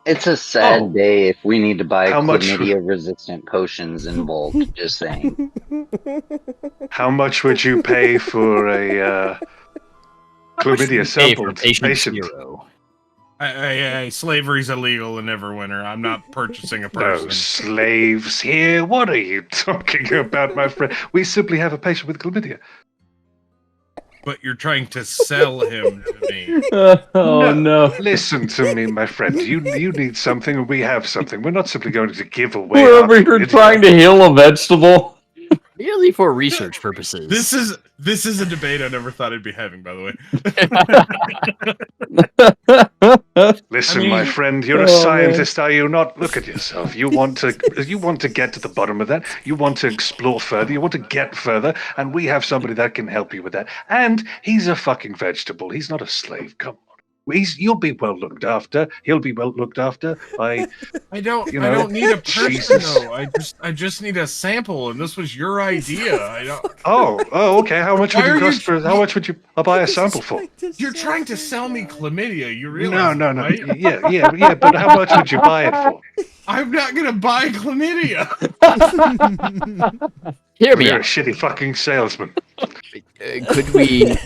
It's a sad Oh. day if we need to buy How much- chlamydia-resistant potions in bulk. Just saying. How much would you pay for a chlamydia Hey, for sample patient patient? zero. Slavery's illegal in Neverwinter. I'm not purchasing a No person. slaves here. What are you talking about, my friend? We simply have a patient with chlamydia. But you're trying to sell him to me. Oh no. Listen to me, my friend. You need something, and we have something. We're not simply going to give away. We're our over here chlamydia. trying to heal a vegetable. Merely for research purposes. This is a debate I never thought I'd be having, by the way. Listen, I mean- my friend, you're a Oh, scientist, are you not? Look at yourself. You want to get to the bottom of that. You want to explore further. You want to get further, and we have somebody that can help you with that. And he's a fucking vegetable. He's not a slave. Come on. You'll be well looked after. He'll be well looked after by. I don't You know, need a person Jesus. though. I just need a sample, and this was your idea. I don't. Oh, okay. How much would Why you are cost you- for? How much would you buy a sample for? You're trying to sell me chlamydia. You realize? No. Right? Yeah. But how much would you buy it for? I'm not gonna buy chlamydia. Hear me You're a out. shitty fucking salesman. Could we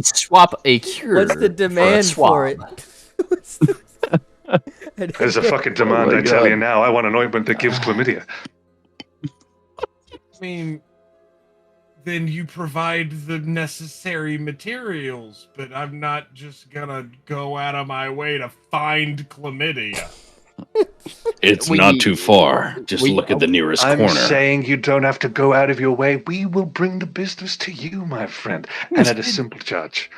swap a cure? What's the demand for it? What's the- There's a fucking demand, my I tell God. you now. I want an ointment that gives chlamydia. I mean, then you provide the necessary materials, but I'm not just gonna go out of my way to find chlamydia. It's We- not too far. Just we- look at the nearest I'm corner. saying you don't have to go out of your way. We will bring the business to you, my friend, and at a simple charge.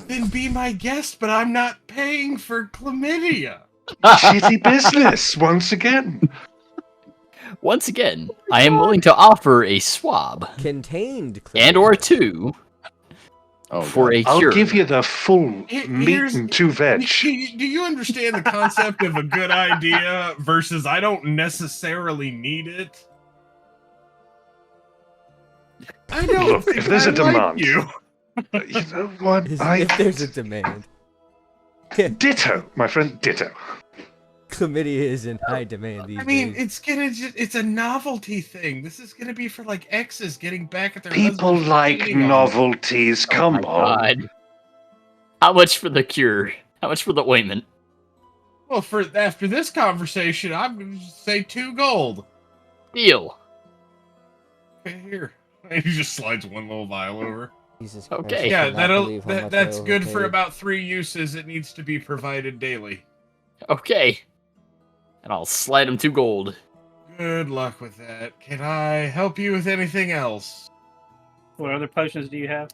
Then be my guest, but I'm not paying for chlamydia. Shitty business, once again. Once again, I am willing to offer a swab Contained and or two Oh, for God. a I'll cure. give you the full Here- meat here's- and two veg. Do you understand the concept of a good idea versus I don't necessarily need it? I don't Look, think if there's I a demand- like you. You know what? if there's a demand. Ditto, my friend, ditto. Chlamydia is in high demand these I mean, days. it's a novelty thing. This is gonna be for like exes getting back at their People husbands for like cheating on them. novelties. Oh Come my on. God. How much for the cure? How much for the ointment? Well, after this conversation, I'm gonna just say 2 gold. Deal. Okay, here. And he just slides one little vial over. Jesus Okay. Christ, Yeah, I cannot believe how much I that's good for overpaid. about 3 uses. It needs to be provided daily. Okay. And I'll slide him 2 gold. Good luck with that. Can I help you with anything else? What other potions do you have?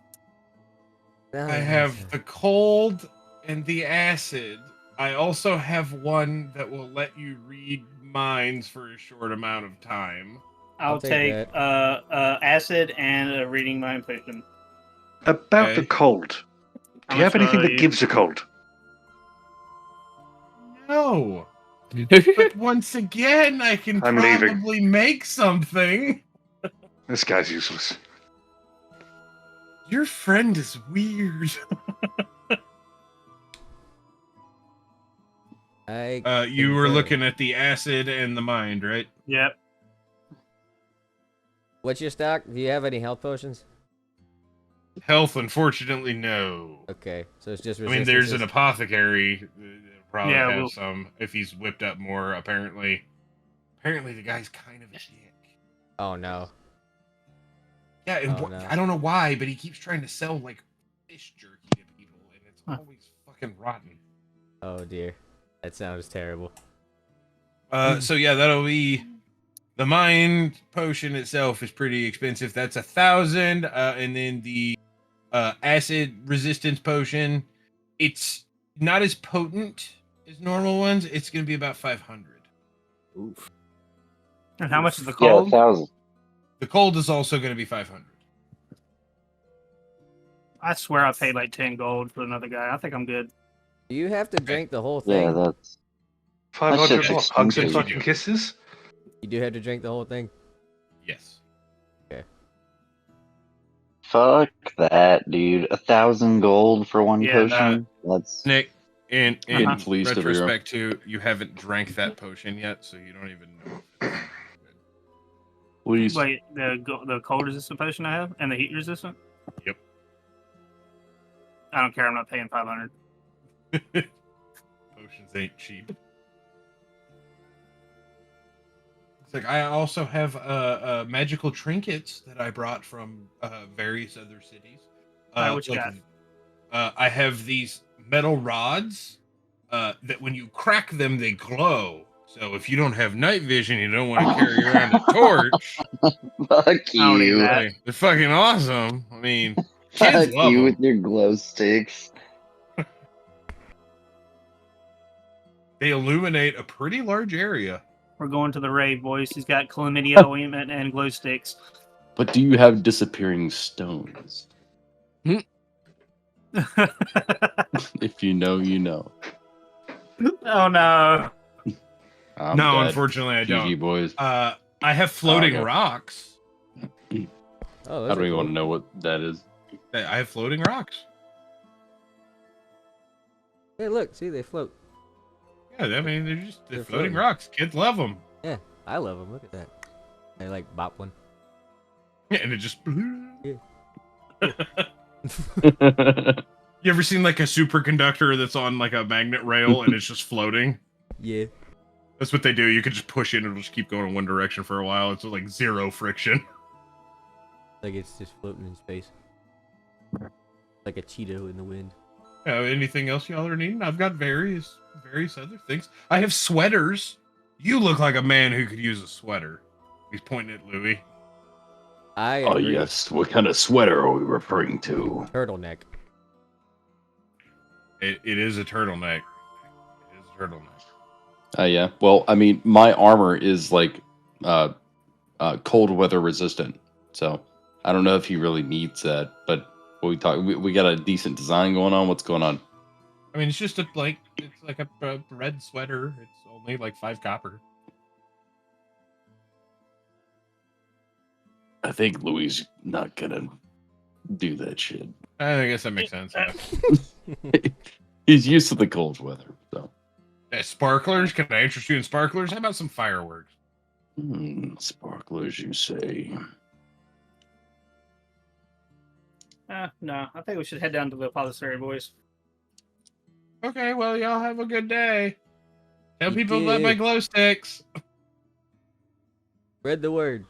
I have the cold and the acid. I also have one that will let you read minds for a short amount of time. I'll take that. acid and a reading mind potion. About Okay. the cold. Do How you have much anything are that you? gives a cold? No. But once again, I can I'm leaving. probably make something. This guy's useless. Your friend is weird. You were concur. looking at the acid and the mind, right? Yep. What's your stock? Do you have any health potions? Health, unfortunately, no. Okay, so it's just I mean, there's an resistances. apothecary. Probably Yeah, have we'll- some if he's whipped up more. Apparently, the guy's kind of a dick. Oh no. Yeah, and Oh, no. I don't know why, but he keeps trying to sell like fish jerky to people, and it's always fucking rotten. Oh dear. That sounds terrible. So yeah, that'll be the mind potion itself is pretty expensive. That's 1,000, and then the acid resistance potion, it's not as potent as normal ones. It's gonna be about 500. Oof. And how much is the Yeah, cold? 1,000. The cold is also gonna be 500. I swear I paid like 10 gold for another guy. I think I'm good. Do you have to drink the whole thing? Yeah, that's 500 shit's what? Hugs and expensive. fucking kisses? You do have to drink the whole thing? Yes. fuck that, dude. 1,000 gold for one Yeah, potion. That's Nick, in Uh-huh. Fleeced over here. retrospect too, you haven't drank that potion yet, so you don't even know. If it's good. Please. Wait, the cold resistant potion I have and the heat resistant? Yep. I don't care. I'm not paying 500. Potions ain't cheap. It's like I also have magical trinkets that I brought from various other cities. What you got? I have these metal rods that when you crack them, they glow. So if you don't have night vision, you don't want to carry around a torch. fuck don't need you. that. Like, they're fucking awesome. I mean, Fuck kids love you them. with your glow sticks. They illuminate a pretty large area. We're going to the raid, boys. He's got chlamydia ointment and glow sticks. But do you have disappearing stones? If you know, you know. Oh no. I'm No, dead. unfortunately, I GG, don't. boys. I have floating okay. rocks. Oh, I those don't are even cool. want to know what that is. I have floating rocks. Hey, look, see, they float. Yeah, I mean, they're They're floating floating. rocks. Kids love them. Yeah, I love them. Look at that. I like bop one. Yeah, and it just. Yeah. You ever seen like a superconductor that's on like a magnet rail and it's just floating? Yeah. That's what they do. You can just push it and it'll just keep going in one direction for a while. It's like zero friction. Like it's just floating in space. Like a Cheeto in the wind. Anything else y'all are needing? I've got various other things. I have sweaters. You look like a man who could use a sweater. He's pointing at Louis. I Oh, agree. yes. What kind of sweater are we referring to? Turtleneck. It is a turtleneck. It is a turtleneck. Yeah. Well, I mean, my armor is like cold weather resistant. So I don't know if he really needs that. But we got a decent design going on. What's going on? I mean, it's just it's like a red sweater. It's only like 5 copper. I think Louis is not gonna do that shit. I guess that makes sense. Yeah. He's used to the cold weather. So Sparklers? Can I interest you in sparklers? How about some fireworks? Sparklers, you say? No, I think we should head down to the apothecary, boys. Okay, well, y'all have a good day. Tell You people about too. my glow sticks. Spread the word.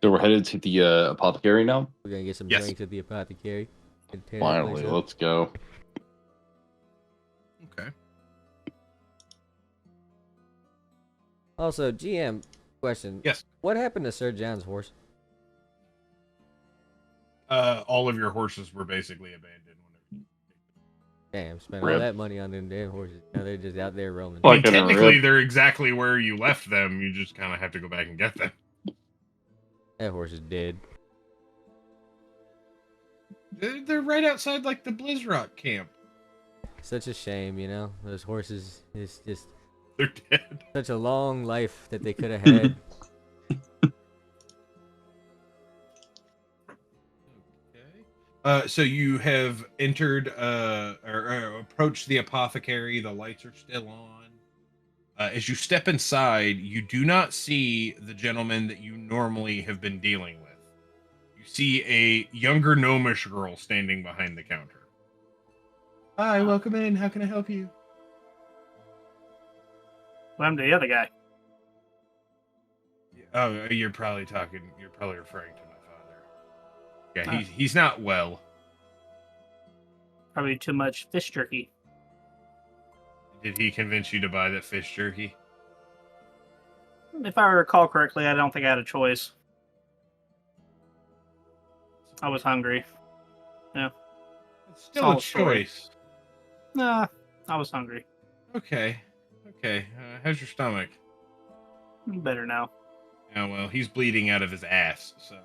So we're headed to the apothecary now. We're gonna get some Yes. drinks at the apothecary. And tear that Finally, place up. let's go. Okay. Also, GM question. Yes. What happened to Sir John's horse? All of your horses were basically abandoned. Damn, spent all Rip. that money on them damn horses. Now they're just out there roaming. I mean, Fucking technically, rip. they're exactly where you left them. You just kind of have to go back and get them. That horse is dead. They're right outside, like, the Blizzrock camp. Such a shame, you know. Those horses, it's just They're dead. such a long life that they could have had. So you have entered or approached the apothecary. The lights are still on. As you step inside, you do not see the gentleman that you normally have been dealing with. You see a younger gnomish girl standing behind the counter. Hi, welcome in. How can I help you? Well, I'm the other guy. Oh, you're probably referring to my father. Yeah, Ah. he's not well. Probably too much fish jerky. Did he convince you to buy that fish jerky? If I recall correctly, I don't think I had a choice. I was hungry. It's still a Solid story. choice. Nah, I was hungry. Okay. How's your stomach? Better now. Yeah, well, he's bleeding out of his ass, so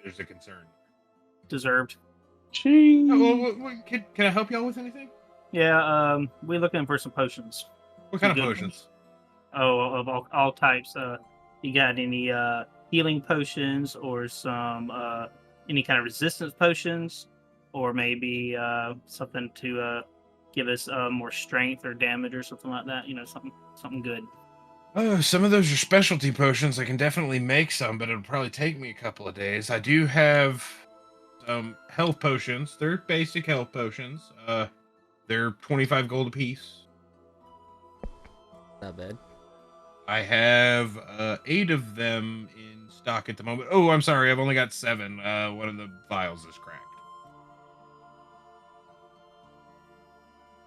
there's a concern. Deserved. Oh, well, can I help y'all with anything? Yeah, we're looking for some potions. What kind of Good potions? Oh, of all types. You got any healing potions or some any kind of resistance potions, or maybe something to give us more strength or damage or something like that. You know, something good. Oh, some of those are specialty potions. I can definitely make some, but it'll probably take me a couple of days. I do have some health potions. They're basic health potions. They're 25 gold apiece. Not bad. I have 8 of them in stock at the moment. Oh, I'm sorry. I've only got 7. One of the vials is cracked.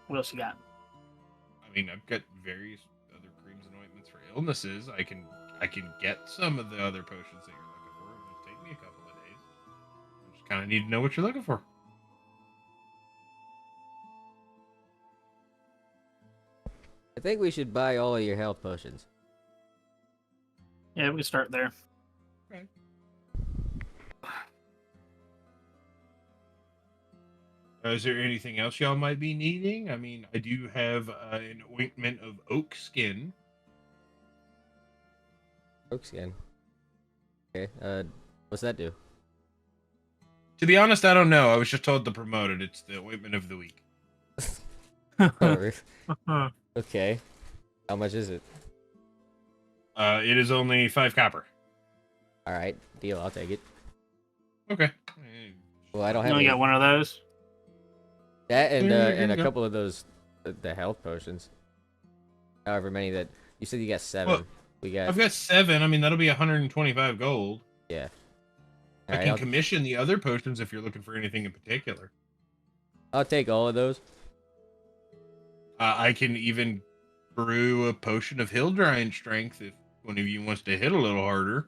What else you got? I mean, I've got various other creams and ointments for illnesses. I can get some of the other potions that you're looking for. It'll just take me a couple of days. I just kind of need to know what you're looking for. I think we should buy all of your health potions. Yeah, we can start there. Okay. Is there anything else y'all might be needing? I mean, I do have an ointment of oak skin. Oak skin. Okay. What's that do? To be honest, I don't know. I was just told to promote it. It's the ointment of the week. Oh, okay. How much is it? It is only 5 copper. All right, deal. I'll take it. Okay. Well, I don't You have only any. got one of those. That and Yeah, and a yeah. couple of those the health potions. However many that you said you got 7. Well, We got I've got 7. I mean, that'll be 125 gold. yeah. I Alright, can I'll, commission the other potions if you're looking for anything in particular. I'll take all of those. I can even brew a potion of hill drying strength if one of you wants to hit a little harder.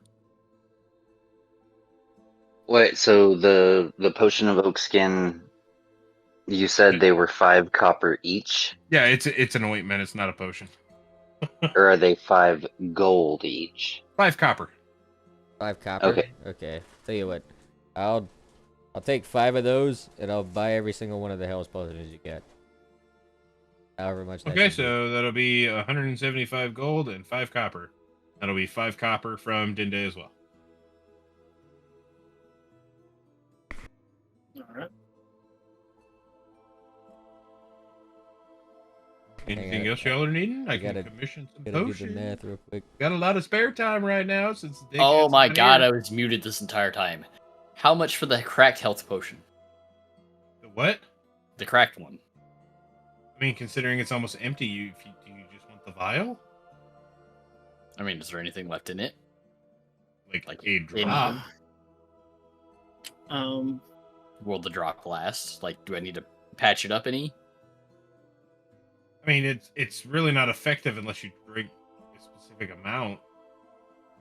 Wait, so the potion of oak skin, you said they were 5 copper each, Yeah, it's an ointment. It's not a potion. or are they 5 gold each? 5 copper. 5 copper. Okay. Okay. Tell you what, I'll take 5 of those and I'll buy every single one of the health potions you got. However much. That Okay, should be. so that'll be 175 gold and 5 copper. That'll be 5 copper from Dinde as well. All right. Anything on. else y'all are needing? I gotta- can commission some Gotta do the potions. math real quick. Got a lot of spare time right now since. Dick Oh gets my not god, here. I was muted this entire time. How much for the cracked health potion? The what? The cracked one. I mean, considering it's almost empty, do you just want the vial? I mean, is there anything left in it? Like a in- drop. Will the drop last? Like, do I need to patch it up any? I mean, it's really not effective unless you drink a specific amount.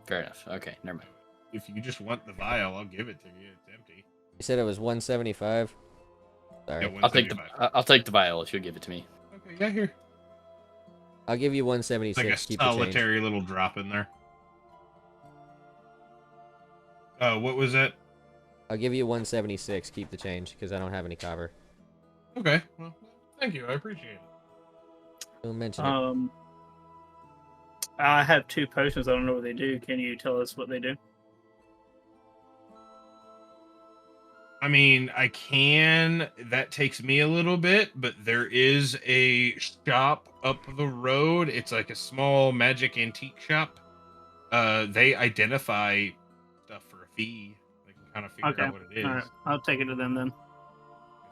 Fair enough. Okay, never mind. If you just want the vial, I'll give it to you. It's empty. You said it was 175. Sorry. Yeah, I'll take 175. I'll take the vial if you'll give it to me. Okay, yeah, here. I'll give you Like a 176. Keep the change. solitary little drop in there. What was it? I'll give you 176. Keep the change because I don't have any copper. Okay, well, thank you. I appreciate it. Don't mention it. I have 2 potions. I don't know what they do. Can you tell us what they do? I mean, I can. That takes me a little bit, but there is a shop up the road. It's like a small magic antique shop. They identify stuff for a fee. They can kind of figure out what it is. All right. I'll take it to them then.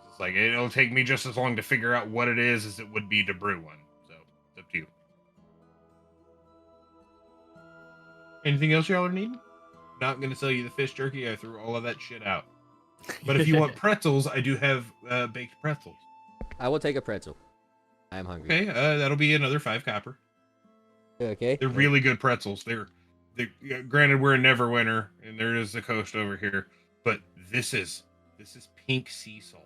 It's like it'll take me just as long to figure out what it is as it would be to brew one. So it's up to you. Anything else y'all are needing? Not gonna sell you the fish jerky. I threw all of that shit out. But if you want pretzels, I do have baked pretzels. I will take a pretzel. I am hungry. Okay, that'll be another 5 copper. Okay. They're really good pretzels. They're granted we're in Neverwinter and there is the coast over here, but this is pink sea salt.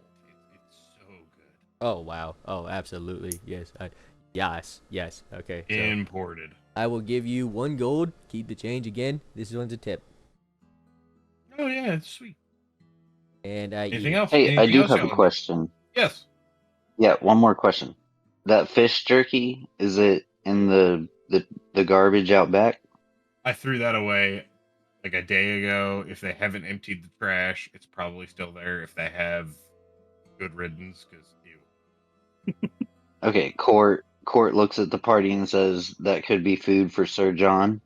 It's so good. Oh wow. Oh, absolutely. Yes. Yes. Okay. So Imported. I will give you 1 gold. Keep the change again. This one's a tip. Oh yeah, it's sweet. And I Anything eat. else? Hey, I Anything do else, have a y'all? question. Yes. Yeah, one more question. That fish jerky, is it in the garbage out back? I threw that away like a day ago. If they haven't emptied the trash, it's probably still there. If they have, good riddance, because ew. Okay, Court looks at the party and says that could be food for Sir John.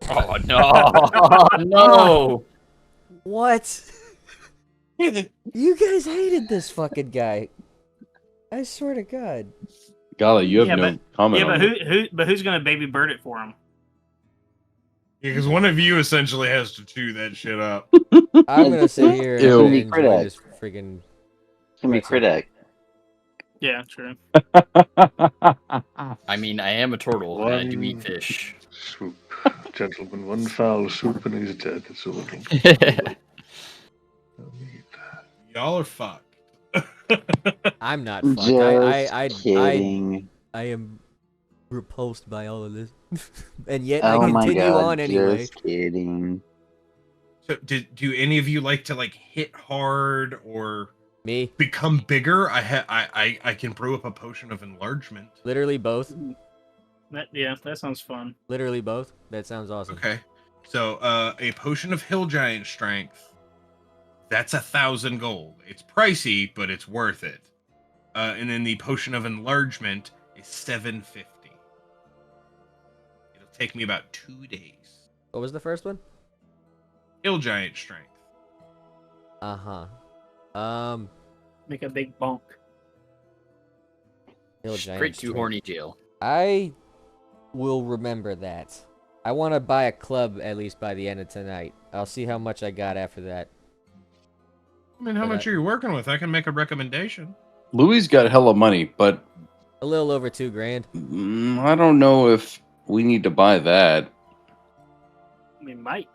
Oh no! No! What? You guys hated this fucking guy. I swear to God. Galla, you have Yeah, no comment. Yeah, on but it. who's gonna baby bird it for him? Yeah, because one of you essentially has to chew that shit up. I'm gonna sit here and Ew. I'm gonna enjoy Critic. this freaking. It's gonna be Critic. Yeah, true. I mean, I am a turtle and I do eat One fish. Swoop. Gentlemen, 1 foul swoop and he's dead. That's all. Don't need that. Y'all are fucked. I'm not fucked. Just kidding. I am repulsed by all of this, and yet Oh I my continue god, on anyway. just kidding. So, do any of you like to like hit hard or Me, become bigger? I can brew up a potion of enlargement. literally both. That sounds fun. Literally both. That sounds awesome. Okay, so a potion of hill giant strength. That's 1,000 gold. It's pricey, but it's worth it. And then the potion of enlargement is 750. It'll take me about 2 days. What was the first one? Hill giant strength. Make a big bonk. Hill Straight giant to strength. horny jail. I will remember that. I want to buy a club at least by the end of tonight. I'll see how much I got after that. I mean, how But much are you working with? I can make a recommendation. Louis got hella money, but A little over 2 grand. I don't know if we need to buy that. We might.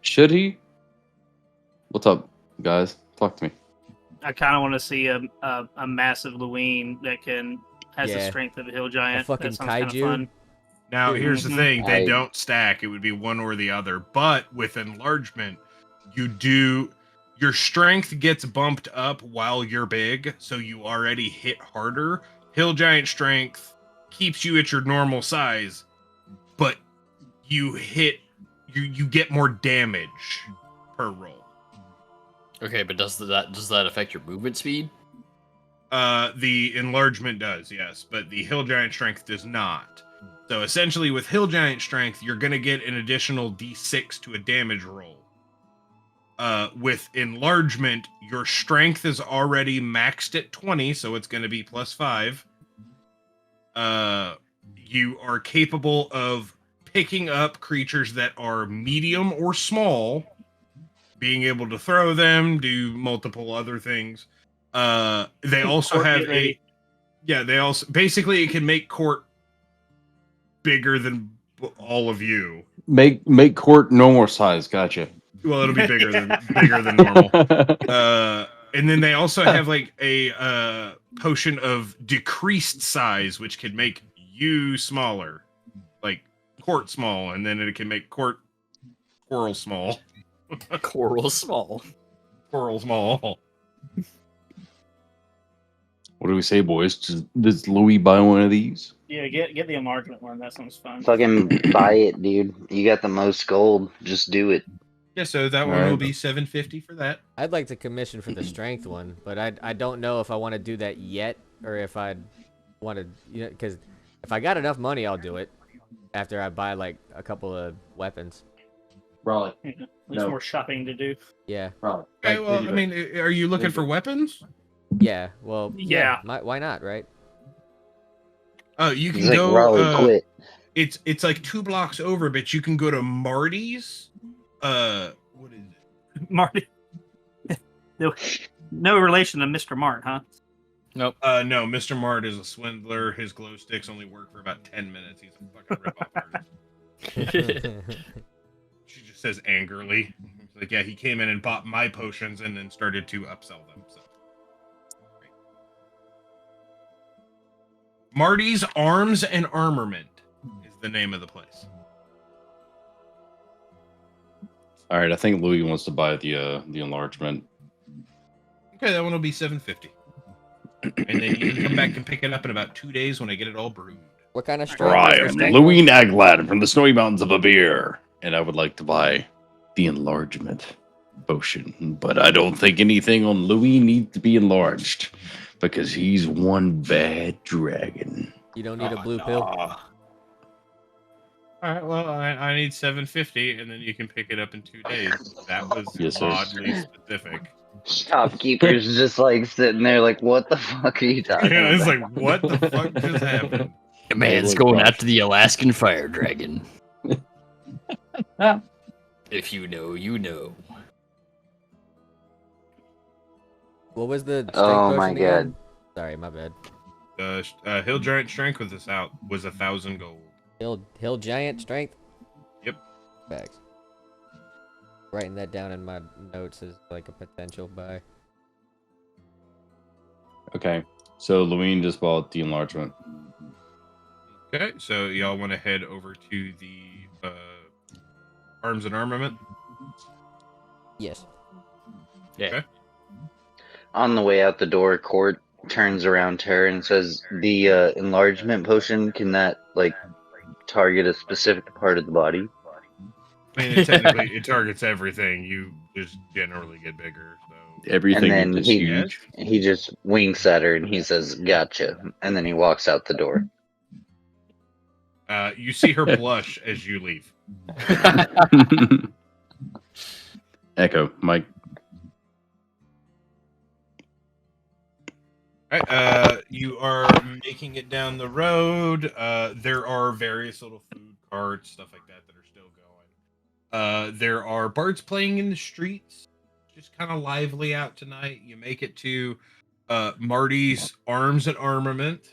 Should he? What's up, guys? Talk to me. I kind of want to see a massive Luween that has the Yeah. strength of a hill giant. fucking That sounds kind of kaiju? fun. Now, here's the Mhm. thing: they I- don't stack. It would be one or the other. But with enlargement, your strength gets bumped up while you're big, so you already hit harder. Hill giant strength keeps you at your normal size, but you get more damage per roll. Okay, but does that affect your movement speed? The enlargement does, yes, but the hill giant strength does not. So essentially, with hill giant strength, you're gonna get an additional d6 to a damage roll. With enlargement, your strength is already maxed at 20, so it's gonna be +5. You are capable of picking up creatures that are medium or small, being able to throw them, do multiple other things. They also Court, have get ready. they also basically it can make court bigger than all of you. Make court normal size. Gotcha. Well, it'll be bigger than normal. And then they also have like a potion of decreased size, which can make you smaller, like court small, and then it can make coral small. Coral small. Coral small. What do we say, boys? Does Louis buy one of these? Yeah, get the enlargement one. That sounds fun. Fucking buy it, dude. You got the most gold. Just do it. Yeah, so that one will be $750 for that. I'd like to commission for the strength one, but I don't know if I want to do that yet, or if I'd want to, because if I got enough money, I'll do it after I buy like a couple of weapons. Probably. There's more shopping to do. Yeah. Probably. Okay, well, I mean, are you looking for weapons? Yeah. Well. Yeah. Why not? Right. Oh, you can He's like, go. Raleigh, quit. It's like 2 blocks over, but you can go to Marty's. What is it? Marty. No relation to Mr. Mart, huh? Nope. No, Mr. Mart is a swindler. His glow sticks only work for about 10 minutes. He's a fucking ripoff artist. She just says angrily. It's like, yeah, he came in and bought my potions and then started to upsell them. So. Great. Marty's Arms and Armament is the name of the place. All right, I think Louis wants to buy the enlargement. Okay, that one will be $750. And then you can come back and pick it up in about 2 days when I get it all brewed. What kind of For strength? I is the am strength Louis one? Naglad from the Snowy Mountains of Abir, and I would like to buy the enlargement potion. But I don't think anything on Louis needs to be enlarged because he's one bad dragon. You don't need a blue pill. All right, well, I need $750, and then you can pick it up in 2 days. That was Yes, sir. oddly specific. Shopkeeper's just like sitting there, like, what the fuck are you talking Yeah, it's about? like, what the fuck just happened? The man's going after the Alaskan fire dragon. If you know, you know. What was the? Strength Oh my potion again? God. Sorry, my bad. Hill Giant Strength was 1,000 gold. Hill giant strength. Yep. Facts. Writing that down in my notes as like a potential buy. Okay, so Louis just bought the enlargement. Okay, so y'all want to head over to the Arms and Armament? Yes. Yeah. Okay. On the way out the door, Court turns around to her and says, the enlargement potion, can that, like, target a specific part of the body? I mean, technically, it targets everything. You just generally get bigger, so... Everything And then is he- huge. He just winks at her and he says, gotcha. And then he walks out the door. You see her blush as you leave. Echo, Mike. Alright, you are making it down the road. There are various little food carts, stuff like that are still going. There are bards playing in the streets. Just kind of lively out tonight. You make it to Marty's Arms and Armament.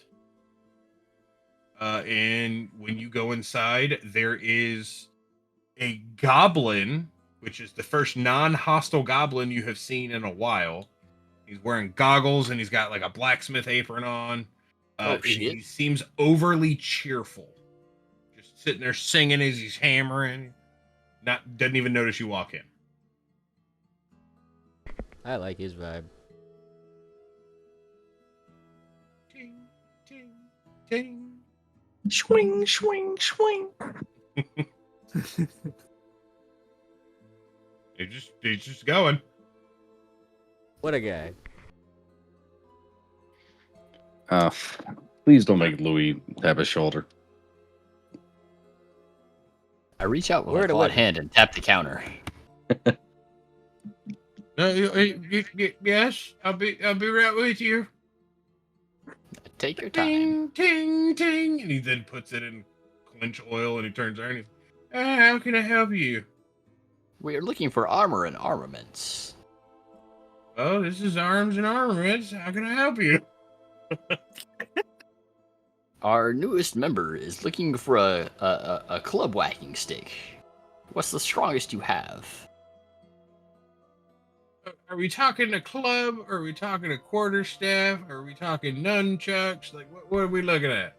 And when you go inside, there is a goblin, which is the first non-hostile goblin you have seen in a while. He's wearing goggles and he's got like a blacksmith apron on. And shit. he seems overly cheerful. Just sitting there singing as he's hammering. Doesn't even notice you walk in. I like his vibe. Ting, ting, ting. Swing, swing, swing. He's just going. What a guy. Please don't make Louis tap his shoulder. I reach out with Where my to clawed what? hand and tap the counter. Yes, I'll be right with you. Take your time. Ting, ting, ting. And he then puts it in clinch oil and he turns around and How can I help you? We are looking for armor and armaments. Oh, this is arms and armaments. How can I help you? Our newest member is looking for a club whacking stick. What's the strongest you have? Are we talking a club? Or are we talking a quarterstaff? Or are we talking nunchucks? Like, what are we looking at?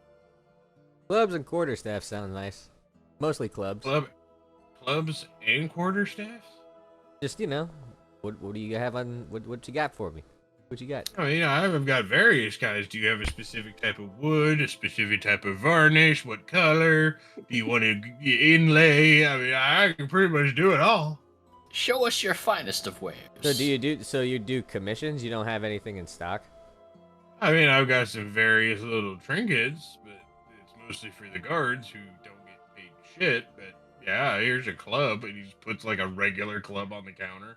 Clubs and quarterstaff sound nice. Mostly clubs. Clubs and quarterstaffs? Just, what do you have on, what you got for me? What you got? I mean, I've got various kinds. Do you have a specific type of wood, a specific type of varnish? What color? Do you want to inlay? I mean, I can pretty much do it all. Show us your finest of wares. So you do commissions? You don't have anything in stock? I mean, I've got some various little trinkets, but it's mostly for the guards who don't get paid shit. But yeah, here's a club, and he just puts like a regular club on the counter.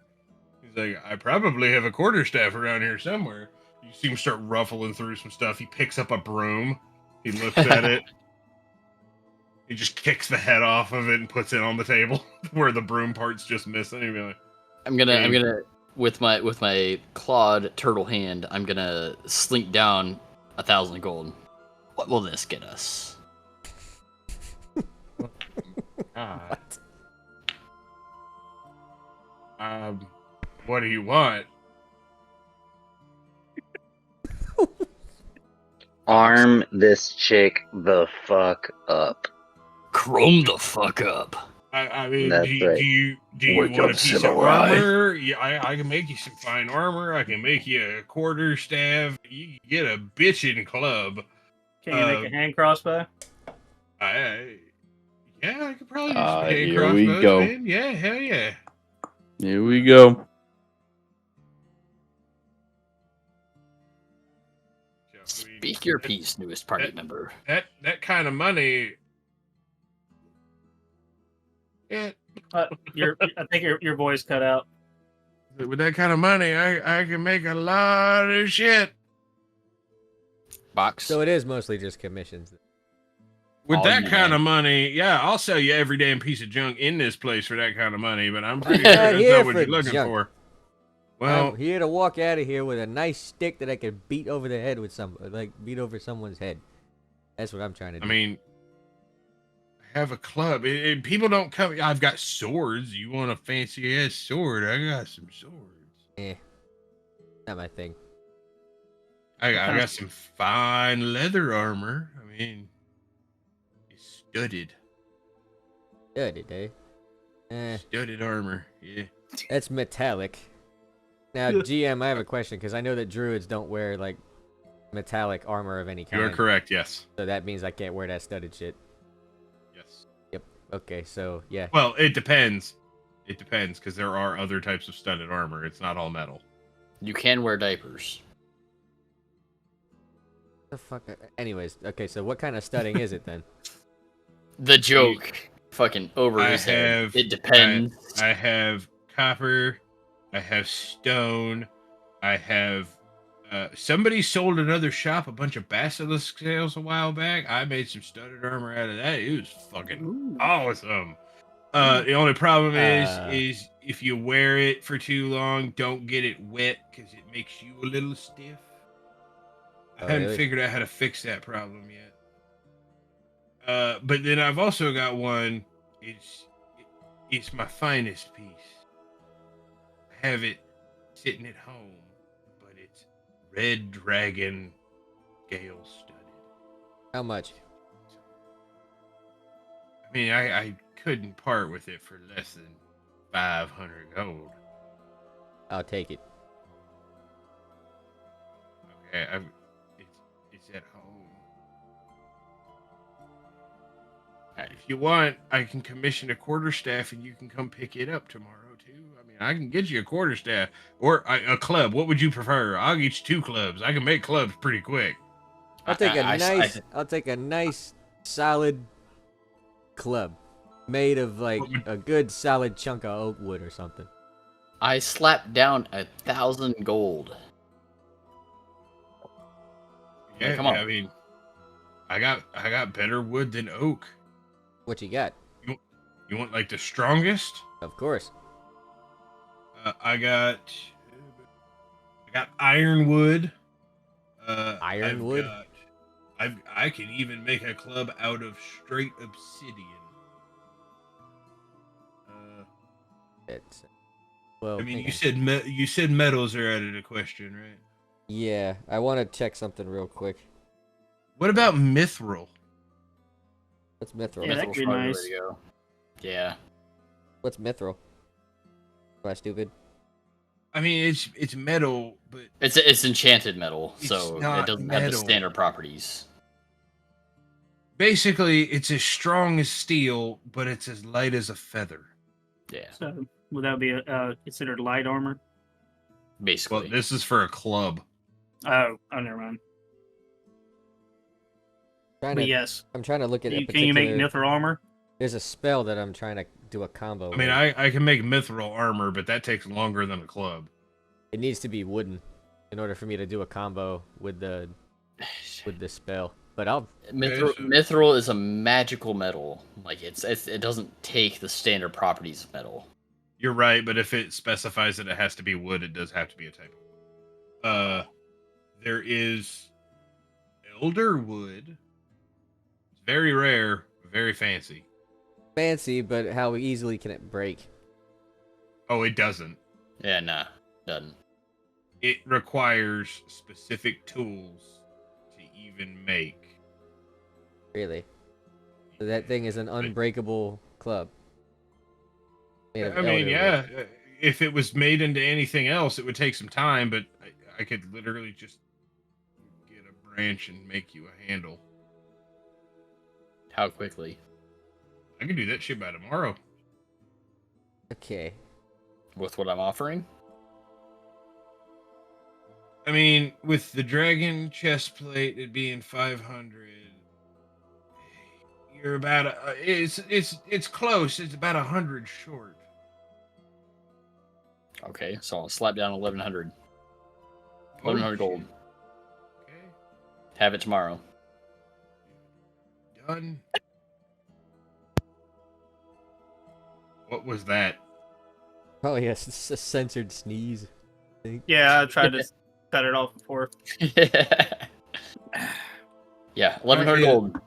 He's like, I probably have a quarterstaff around here somewhere. You see him start ruffling through some stuff. He picks up a broom. He looks at it. He just kicks the head off of it and puts it on the table where the broom part's just missing. He'd be like, I'm gonna with my clawed turtle hand, I'm gonna slink down 1,000 gold. What will this get us? God. What do you want? Arm this chick the fuck up. Chrome the fuck up. I mean, That's do right. you Wake want a up, piece of samurai. armor? Yeah, I can make you some fine armor. I can make you a quarterstaff. You can get a bitchin' club. Can you make a hand crossbow? Yeah, I could probably do some hand Here we crossbows, go. man. Yeah, hell yeah. Here we go. Speak your piece, newest party member. That kind of money. Yeah, I think your voice cut out. with that kind of money, I can make a lot of shit. Box. So it is mostly just commissions. With All that you, kind man. of money, yeah, I'll sell you every damn piece of junk in this place for that kind of money. But I'm pretty I'm sure not that's here not what for you're looking junk. for. Well, I'm here to walk out of here with a nice stick that I could beat over the head with beat over someone's head. That's what I'm trying to do. I mean, I have a club. And people don't come. I've got swords. You want a fancy ass sword? I got some swords. Not my thing. I got some fine leather armor. I mean, it's studded. Studded, eh? Studded armor. Yeah. That's metallic. Now, GM, I have a question because I know that druids don't wear like metallic armor of any kind. You are correct. Yes. So that means I can't wear that studded shit. Yes. Yep. Okay. So yeah. Well, it depends. It depends because there are other types of studded armor. It's not all metal. You can wear diapers. The fuck. Anyways, okay. So what kind of studding is it then? The joke. Fucking over I his head. have- It depends. I have copper. I have stone. I have. Somebody sold another shop a bunch of basilisk scales a while back. I made some studded armor out of that. It was fucking awesome. The only problem is if you wear it for too long, don't get it wet because it makes you a little stiff. I Oh, haven't really? figured out how to fix that problem yet. But then I've also got one. It's my finest piece. I have it sitting at home, but it's red dragon gale studded. How much? I mean, I couldn't part with it for less than 500 gold. I'll take it. Okay, it's at home. If you want, I can commission a quarterstaff and you can come pick it up tomorrow too. I mean, I can get you a quarterstaff or a club. What would you prefer? I'll get you 2 clubs. I can make clubs pretty quick. I'll take I- I'll take a nice, solid club, made of like a good solid chunk of oak wood or something. I slapped down 1,000 gold. Yeah, come on. I mean, I got better wood than oak. What you got? You want like the strongest? Of course. I got ironwood. Ironwood? I can even make a club out of straight obsidian. Well, I mean, hang on. you said metals are out of the question, right? Yeah, I want to check something real quick. What about mithril? What's mithril? Yeah, that Mithral's could be probably the way nice. to go. Yeah. What's mithril? Am I stupid? I mean, it's metal, but It's enchanted metal, It's so not it doesn't have the metal. standard properties. basically it's as strong as steel, but it's as light as a feather. Yeah, So would that be considered light armor? basically. Well, this is for a club. Oh, never mind. But yes, I'm trying to look at a can you make particular. mithril armor? There's a spell that I'm trying to do a combo. I mean, with. I can make mithril armor, but that takes longer than a club. It needs to be wooden in order for me to do a combo with the spell. But I'll. Mithril is a magical metal. Like it doesn't take the standard properties of metal. You're right, but if it specifies that it has to be wood, it does have to be a type. There is elder wood. It's very rare, very fancy. Fancy, but how easily can it break? Oh, it doesn't. Yeah, nah, doesn't. It requires specific tools to even make. Really? So that thing is an unbreakable club. Made of I mean, elder yeah. wood. If it was made into anything else, it would take some time, but I could literally just get a branch and make you a handle. How quickly? I could do that shit by tomorrow. Okay. With what I'm offering? I mean, with the dragon chest plate, it being 500, you're about it's close. It's about 100 short. Okay, so I'll slap down 1100. Oh, 1100 gold. shit. Okay, Have it tomorrow. done. What was that? Oh yes, it's a censored sneeze. I think. Yeah, I tried to cut it off before. Yeah, 1100 Yeah. gold. Is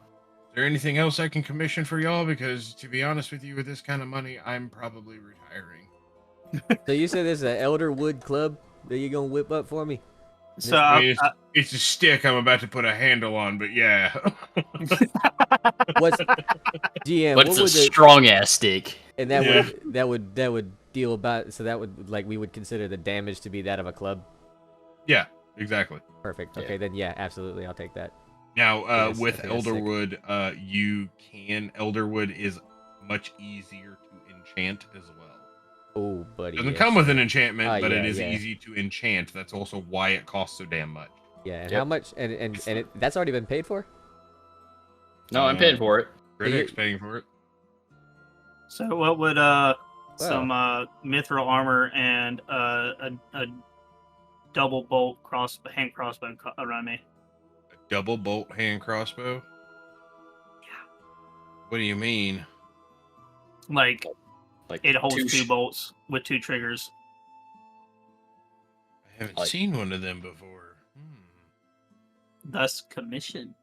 there anything else I can commission for y'all? Because to be honest with you, with this kind of money, I'm probably retiring. So you said there's an elder wood club that you're gonna whip up for me? So I mean, it's a stick I'm about to put a handle on, but yeah. What's GM? But What it's a would the strong ass stick. and that would deal about so that would like we would consider the damage to be that of a club. Yeah, exactly. Perfect. Yeah. Okay, then yeah, absolutely, I'll take that. Now, Yes, I with think that's sick. Elderwood, Elderwood is much easier to enchant as well. Oh, buddy. Doesn't yes. come with an enchantment, but yeah, it is yeah. easy to enchant. That's also why it costs so damn much. Yeah, and Yep. how much? And that's already been paid for. No, I'm paying for it. Critic's paying for it. So what would some mithril armor and a double bolt hand crossbow around me? A double bolt hand crossbow? Yeah. What do you mean? Like Like it holds two two bolts with two triggers. I haven't Like- seen one of them before. Thus commission.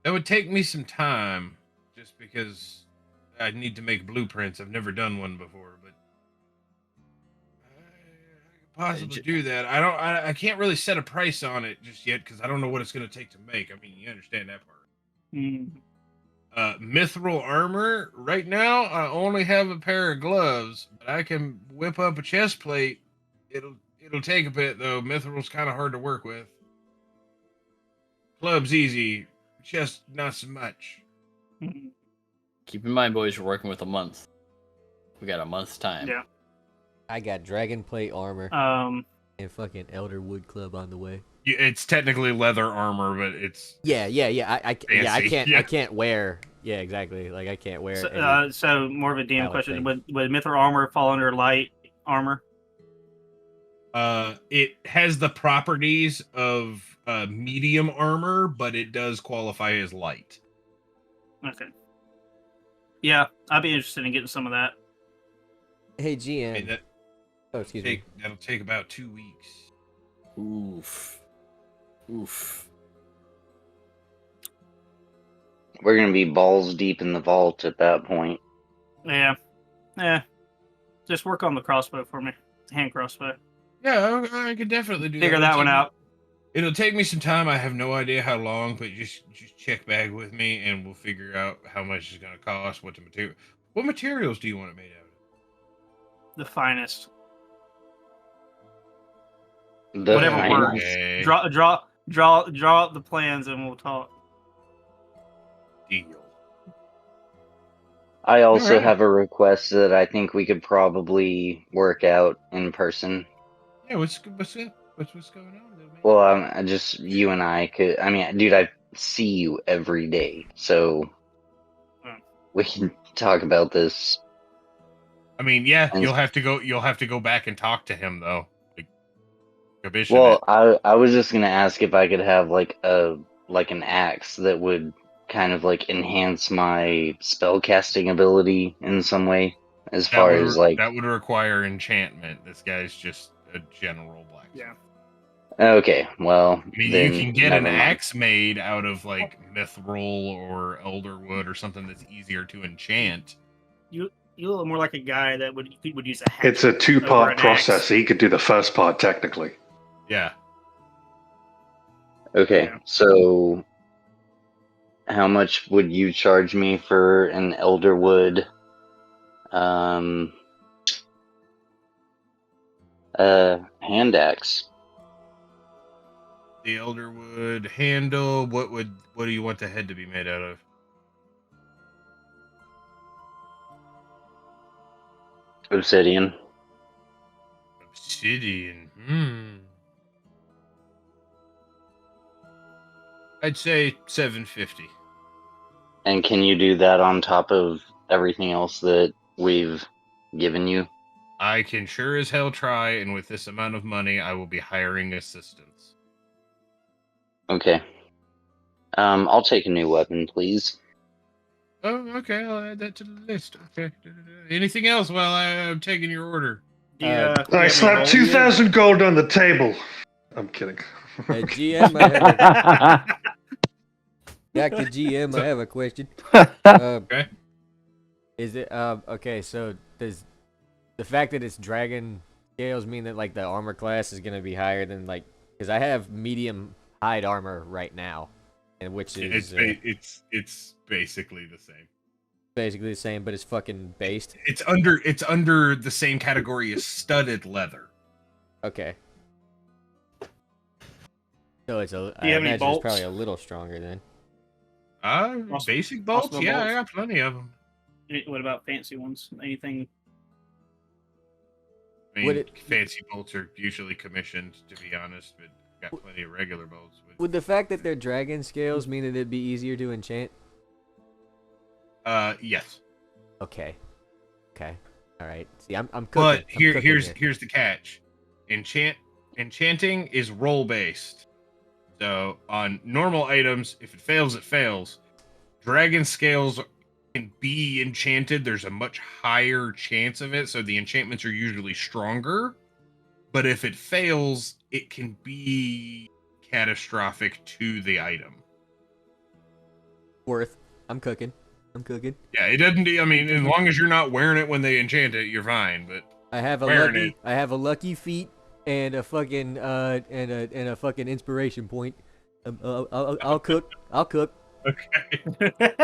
That would take me some time, just because I need to make blueprints. I've never done one before, but I could possibly do that. I can't really set a price on it just yet because I don't know what it's going to take to make. I mean, you understand that part. Mm. Mithril armor. Right now, I only have a pair of gloves, but I can whip up a chest plate. It'll take a bit though. Mithril's kind of hard to work with. Club's easy. Chest not so much. Mm. Keep in mind, boys, we're working with a month. We got a month's time. Yeah. I got dragon plate armor and fucking elder wood club on the way. Yeah, it's technically leather armor, but it's Yeah. I Fancy, can't. yeah. I can't wear. Yeah, exactly. Like I can't wear. So, any- so more of a DM valid question: thing. would mithril armor fall under light armor? it has the properties of medium armor, but it does qualify as light. Okay. Yeah, I'd be interested in getting some of that. Hey, GM. Hey, Oh, excuse me. that'll take about 2 weeks. Oof. Oof. We're gonna be balls deep in the vault at that point. Yeah. Just work on the crossbow for me. Hand crossbow. Yeah, I could definitely do Figure that. that one out. It'll take me some time. I have no idea how long, but just check back with me, and we'll figure out how much it's gonna cost. What materials do you want it made out of? The finest. The Whatever finest. works. Okay. Draw up the plans and we'll talk. Deal. I also Alright. have a request that I think we could probably work out in person. Yeah, what's going on, little man? Well, just you and I could. I mean, dude, I see you every day, so we can talk about this. I mean, yeah, And- you'll have to go back and talk to him though. Like, commission Well, it. I was just gonna ask if I could have like an axe that would kind of like enhance my spell casting ability in some way, as far as like. That would require enchantment. This guy's just a general blacksmith. Yeah. Okay, well, I mean, then you can get an never mind. axe made out of like mithril or elderwood or something that's easier to enchant. You look more like a guy that would use a hatchet. It's a over two-part an process. axe. He could do the first part technically. Yeah. Okay, Yeah. so how much would you charge me for an elderwood hand axe? The elderwood handle. What do you want the head to be made out of? Obsidian. Obsidian. I'd say 750. And can you do that on top of everything else that we've given you? I can sure as hell try, and with this amount of money, I will be hiring assistants. Okay. I'll take a new weapon, please. Oh, okay. I'll add that to the list. Okay. Anything else while I'm taking your order? Yeah. I slapped 2,000 gold on the table. I'm kidding. GM, Dr. GM, I have a question. Okay. Is it okay? So does the fact that it's dragon scales mean that like the armor class is gonna be higher than like? Because I have medium hide armor right now, and which is It's basically the same. basically the same, but it's fucking based. It's under the same category as studded leather. Okay. So it's a. Do you I have any imagine it's bolts? probably a little stronger then. Basic bolts? crossbow Yeah, bolts? I got plenty of them. What about fancy ones? Anything? I mean, Would it- fancy bolts are usually commissioned, to be honest, but I got plenty of regular bolts. Would the fact that they're dragon scales mean that it'd be easier to enchant? Yes. Okay. Okay. All right. See, I'm cooking. But I'm cooking here's the catch. Enchanting is roll based. So on normal items, if it fails, it fails. Dragon scales can be enchanted. There's a much higher chance of it, so the enchantments are usually stronger. But if it fails, it can be catastrophic to the item. Worth. I'm cooking. I'm cooking. Yeah, it doesn't. I mean, as long as you're not wearing it when they enchant it, you're fine. But I have a wearing lucky. it. I have a lucky feat and a fucking and a fucking inspiration point. I'll cook. I'll cook. Okay.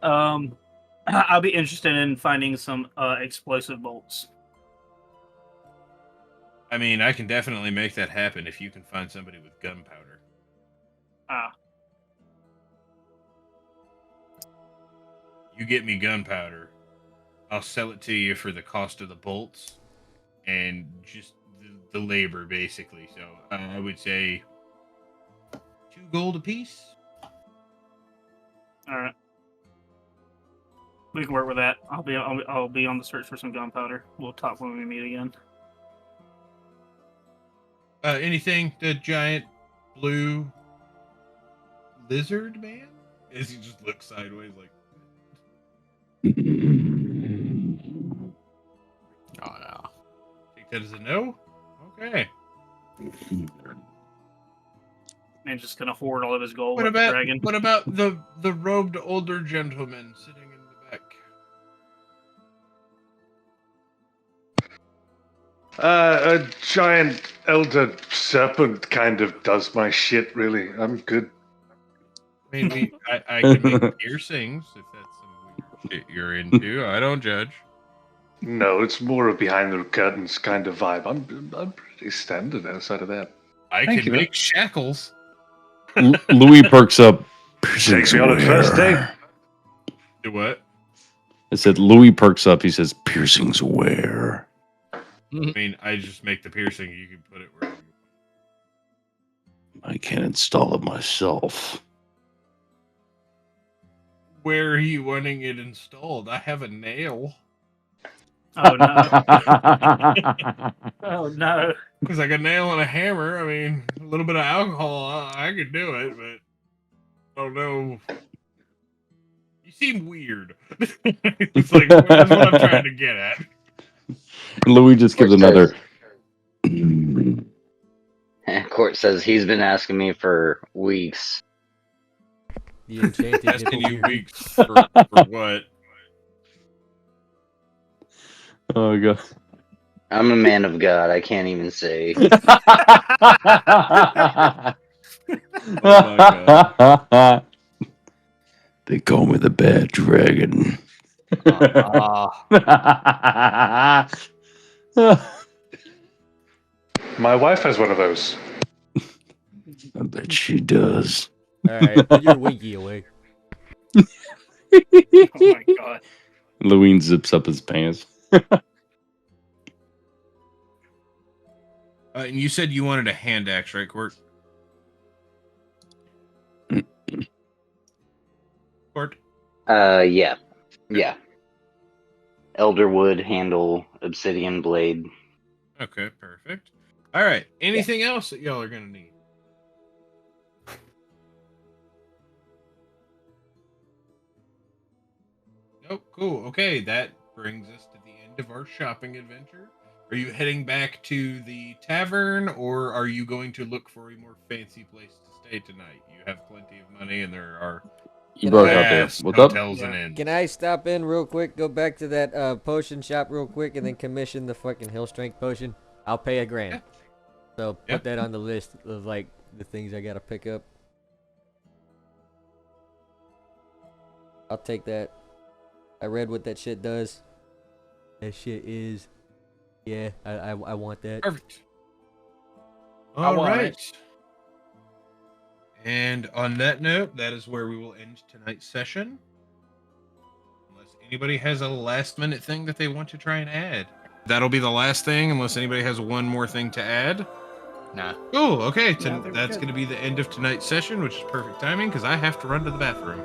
I'll be interested in finding some explosive bolts. I mean, I can definitely make that happen if you can find somebody with gunpowder. You get me gunpowder, I'll sell it to you for the cost of the bolts and just the labor, basically. So I would say 2 gold apiece. All right. We can work with that. I'll be on the search for some gunpowder. We'll talk when we meet again. Anything the giant blue lizard man? As he just looks sideways like, That is a no? Okay. And just gonna hoard all of his gold What like the about dragon. what about the robed older gentleman sitting in the back? A giant elder serpent kind of does my shit, really. I'm good. I mean, I can make piercings if that's some weird shit you're into. I don't judge. No, it's more a behind the curtains kind of vibe. I'm pretty standard outside of that. I Thank can you, make shackles. Louis perks up. Takes me on a first date. Do what? I said Louis perks up. He says, "Piercings where?" I mean, I just make the piercing. You can put it where you I can't install it myself. Where are you wanting it installed? I have a nail. Oh no! Oh no! Because like a nail and a hammer. I mean, a little bit of alcohol, I could do it, but I don't know. You seem weird. It's like that's what I'm trying to get at. Louis just gives Court another. Court says he's been asking me for weeks. The enchanted Asking nipple you beard. weeks for what? Oh god. I'm a man of God. I can't even say. Oh they call me the bad dragon. My wife has one of those. I bet she does. Alright, put your winky away. Oh my god! Louis zips up his pants. And you said you wanted a hand axe, right, Court? Court? Yeah. Elderwood handle, obsidian blade. Okay, perfect. All right. Anything else that y'all are gonna need? Nope. Cool. Okay, that brings us to the end of our shopping adventure. Are you heading back to the tavern, or are you going to look for a more fancy place to stay tonight? You have plenty of money, and there are You broke out there. vast What's up? hotels and inns. Can I stop in real quick, go back to that potion shop real quick, and then commission the fucking Hill Strength potion? I'll pay $1,000. Yeah. So put Yeah. that on the list of like the things I gotta pick up. I'll take that. I read what that shit does. That shit is, yeah. I want that. Perfect. I All want right. it. And on that note, that is where we will end tonight's session. Unless anybody has a last minute thing that they want to try and add. That'll be the last thing, unless anybody has one more thing to add. Nah. Cool. Okay. No, they were That's good. going to be the end of tonight's session, which is perfect timing because I have to run to the bathroom.